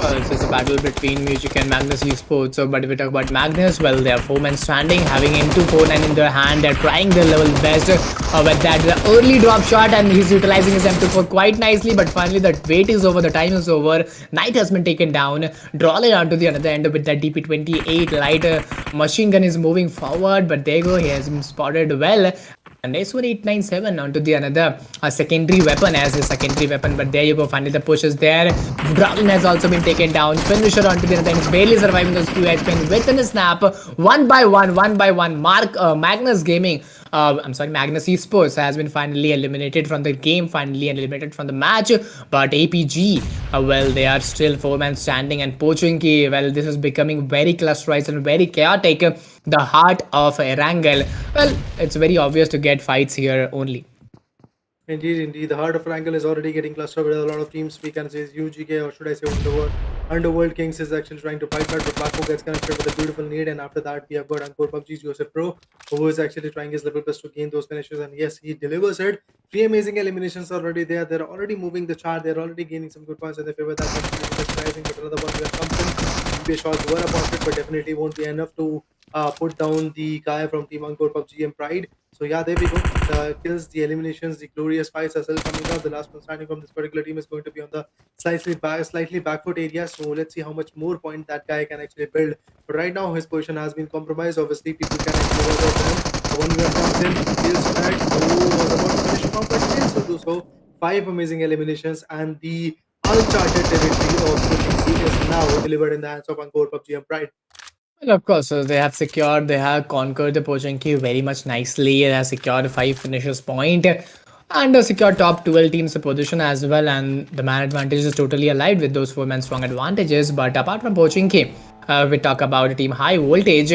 This is a battle between Music and Magnus Esports. So, but if we talk about Magnus, well, they are 4 men standing, having M249 in their hand. They're trying their level best with that early drop shot, and he's utilizing his M24 quite nicely. But finally, the wait is over, the time is over. Knight has been taken down. Draw it onto the another end with that DP28 light machine gun is moving forward. But there you go, he has been spotted well. And S1897 onto the another secondary weapon as a secondary weapon. But there you go, finally the push is there. Browning has also been taken down. Finisher onto the other end. It's barely surviving those two HP within a snap. One by one. Magnus Gaming, Magnus Esports has been finally eliminated from the game, finally eliminated from the match. But APG, well, they are still 4 men standing, and Pochinki, well, this is becoming very clusterized and very chaotic. The heart of Erangel, well, it's very obvious to get fights here only. Indeed, indeed. The heart of Wrangle is already getting clustered with a lot of teams. We can say UGK, or should I say Underworld. Underworld KINGZ is actually trying to fight hard, but Black Hawk gets connected with a beautiful nade. And after that, we have got ANGKOR PUBG's Joseph Pro, who is actually trying his level best to gain those finishes. And yes, he delivers it. 3 amazing eliminations already there. They're already moving the chart. They're already gaining some good points in their favor. That's mesmerizing. But another one that comes in. NBA shots were about it, but definitely won't be enough to put down the guy from Team ANGKOR PUBG and Pride. So yeah, there we go. The kills, the eliminations, the glorious fights are still coming up. The last one standing from this particular team is going to be on the slightly back foot area. So let's see how much more point that guy can actually build. But right now, his position has been compromised. Obviously, people can actually work out for him. The one who comes in, kills back, who was about to finish combat, fails to do so. 5 amazing eliminations, and the uncharted territory of the is now delivered in the hands of ANGKOR PUBG and Pride. Well, of course, so they have conquered the Pochinki very much nicely. They have secured 5 finishers point and secured top 12 teams position as well. And the man advantage is totally alive with those 4 men strong advantages. But apart from Pochinki, we talk about a team high voltage.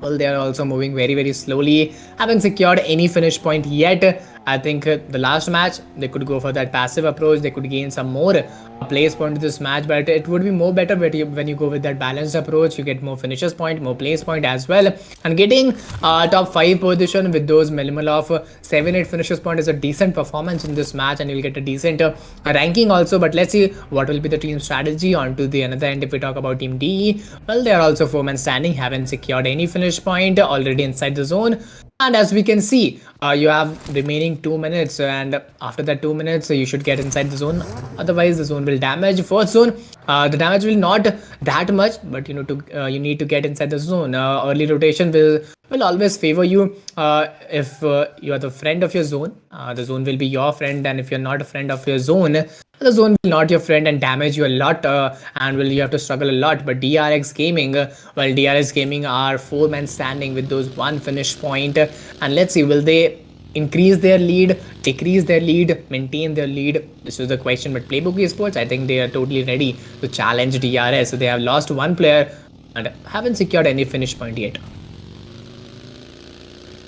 Well, they are also moving very slowly, haven't secured any finish point yet. I think the last match they could go for that passive approach. They could gain some more place point to this match, but it would be more better when you go with that balanced approach. You get more finishes point, more place point as well, and getting top 5 position with those minimal of 7-8 finishes point is a decent performance in this match, and you'll get a decent ranking also. But let's see what will be the team strategy. On to the another end, if we talk about team DE, well, they are also 4-man standing, haven't secured any finish point, already inside the zone. And as we can see, you have remaining 2 minutes, and after that 2 minutes you should get inside the zone, otherwise the zone will damage. First zone, the damage will not that much, but you need to get inside the zone. Early rotation will always favor you. If you are the friend of your zone, the zone will be your friend, and if you're not a friend of your zone, the zone will not your friend and damage you a lot, and you have to struggle a lot. But DRX Gaming, well, DRX Gaming are 4-man standing with those 1 finish point, and let's see, will they increase their lead, decrease their lead, maintain their lead? This is the question. But PLAYBOOK Esports, I think they are totally ready to challenge DRS. So they have lost 1 player and haven't secured any finish point yet.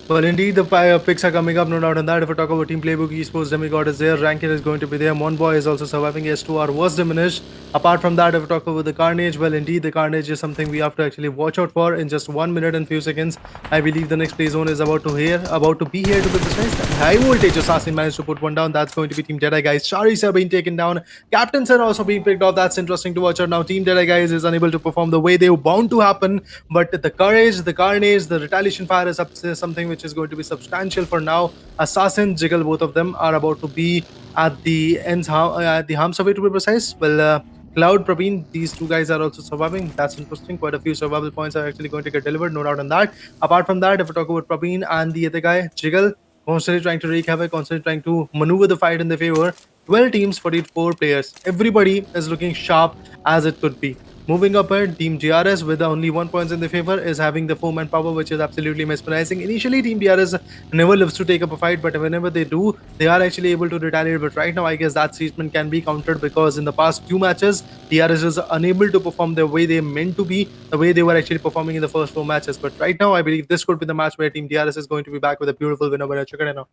Well, indeed, the picks are coming up, no doubt on that. If we talk about Team PLAYBOOK Esports, Demigod is there, Rankin is going to be there, Monboy is also surviving, S2R was diminished. Apart from that, if we talk about the Carnage, well, indeed, the Carnage is something we have to actually watch out for. In just 1 minute and few seconds, I believe the next play zone is about to be here to be precise. High voltage assassin managed to put one down. That's going to be Team Deadeye Guys. Sharis are being taken down. Captains are also being picked off. That's interesting to watch out. Now, Team Deadeye Guys is unable to perform the way they were bound to happen, but the courage, the Carnage, the retaliation fire is something which is going to be substantial for now. Assassin, Jiggle, both of them are about to be at the ends, at the harm's way to be precise. Well, Cloud, Praveen, these 2 guys are also surviving. That's interesting. Quite a few survival points are actually going to get delivered, no doubt on that. Apart from that, if we talk about Praveen and the other guy, Jiggle, constantly trying to wreak havoc, constantly trying to maneuver the fight in their favor. 12 teams, 44 players. Everybody is looking sharp as it could be. Moving up ahead, Team GRS with only 1 point in their favor is having the 4-man power, which is absolutely mesmerizing. Initially, Team DRS never loves to take up a fight, but whenever they do, they are actually able to retaliate. But right now, I guess that statement can be countered because in the past 2 matches, DRS is unable to perform the way they meant to be, the way they were actually performing in the first 4 matches. But right now, I believe this could be the match where Team DRS is going to be back with a beautiful win over Chukadena.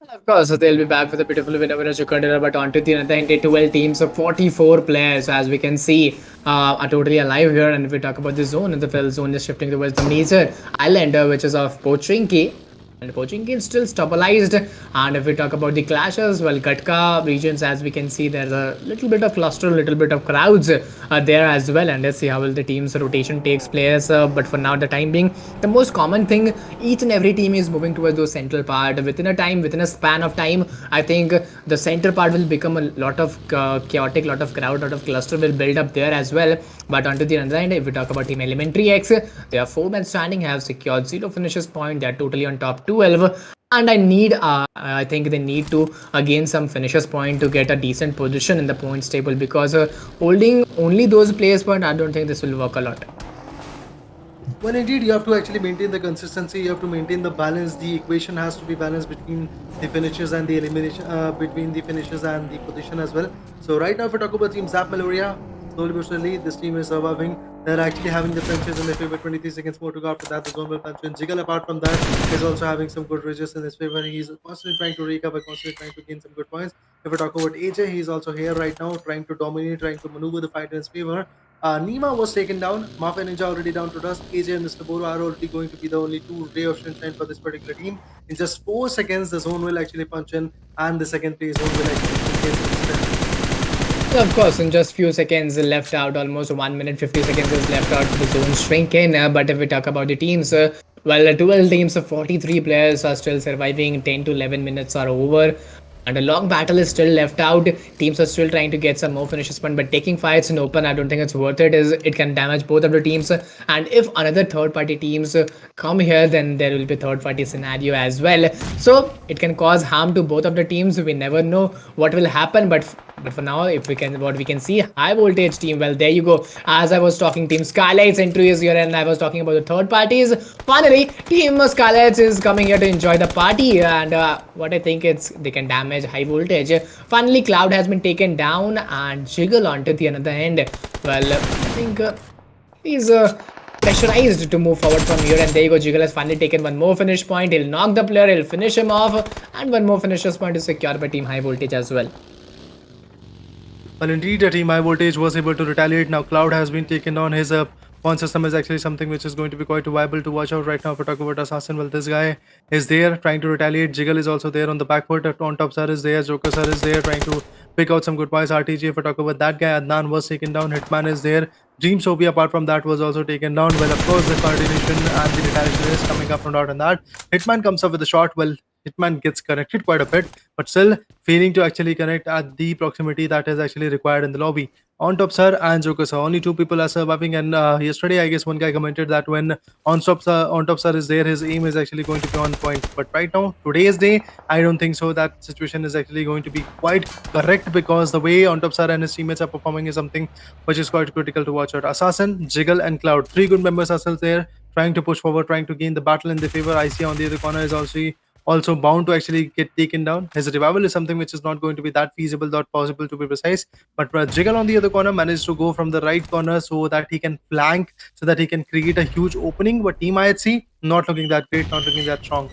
Of course, they'll be back with a beautiful win over Chukadena, but on to the other end, 12 teams of 44 players, as we can see, are totally alive here. And if we talk about the zone, the fill zone is shifting towards the major island, which is of Pochinki. And Pochinki is still stabilized. And if we talk about the clashes, well, Gatka regions, as we can see, there's a little bit of cluster, a little bit of crowds there as well. And let's see how will the team's rotation takes place. But for now, the time being, the most common thing, each and every team is moving towards those central part. Within a span of time, I think the center part will become a lot of chaotic, lot of crowd, lot of cluster will build up there as well. But onto the other end, if we talk about Team ELEMENTRIX, they are 4-man standing, have secured 0 finishes point. They are totally on top 12. And I think they need to gain some finishes point to get a decent position in the points table, because holding only those players point, I don't think this will work a lot. Well, indeed, you have to actually maintain the consistency. You have to maintain the balance. The equation has to be balanced between the finishes and the elimination, between the finishes and the position as well. So right now, if we talk about Team Zap MELIORA, slowly but surely, this team is surviving. They're actually having the punches in their favor. 23 seconds more to go. After that, the zone will punch in. Jiggle, apart from that, is also having some good ridges in his favor. He's constantly trying to recover, constantly trying to gain some good points. If we talk about AJ, he's also here right now, trying to dominate, trying to maneuver the fight in his favor. Nima was taken down. Mafia Ninja already down to dust. AJ and Mr. Boro are already going to be the only 2 ray of sunshine for this particular team. In just 4 seconds, the zone will actually punch in, and the second play zone will actually showcase its strength. Of course, in just few seconds left out, almost 1 minute 50 seconds is left out for the zone shrink in. But if we talk about the teams, well, 12 teams of 43 players are still surviving. 10 to 11 minutes are over, and a long battle is still left out. Teams are still trying to get some more finishes point, but taking fights in open, I don't think it's worth it. It can damage both of the teams, and if another third-party teams come here, then there will be third-party scenario as well. So it can cause harm to both of the teams. We never know what will happen, but for now, if we can, what we can see, high voltage team. Well, there you go. As I was talking, Team SKYLIGHTZ entry is here, and I was talking about the third parties. Finally, Team SKYLIGHTZ is coming here to enjoy the party, and what I think it's they can damage high voltage. Finally, Cloud has been taken down, and Jiggle onto the another end. Well, I think he's pressurized to move forward from here. And there you go, Jiggle has finally taken one more finish point. He'll knock the player, he'll finish him off, and one more finisher's point is secured by Team High Voltage as well. Well, indeed, Team High Voltage was able to retaliate. Now, Cloud has been taken on. His pawn system is actually something which is going to be quite viable to watch out right now. If we talk about Assassin, well, this guy is there trying to retaliate. Jiggle is also there on the back foot. On top, Sir is there. Joker Sir is there trying to pick out some good points. RTG, if we talk about that guy, Adnan was taken down. Hitman is there. Dream Sophie, apart from that, was also taken down. Well, of course, the coordination and the retaliation is coming up from out in that. Hitman comes up with a shot. Well, Hitman gets connected quite a bit, but still failing to actually connect at the proximity that is actually required in the lobby. On top Sir and Joker Sir, only two people are surviving. And yesterday, I guess one guy commented that when on top Sir is there, his aim is actually going to be on point. But right now, today's day, I don't think so. That situation is actually going to be quite correct, because the way on top Sir and his teammates are performing is something which is quite critical to watch out. Assassin, Jiggle, and Cloud, three good members are still there, trying to push forward, trying to gain the battle in their favor. IC on the other corner is also bound to actually get taken down. His revival is something which is not going to be that feasible, not possible to be precise. But Jiggle on the other corner managed to go from the right corner so that he can flank, so that he can create a huge opening. But Team IHC not looking that great, not looking that strong.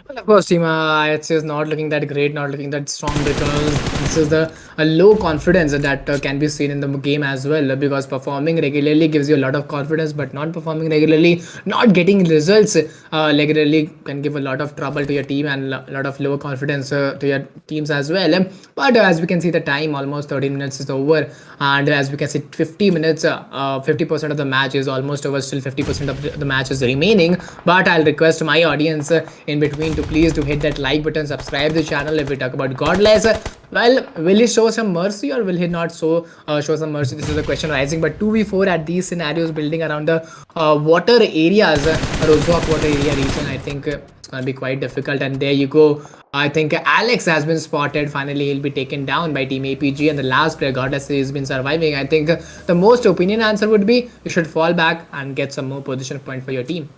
Well, of course, Team IHC is not looking that great, not looking that strong, because this is the a low confidence that can be seen in the game as well. Because performing regularly gives you a lot of confidence, but not performing regularly, not getting results regularly can give a lot of trouble to your team and a lot of lower confidence to your teams as well. But as we can see, the time almost 30 minutes is over, and as we can see, 50 minutes, 50% of the match is almost over. Still 50% of the match is remaining. But I'll request my audience in between to please do hit that like button, subscribe the channel. If we talk about GODL, well, will he show some mercy or will he not show some mercy? This is the question rising. But 2v4 at these scenarios, building around the water areas, Rozhok water area region, I think it's gonna be quite difficult. And there you go, I think Alex has been spotted. Finally, he'll be taken down by Team APG, and the last player, Goddess, has been surviving. I think the most opinion answer would be you should fall back and get some more position point for your team.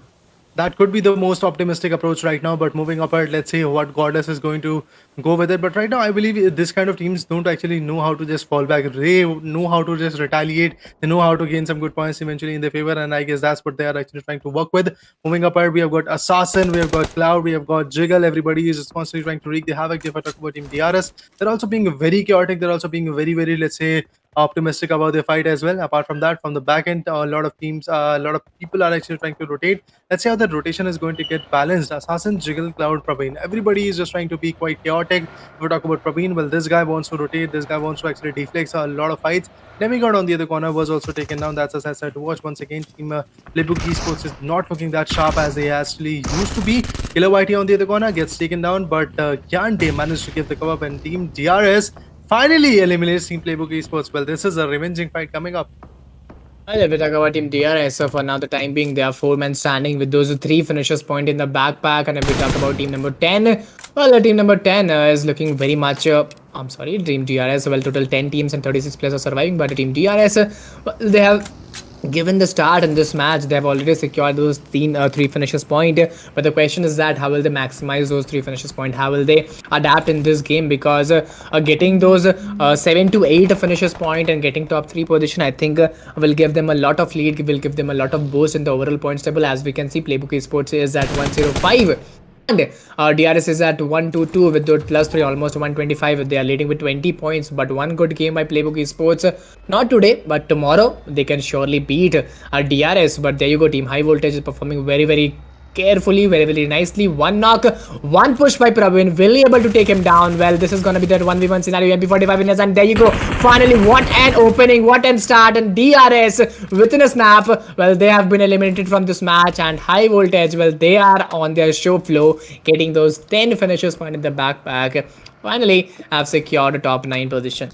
That could be the most optimistic approach right now. But moving upward, let's see what Goddess is going to go with it. But right now, I believe this kind of teams don't actually know how to just fall back. They know how to just retaliate. They know how to gain some good points eventually in their favor. And I guess that's what they are actually trying to work with. Moving upward, we have got Assassin, we have got Cloud, we have got Jiggle. Everybody is just constantly trying to wreak the havoc. If I talk about Team DRS, they're also being very chaotic. They're also being very, very, let's say, optimistic about their fight as well. Apart from that, from the back end, a lot of teams, a lot of people are actually trying to rotate. Let's see how that rotation is going to get balanced. Assassin, Jiggle, Cloud, Praveen. Everybody is just trying to be quite chaotic. If we talk about Praveen, well, this guy wants to rotate. This guy wants to actually deflex a lot of fights. Demigod on the other corner was also taken down. That's as I said to watch once again. Team PLAYBOOK Esports is not looking that sharp as they actually used to be. Killer Whitey on the other corner gets taken down, but Yande managed to give the cover up, and Team DRS finally eliminates Team PLAYBOOK Esports. Well, this is a revenging fight coming up. Well, if we talk about Team DRS, so for now, the time being, they are 4 men standing with those 3 finishers point in the backpack. And if we talk about team number 10, well, the team number 10 is looking very much. I'm sorry, Team DRS. Well, total 10 teams and 36 players are surviving, but the Team DRS, well, they have given the start in this match. They have already secured those 3 finishes point, but the question is that how will they maximize those 3 finishes point? How will they adapt in this game? Because getting those 7 to 8 finishes point and getting top 3 position, I think will give them a lot of lead, will give them a lot of boost in the overall points table. As we can see, PLAYBOOK Esports is at 105. And DRS is at 122 with the +3, almost 125. They are leading with 20 points. But one good game by PLAYBOOK Esports, not today, but tomorrow, they can surely beat DRS. But there you go, Team High Voltage is performing very, very carefully, very, very nicely. One knock, one push by Praveen, will be able to take him down. Well, this is gonna be that 1v1 scenario, MP45 winners, and there you go. Finally, what an opening, what an start, and DRS within a snap, well, they have been eliminated from this match. And High Voltage, well, they are on their show flow, getting those 10 finishes point in the backpack. Finally, have secured a top 9 position.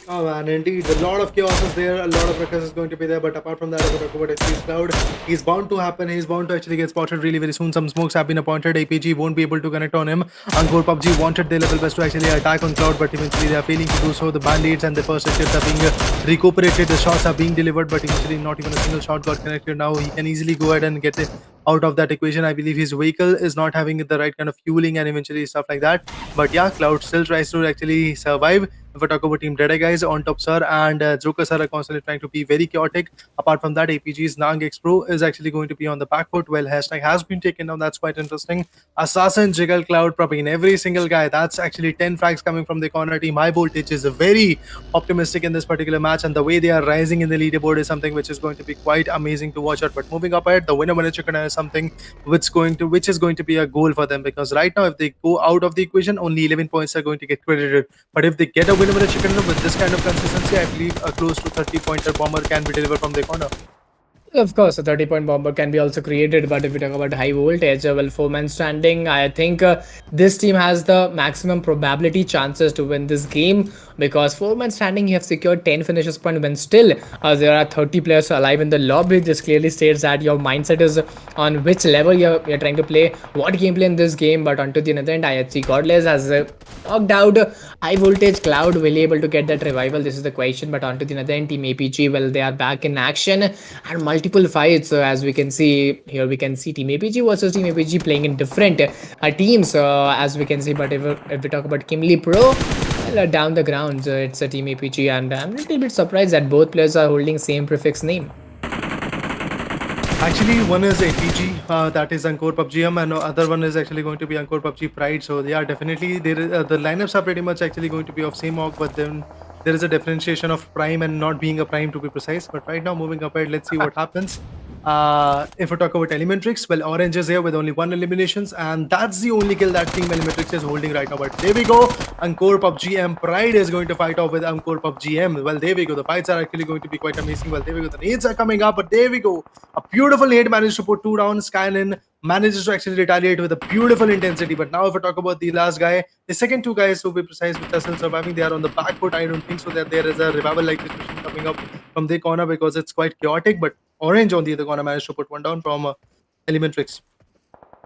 Oh man, indeed, a lot of chaos is there, a lot of ruckus is going to be there, but apart from that, if we talk about HP's Cloud, he's bound to happen, he's bound to actually get spotted really very soon. Some smokes have been appointed, APG won't be able to connect on him. ANGKOR PUBG wanted their level best to actually attack on Cloud, but eventually they are failing to do so. The band-aids and the first hits are being recuperated, the shots are being delivered, but eventually not even a single shot got connected. Now he can easily go ahead and get it out of that equation. I believe his vehicle is not having the right kind of fueling and eventually stuff like that. But yeah, Cloud still tries to actually survive. If I talk about Team DEADEYES on top, sir, and Joker sir are constantly trying to be very chaotic. Apart from that, APG's NANG Pro is actually going to be on the back foot. Well, hashtag has been taken down. That's quite interesting. Assassin, Jiggle, Cloud, Propin, every single guy. That's actually 10 frags coming from the corner team. High Voltage is very optimistic in this particular match, and the way they are rising in the leaderboard is something which is going to be quite amazing to watch out. But moving up ahead, the winner chicken is something which is going to be a goal for them, because right now if they go out of the equation, only 11 points are going to get credited. But if they get a winner chicken with this kind of consistency, I believe a close to 30-pointer bomber can be delivered from the corner. Of course, a 30-point bomber can be also created, but if we talk about high voltage, well, four-man standing, I think this team has the maximum probability chances to win this game, because four-man standing, you have secured 10 finishes point when still there are 30 players alive in the lobby. This clearly states that your mindset is on which level you're trying to play, what gameplay in this game. But onto the other end, IHC Godless has knocked out high voltage. Cloud will be able to get that revival, this is the question. But onto the other end, Team APG, well, they are back in action, and multiple fights, as we can see here. We can see Team APG versus Team APG playing in different teams, as we can see. But if we talk about Kimli Pro, well, down the grounds, it's a Team APG, and I'm a little bit surprised that both players are holding same prefix name. Actually, one is APG, that is ANGKOR PUBG, and other one is actually going to be ANGKOR PUBG Pride. So yeah, definitely there is, the lineups are pretty much actually going to be of same org, but then there is a differentiation of prime and not being a prime, to be precise. But right now, moving up ahead, let's see what happens. If we talk about ELEMENTRIX, well, Orange is here with only 1 eliminations, and that's the only kill that Team ELEMENTRIX is holding right now. But there we go, ANGKOR PUBG M Pride is going to fight off with ANGKOR PUBG M. Well, there we go, the fights are actually going to be quite amazing. Well, there we go, the nades are coming up, but there we go, a beautiful nade managed to put 2 down. Skyline manages to actually retaliate with a beautiful intensity. But now if we talk about the last guy, the second 2 guys, to be precise, which are still surviving, they are on the back foot. I don't think so that there is a revival like situation coming up from their corner, because it's quite chaotic. But Orange on the other corner managed to put 1 down from ELEMENTRIX.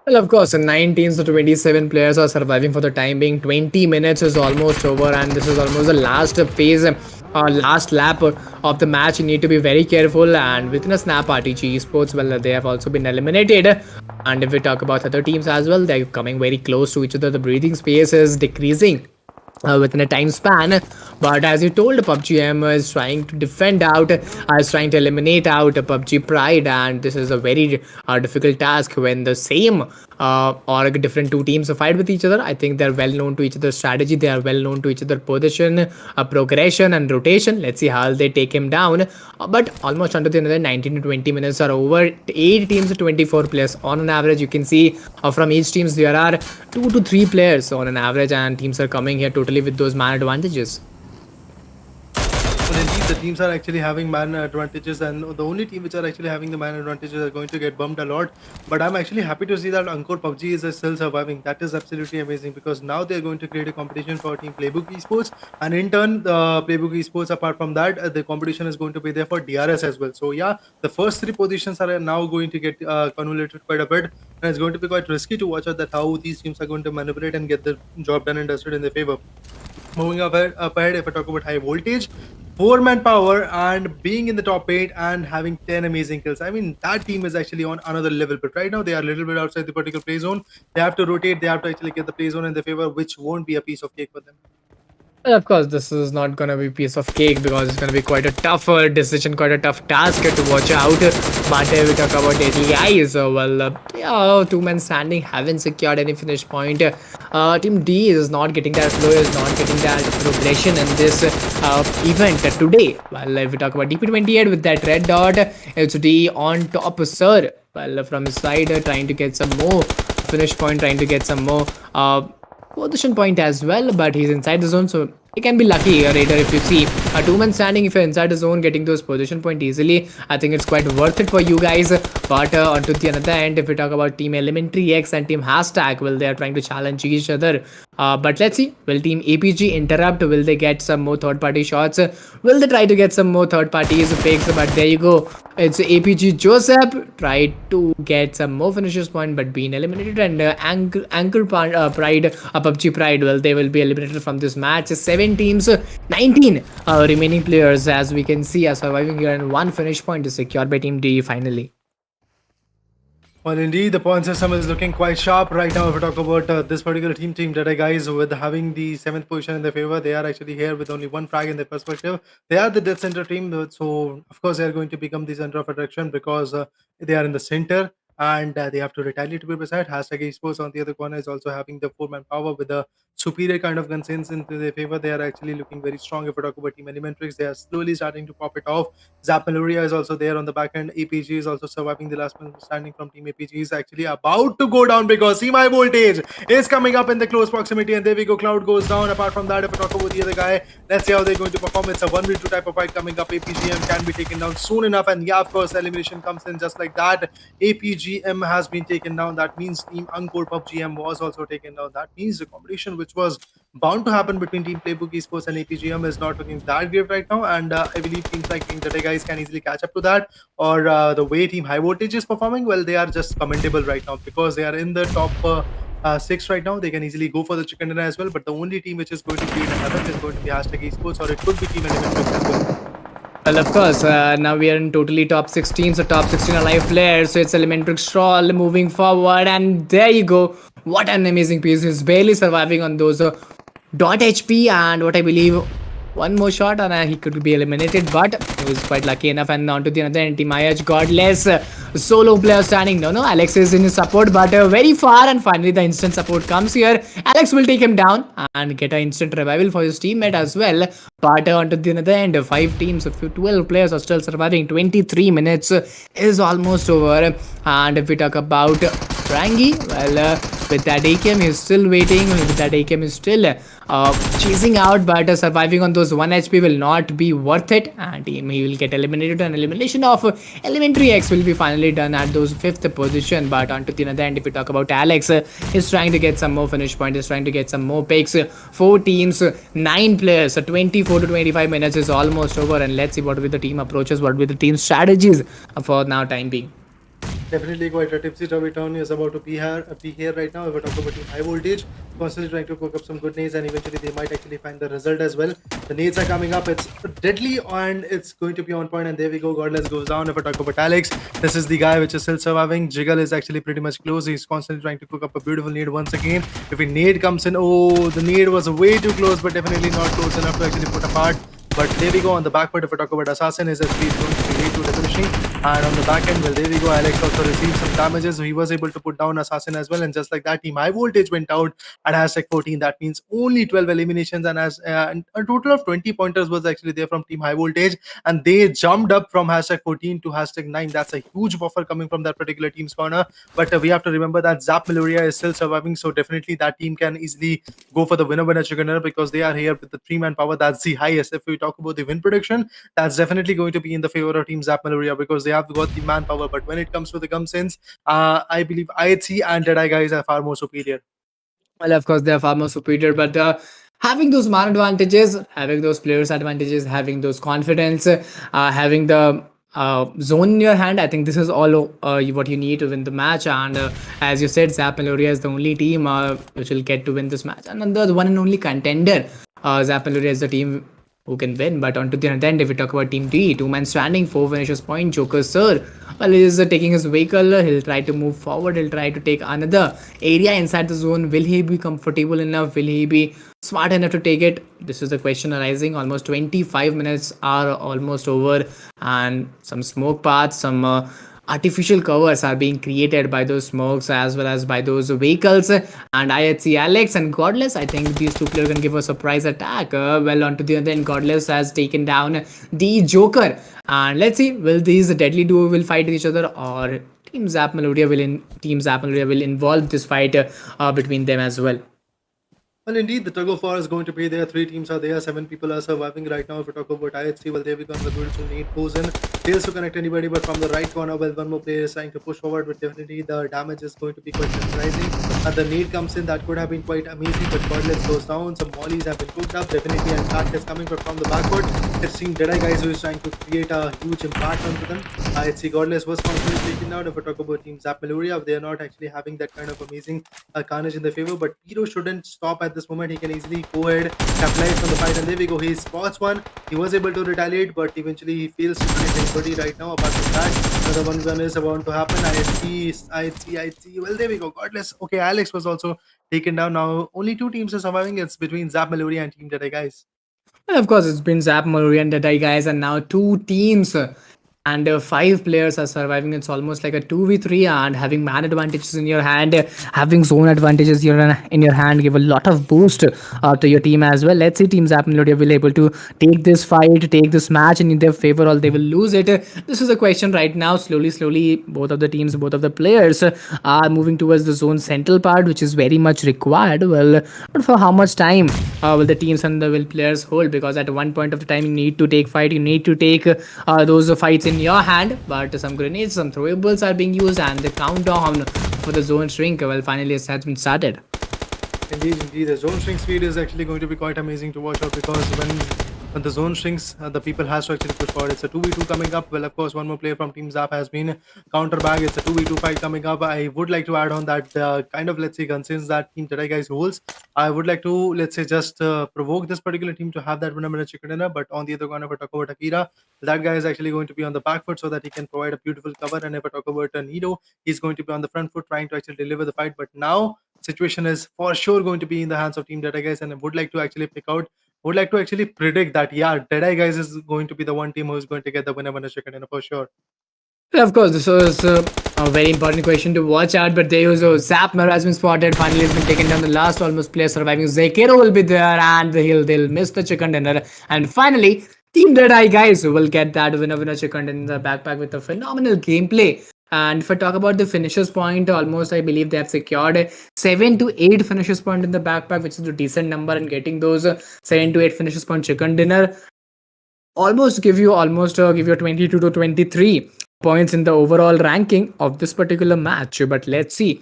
Well, of course, 19 to 27 players are surviving for the time being. 20 minutes is almost over, and this is almost the last phase, last lap of the match. You need to be very careful, and within a snap, RTG Esports, well, they have also been eliminated. And if we talk about other teams as well, they're coming very close to each other. The breathing space is decreasing within a time span. But as you told, PUBG M is trying to defend out, is trying to eliminate out PUBG Pride, and this is a very difficult task when the same or different 2 teams fight with each other. I think they're well known to each other's strategy, they are well known to each other's position, progression and rotation. Let's see how they take him down. But almost under the another 19 to 20 minutes are over. 8 teams, 24 players on an average. You can see from each teams there are 2 to 3 players on an average, and teams are coming here totally with those man advantages. Well, indeed, the teams are actually having man advantages, and the only team which are actually having the man advantages are going to get bumped a lot. But I'm actually happy to see that ANGKOR PUBG is still surviving. That is absolutely amazing, because now they're going to create a competition for Team PLAYBOOK Esports, and in turn, the PLAYBOOK Esports, apart from that, the competition is going to be there for DRS as well. So yeah, the first 3 positions are now going to get convoluted quite a bit, and it's going to be quite risky to watch out that how these teams are going to manipulate and get the job done and dusted in their favor. Moving up ahead, if I talk about high voltage, 4-man power, and being in the top 8 and having 10 amazing kills. I mean, that team is actually on another level. But right now, they are a little bit outside the particular play zone. They have to rotate. They have to actually get the play zone in their favor, which won't be a piece of cake for them. Well, of course, this is not gonna be a piece of cake, because it's gonna be quite a tough decision, quite a tough task to watch out. But we talk about DEADEYES, well, yeah, 2-man standing, haven't secured any finish point. Team D is not getting that flow, is not getting that progression in this event today. Well, if we talk about DP28 with that red dot, it's D on top, sir. Well, from his side, trying to get some more finish point, trying to get some more position point as well, but he's inside the zone, so he can be lucky, Raider. If you see a 2-man standing, if you're inside the zone getting those position point easily, I think it's quite worth it for you guys. But onto the another end, if we talk about Team ELEMENTRIX and Team HASTAG, well, they are trying to challenge each other. But let's see, will Team APG interrupt? Will they get some more third-party shots? Will they try to get some more third-party picks? But there you go, it's APG Joseph tried to get some more finishes point, but being eliminated. And ANGKOR Pride, PUBG Pride, well, they will be eliminated from this match. 7 teams, 19 remaining players, as we can see, are surviving here, and 1 finish point is secured by Team D finally. Well, indeed, the point system is looking quite sharp right now. If we talk about this particular Team Jedi guys, with having the seventh position in their favor, they are actually here with only one frag in their perspective. They are the death center team, so of course they are going to become the center of attraction because they are in the center and they have to retaliate to be beside. Hashtag Esports on the other corner is also having the four-man power with a superior kind of gun sense into their favor. They are actually looking very strong. If we talk about Team ELEMENTRIX, they are slowly starting to pop it off. Zap Meloria is also there on the back end. APG is also surviving. The last man standing from Team APG is actually about to go down because see my voltage is coming up in the close proximity, and there we go. Cloud goes down. Apart from that, if we talk about the other guy, let's see how they're going to perform. It's a 1v2 type of fight coming up. APGM can be taken down soon enough, and yeah, of course, the elimination comes in just like that. APGM has been taken down. That means Team ANGKOR PUBGM was also taken down. That means the competition which was bound to happen between Team Playbook Esports and APGM is not looking that great right now, and I believe teams like Team Jedi guys can easily catch up to that. Or the way Team High Voltage is performing, well, they are just commendable right now because they are in the top six right now. They can easily go for the chicken dinner as well. But the only team which is going to be in heaven is going to be Hashtag Esports, or it could be Team Elementrix as well. Well, of course, now we are in totally top 16, so top 16 alive players. So it's ELEMENTRIX Stroll moving forward, and there you go. What an amazing piece! He's barely surviving on those dot HP, and what I believe one more shot, and he could be eliminated. But he was quite lucky enough, and on to the other end, Team IH Godless solo player standing. No, Alex is in his support, but very far, and finally the instant support comes here. Alex will take him down and get an instant revival for his teammate as well. But onto the other end, 5 teams, 12 players are still surviving. 23 minutes is almost over. And if we talk about Frangie, well, with that AKM, he's still waiting. With that AKM, he's still chasing out, but surviving on those 1 HP will not be worth it. And he will get eliminated. An elimination of ELEMENTRIX will be finally done at those 5th position. But onto the other end, if we talk about Alex, he's trying to get some more finish points. He's trying to get some more picks. 4 teams, 9 players. 24 to 25 minutes is almost over. And let's see what will be the team approaches, what will be the team strategies for now time being. Definitely quite a tipsy turvy turn is about to be here right now. If we talk about Team High Voltage, constantly trying to cook up some good nades, and eventually they might actually find the result as well. The nades are coming up. It's deadly and it's going to be on point. And there we go. Godless goes down. If I talk about Alex, this is the guy which is still surviving. Jiggle is actually pretty much close. He's constantly trying to cook up a beautiful nade once again. If a nade comes in, oh, the nade was way too close, but definitely not close enough to actually put apart. But there we go. On the back foot, if we talk about Assassin, his SP is going to be way too diminishing. And on the back end, well, there we go. Alex also received some damages. So he was able to put down Assassin as well. And just like that, Team High Voltage went out at hashtag 14. That means only 12 eliminations. And as and a total of 20 pointers was actually there from Team High Voltage. And they jumped up from hashtag 14 to hashtag 9. That's a huge buffer coming from that particular team's corner. But we have to remember that Zap Meloria is still surviving. So definitely that team can easily go for the winner chicken dinner because they are here with the 3-man power. That's the highest. If we talk about the win prediction, that's definitely going to be in the favor of Team Zap Meloria because they have got the manpower. But when it comes to the gum sense, I believe IHC and Deadeye guys are far more superior. Well, of course, they are far more superior, but having those man advantages, having those players advantages, having those confidence, having the zone in your hand, I think this is all what you need to win the match. And as you said, Zap Meloria is the only team which will get to win this match, and the one and only contender. Zap Meloria is the team who can win. But on to the other end, if we talk about Team D, 2-man standing, 4 finishes point. Joker Sir, well, he is taking his vehicle. He'll try to move forward. He'll try to take another area inside the zone. Will he be comfortable enough? Will he be smart enough to take it? This is the question arising. Almost 25 minutes are almost over, and some smoke paths, some artificial covers are being created by those smokes as well as by those vehicles. And IHC Alex and Godless, I think these two players can give a surprise attack. Well, onto the other end, Godless has taken down the Joker, and let's see, will these deadly duo will fight each other, or Team Zap Meloria will involve this fight between them as well. Well, indeed, the tug of war is going to be there. 3 teams are there. 7 people are surviving right now. If we talk about IHC, well, there we go. The beautiful nade goes in. Fails to connect anybody, but from the right corner, well, one more player is trying to push forward, but definitely the damage is going to be quite surprising. And the nade comes in. That could have been quite amazing, but Godless goes down. Some mollies have been cooked up. Definitely an impact is coming, but from the backward, it's Team Deadeye guys who is trying to create a huge impact onto them. IHC Godless was constantly taken out. If we talk about Team Zap Meloria, they are not actually having that kind of amazing carnage in their favor, but Piro shouldn't stop at this moment. He can easily go ahead, capitalize on the fight, and there we go. He spots one. He was able to retaliate, but eventually he fails to connect anybody right now. Apart from that, Another 1v1 is about to happen. I see. Well, there we go. Godless. Okay, Alex was also taken down. Now only two teams are surviving. It's between Zap Meloria and Team Dead, guys. And of course, it's been Zap, Murray, and Deadeye guys, and now two teams and five players are surviving. It's almost like a 2v3, and having man advantages in your hand, having zone advantages in your hand, give a lot of boost to your team as well. Let's see, Team Zap and Melodia will able to take this fight, take this match in their favor, or they will lose it. This is a question right now. Slowly, both of the teams, both of the players are moving towards the zone central part, which is very much required. Well, but for how much time will the teams and the will players hold? Because at one point of the time, you need to take fight, you need to take those fights in your hand. But some grenades, some throwables are being used, and the countdown for the zone shrink, well, finally has been started. Indeed. The zone shrink speed is actually going to be quite amazing to watch out, because when the zone shrinks, the people has to actually push forward. It's a 2v2 coming up. Well, of course, one more player from Team Zap has been counter bag. It's a 2v2 fight coming up. I would like to add on that kind of, let's say, concerns that Team Tedai guys holds. I would like to, let's say, just provoke this particular team to have that winner chicken dinner. But on the other corner, if I talk about Akira, that guy is actually going to be on the back foot so that he can provide a beautiful cover. And if I talk about Nido, he's going to be on the front foot trying to actually deliver the fight. But now situation is for sure going to be in the hands of Team Data Guys, and I would like to actually would like to actually predict that Data Guys is going to be the one team who is going to get the winner chicken dinner for sure. Well, of course, this was a very important question to watch out. But there was Zap Mero has been spotted. Finally, has been taken down. The last almost player surviving. Zekero will be there, and they'll miss the chicken dinner. And finally, Team Deadeye guys will get that winner chicken in the backpack with a phenomenal gameplay. And if I talk about the finishers point, almost I believe they have secured 7 to 8 finishers point in the backpack, which is a decent number. And getting those 7 to 8 finishers point chicken dinner almost give you 22 to 23 points in the overall ranking of this particular match. But let's see,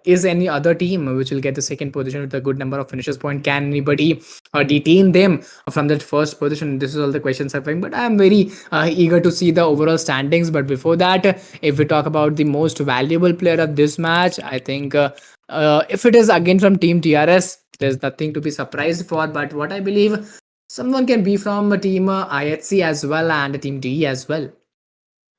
is any other team which will get the second position with a good number of finishes point, can anybody detain them from that first position? This is all the questions I'm having, but I am very eager to see the overall standings. But before that, if we talk about the most valuable player of this match, I think if it is again from Team TRS, there's nothing to be surprised for. But what I believe, someone can be from a team IHC as well and team D as well.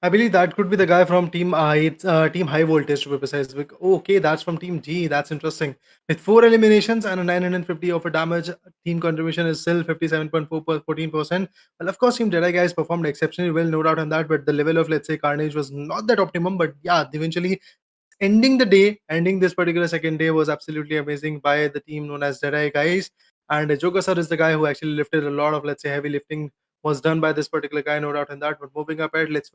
I believe that could be the guy from Team it's Team High Voltage to be precise. Okay, that's from Team G. That's interesting. With 4 eliminations and a 950 of a damage, team contribution is still 57.14%. Well, of course, Team Jedi guys performed exceptionally well, no doubt on that. But the level of, let's say, carnage was not that optimum. But yeah, eventually ending this particular second day was absolutely amazing by the team known as Jedi guys. And Joker sir is the guy who actually lifted a lot of, let's say, heavy lifting was done by this particular guy, no doubt in that. But moving up ahead, let's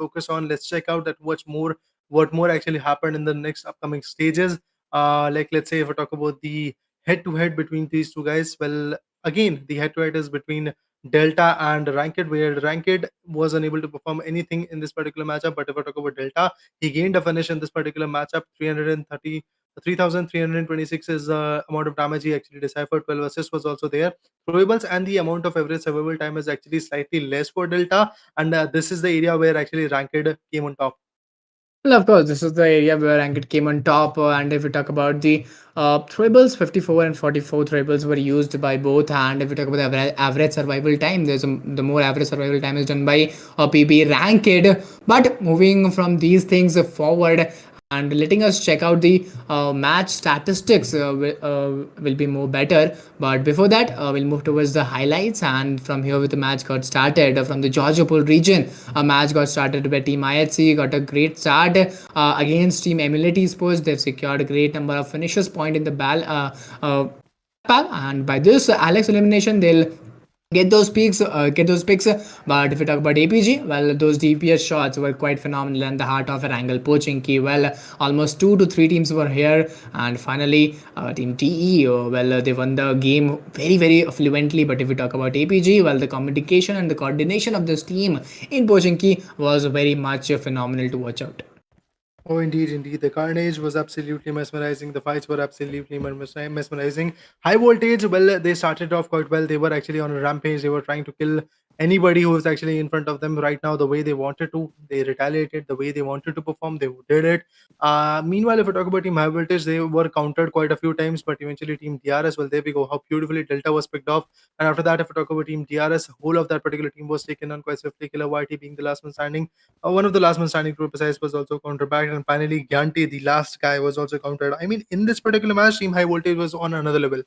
check out that what more actually happened in the next upcoming stages. Like, let's say, if I talk about the head to head between these two guys, well, again, the head to head is between Delta and Ranked, where Ranked was unable to perform anything in this particular matchup. But if I talk about Delta, he gained a finish in this particular matchup. 3,326 is the amount of damage he actually deciphered. 12 assists was also there. Throwables and the amount of average survival time is actually slightly less for Delta, and this is the area where actually Ranked came on top. Well, of course, this is the area where Ankit came on top. And if we talk about the throwables, 54 and 44 throwables were used by both. And if we talk about the average survival time, the more average survival time is done by PB Ranked. But moving from these things forward, and letting us check out the match statistics will be more better. But before that, we'll move towards the highlights. And from here, with the match got started from the Georgiapol region, a match got started by Team IHC, got a great start against Team Emulate Esports. They've secured a great number of finishers point in the and by this Alex elimination, they'll get those picks. But if we talk about APG, well, those DPS shots were quite phenomenal in the heart of an angle poaching key. Well, almost 2 to 3 teams were here, and finally team TE, they won the game very fluently. But if we talk about APG, well, the communication and the coordination of this team in poaching key was very much phenomenal to watch out. Oh, indeed. The carnage was absolutely mesmerizing. The fights were absolutely mesmerizing. High voltage, well, they started off quite well. They were actually on a rampage. They were trying to kill anybody who was actually in front of them right now the way they wanted to. They retaliated the way they wanted to perform. They did it. Meanwhile, if we talk about Team High Voltage, they were countered quite a few times, but eventually Team DRS, well, there we go. How beautifully Delta was picked off. And after that, if we talk about Team DRS, whole of that particular team was taken on quite swiftly. Killer YT being the last man standing. One of the last man standing, to be precise, was also countered back. And finally, Gyanti, the last guy, was also countered. I mean, in this particular match, Team High Voltage was on another level.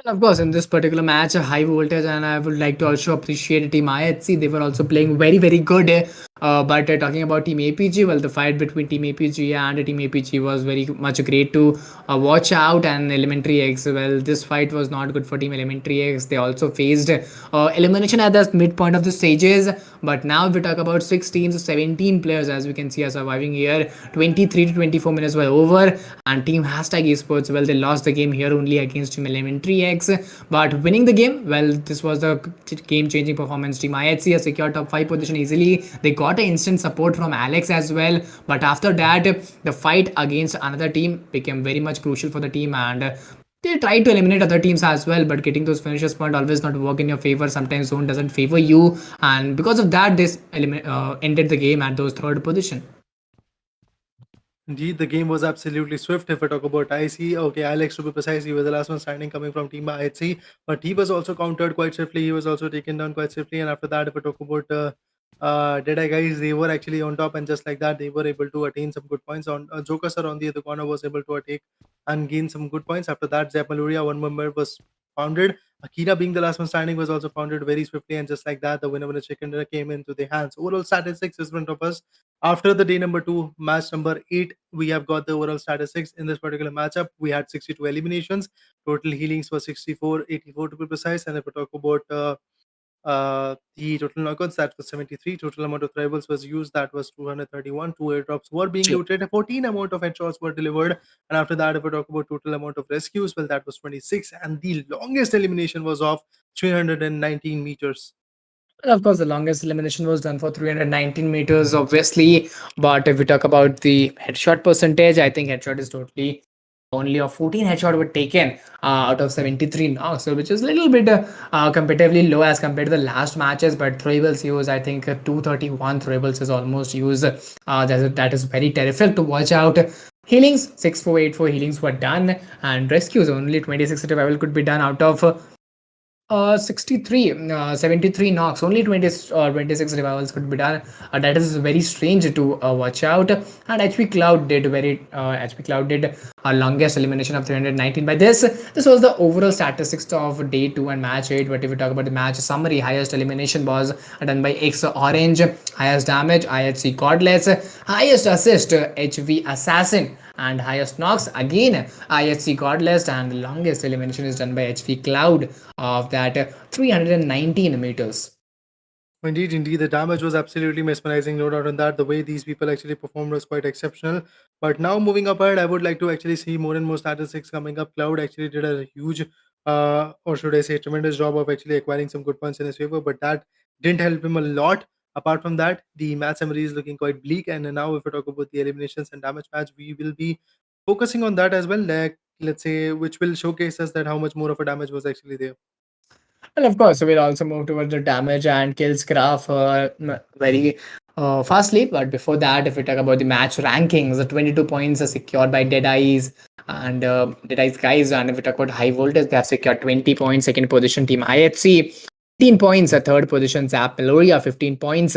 And of course, in this particular match, a high voltage, and I would like to also appreciate Team IHC. They were also playing very, very good. But talking about Team APG, well, the fight between Team APG and Team APG was very much great to watch out. And Elementary X, well, this fight was not good for Team Elementary X. They also faced elimination at the midpoint of the stages. But now, if we talk about 6 teams, 17 players, as we can see, are surviving here. 23 to 24 minutes were over, and Team Hashtag Esports, well, they lost the game here only against Team Elementary X, but winning the game, well, this was the game-changing performance. Team IHC has secured top 5 position easily. They got an instant support from Alex as well, but after that, the fight against another team became very much crucial for the team, and they tried to eliminate other teams as well, but getting those finishes point always not work in your favor. Sometimes zone doesn't favor you, and because of that, this ended the game at those third position. Indeed, the game was absolutely swift. If I talk about IC, okay, Alex to be precise, he was the last one standing coming from Team IHC, but he was also countered quite swiftly. He was also taken down quite swiftly. And after that, if I talk about Deadeye guys, they were actually on top, and just like that, they were able to attain some good points. On Joker sir on the other corner was able to attack and gain some good points. After that, Zep Meloria, one member was founded. Akira being the last one standing was also founded very swiftly, and just like that, the winner chicken dinner came into their hands. Overall statistics is in front of us. After the day number 2, match number 8, we have got the overall statistics in this particular matchup. We had 62 eliminations. Total healings was 64, 84 to be precise. And if we talk about the total knockouts, that was 73. Total amount of rivals was used, that was 231. 2 airdrops were being looted. 14 amount of headshots were delivered. And after that, if we talk about total amount of rescues, well, that was 26. And the longest elimination was of 319 meters. And of course, the longest elimination was done for 319 meters, obviously. But if we talk about the headshot percentage, I think headshot is totally only of 14 headshot were taken out of 73 knocks, so which is a little bit comparatively low as compared to the last matches. But throwables used, I think 231 throwables is almost used. That is very terrific to watch out. Healings 6484 healings were done, and rescues only 26 survival could be done out of 63 73 knocks. Only 20 or 26 revivals could be done. That is very strange to watch out. And HP Cloud did a longest elimination of 319. By this was the overall statistics of day 2 and match 8. But if we talk about the match summary, highest elimination was done by X Orange, highest damage IHC Godless, highest assist HV Assassin, and highest knocks again IHC Godless, and the longest elimination is done by HV Cloud of that 319 meters. Indeed, the damage was absolutely mesmerizing, no doubt on that. The way these people actually performed was quite exceptional. But now moving up ahead, I would like to actually see more and more statistics coming up. Cloud actually did a huge, or should I say, tremendous job of actually acquiring some good points in his favor, but that didn't help him a lot. Apart from that, the match summary is looking quite bleak. And now, if we talk about the eliminations and damage match, we will be focusing on that as well. Like, let's say, which will showcase us that how much more of a damage was actually there. And of course, we'll also move towards the damage and kills graph very fastly. But before that, if we talk about the match rankings, the 22 points are secured by Deadeyes and Deadeyes guys. And if we talk about high voltage, they have secured 20 points. Second position, Team IHC. 15 points, third position, Zap Meloria, 15 points,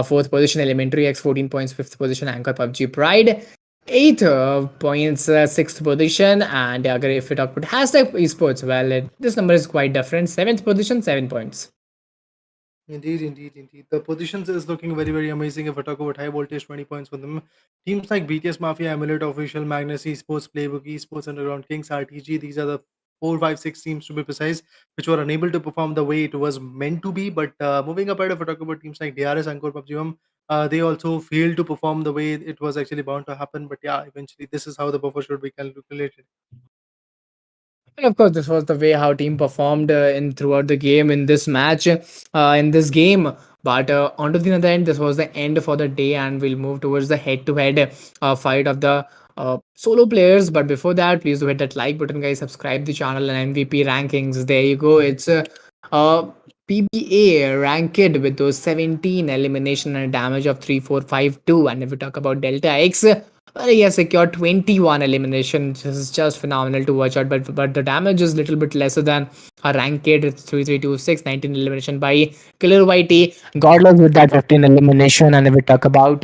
fourth position, Elementary X, 14 points, fifth position, ANGKOR PUBG Pride, 8 points, sixth position. And if we talk about hashtag esports, well, this number is quite different. Seventh position, 7 points. Indeed. The positions is looking very, very amazing. If I talk about high voltage, 20 points for them. Teams like BTS Mafia, Emulate Official, Magnus Esports, Playbook Esports, Underground Kings, RTG, these are the 4, 5, 6 teams to be precise, which were unable to perform the way it was meant to be. But moving up ahead, if I talk about teams like DRS, Angkor, PUBG, they also failed to perform the way it was actually bound to happen. But yeah, eventually, this is how the buffer should be calculated. And of course, this was the way how team performed in throughout the game in this match, in this game. But onto the other end, this was the end for the day, and we'll move towards the head-to-head fight of the solo players. But before that, please do hit that like button, guys. Subscribe the channel and MVP rankings. There you go. It's PBA ranked with those 17 elimination and a damage of 3452. And if we talk about Delta X, well, he has secured 21 elimination. This is just phenomenal to watch out. But the damage is a little bit lesser than a ranked 3326, 19 elimination by Killer Whitey. Godless with that 15 elimination. And if we talk about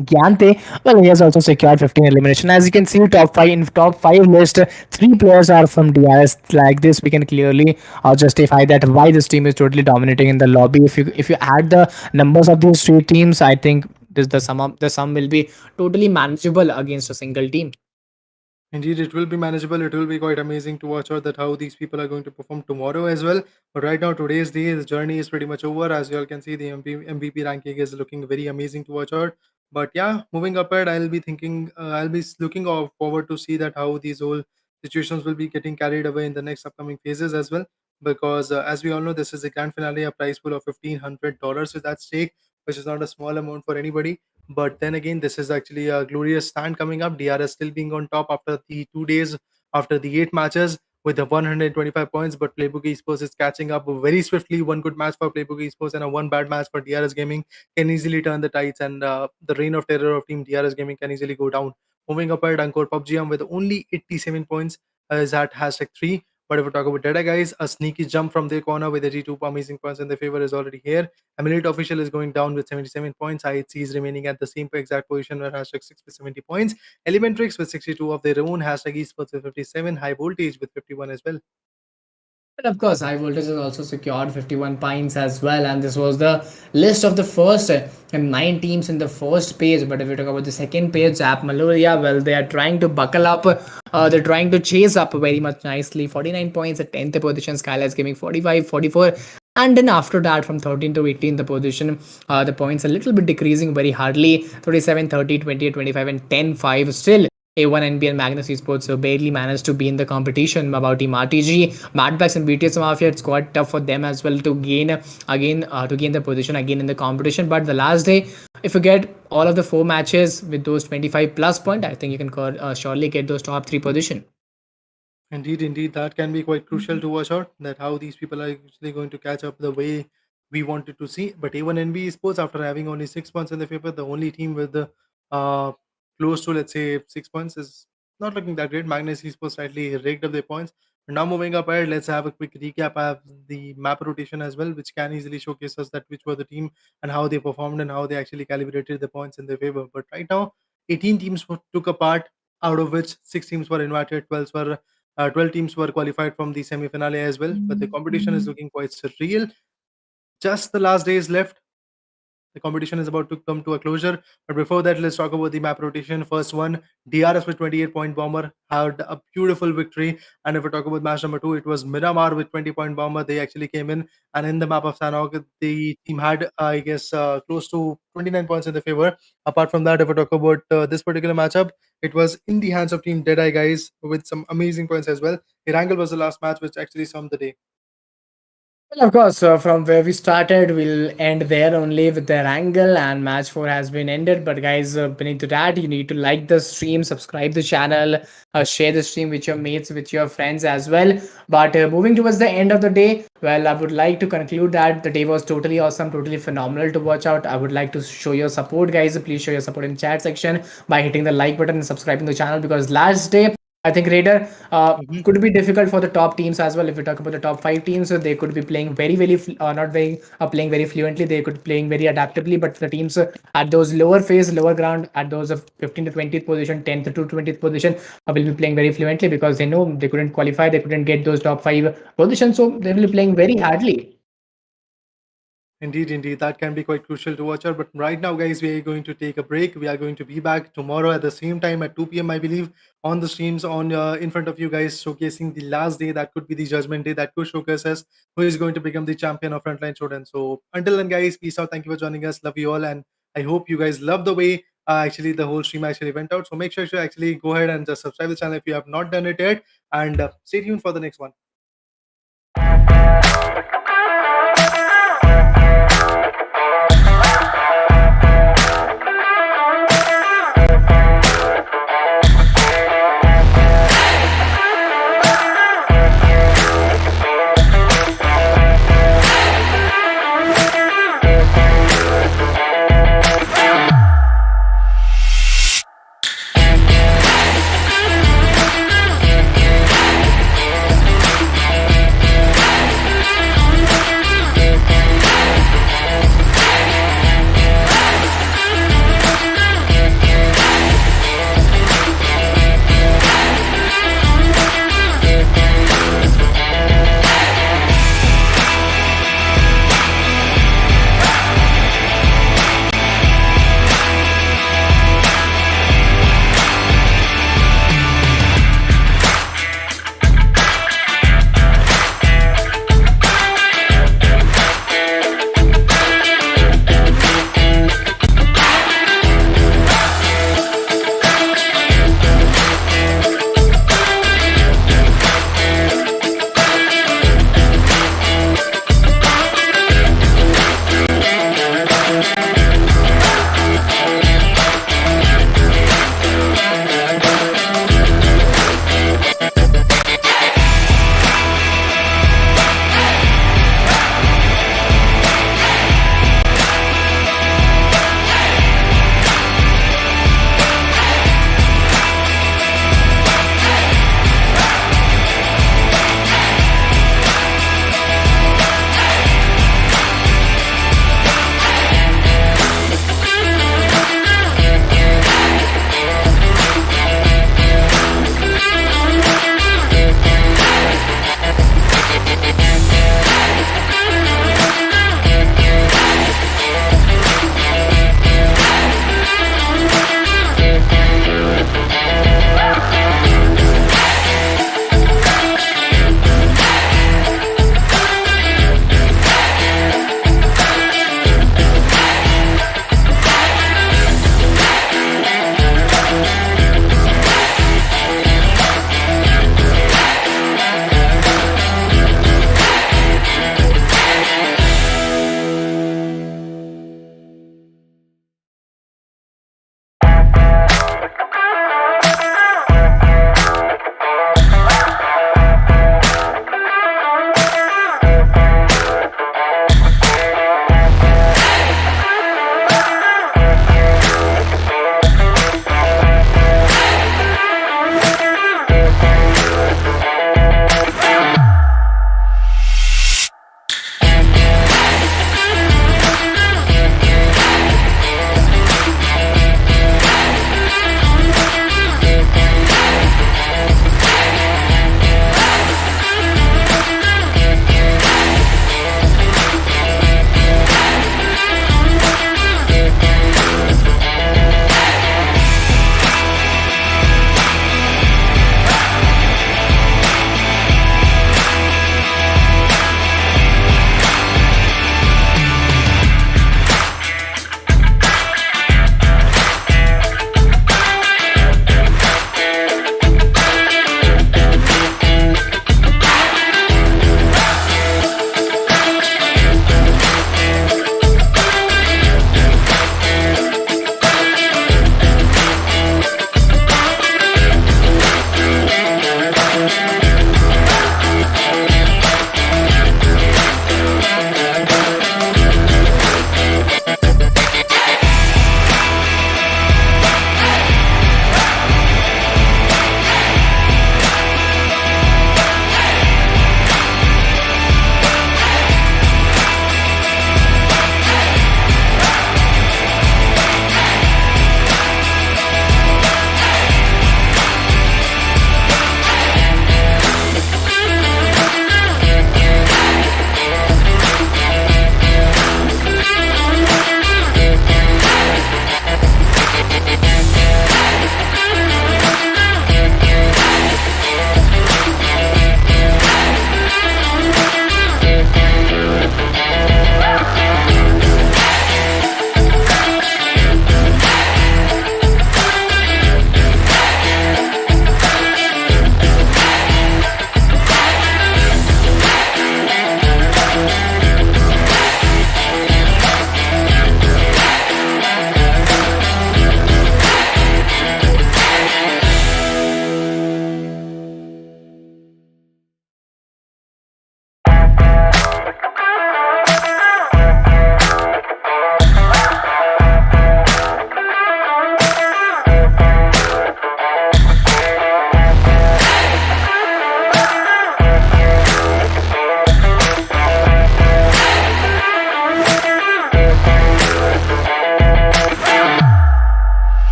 Gyante, well, he has also secured 15 elimination. As you can see, top five in top five list, three players are from DRS. Like this, we can clearly justify that why this team is totally dominating in the lobby. If you add the numbers of these three teams, I think the sum will be totally manageable against a single team. Indeed, it will be manageable. It will be quite amazing to watch out that how these people are going to perform tomorrow as well. But right now, today's day, the journey is pretty much over. As you all can see, the MVP ranking is looking very amazing to watch out. But yeah, moving up ahead, I'll be thinking, I'll be looking forward to see that how these whole situations will be getting carried away in the next upcoming phases as well. Because as we all know, this is a grand finale. A prize pool of $1,500 is at stake, which is not a small amount for anybody. But then again, this is actually a glorious stand coming up. DRS still being on top after the 2 days, after the 8 matches with the 125 points. But Playbook Esports is catching up very swiftly. One good match for Playbook Esports and a one bad match for DRS Gaming can easily turn the tides, and the reign of terror of Team DRS Gaming can easily go down. Moving up at ANGKOR PUBG with only 87 points is at hashtag 3. But if we talk about Data guys, a sneaky jump from their corner with 82 amazing points in their favor is already here. Emulate Official is going down with 77 points. IHC is remaining at the same exact position with hashtag 6 with 70 points. Elementrix with 62 of their own. Hashtag Esports with 57. High Voltage with 51 as well. And of course, High Voltage has also secured 51 points as well. And this was the list of the first 9 teams in the first page. But if we talk about the second page, App Meloria, well, they are trying to buckle up. They're trying to chase up very much nicely. 49 points at 10th position. SKYLIGHTZ Gaming 45, 44. And then after that, from 13 to 18, the position, the points a little bit decreasing very hardly. 37, 30, 28, 25, and 10, 5. Still, A1 NBL Magnus Esports so barely managed to be in the competition about Team RTG, MADBAX and BTS Mafia. It's quite tough for them as well to gain the position again in the competition. But the last day, if you get all of the 4 matches with those 25 plus point, I think you can surely get those top 3 position. Indeed, that can be quite crucial to watch out that how these people are actually going to catch up the way we wanted to see. But even NB Sports, after having only 6 points in the paper, the only team with the uh, close to let's say 6 points is not looking that great. Magnus Esports slightly raked up their points. And now moving up ahead, let's have a quick recap of the map rotation as well, which can easily showcase us that which were the team and how they performed and how they actually calibrated the points in their favor. But right now, 18 teams took a part, out of which 6 teams were invited, 12 teams were qualified from the semi-finale as well, but the competition is looking quite surreal. Just the last days left. The competition is about to come to a closure. But before that, let's talk about the map rotation. First one, DRS with 28-point bomber had a beautiful victory. And if we talk about match number 2, it was Miramar with 20-point bomber. They actually came in, and in the map of Sanok, the team had, I guess, close to 29 points in their favor. Apart from that, if we talk about this particular matchup, it was in the hands of Team Deadeye guys with some amazing points as well. Irangle was the last match, which actually summed the day. Well, of course, from where we started, we'll end there only with their angle, and match 4 has been ended. But guys, beneath to that, you need to like the stream, subscribe the channel, share the stream with your mates, with your friends as well. But moving towards the end of the day, well, I would like to conclude that the day was totally awesome, totally phenomenal to watch out. I would like to show your support, guys. Please show your support in chat section by hitting the like button and subscribing to the channel, because last day, I think Raider Mhm. could be difficult for the top teams as well. If we talk about the top 5 teams, so they could be playing not very playing very fluently. They could playing very adaptably. But the teams at those lower phase, lower ground, at those of 15th to 20th position, 10th to 20th position, will be playing very fluently because they know they couldn't qualify. They couldn't get those top 5 positions, so they will be playing very hardly. Indeed, that can be quite crucial to watch out. But right now, guys, we are going to take a break. We are going to be back tomorrow at the same time at 2 p.m., I believe, on the streams on in front of you guys, showcasing the last day that could be the judgment day that could showcase us who is going to become the champion of Frontline Showdown. So until then, guys, peace out. Thank you for joining us. Love you all, and I hope you guys love the way actually the whole stream actually went out. So make sure to actually go ahead and just subscribe to the channel if you have not done it yet, and stay tuned for the next one.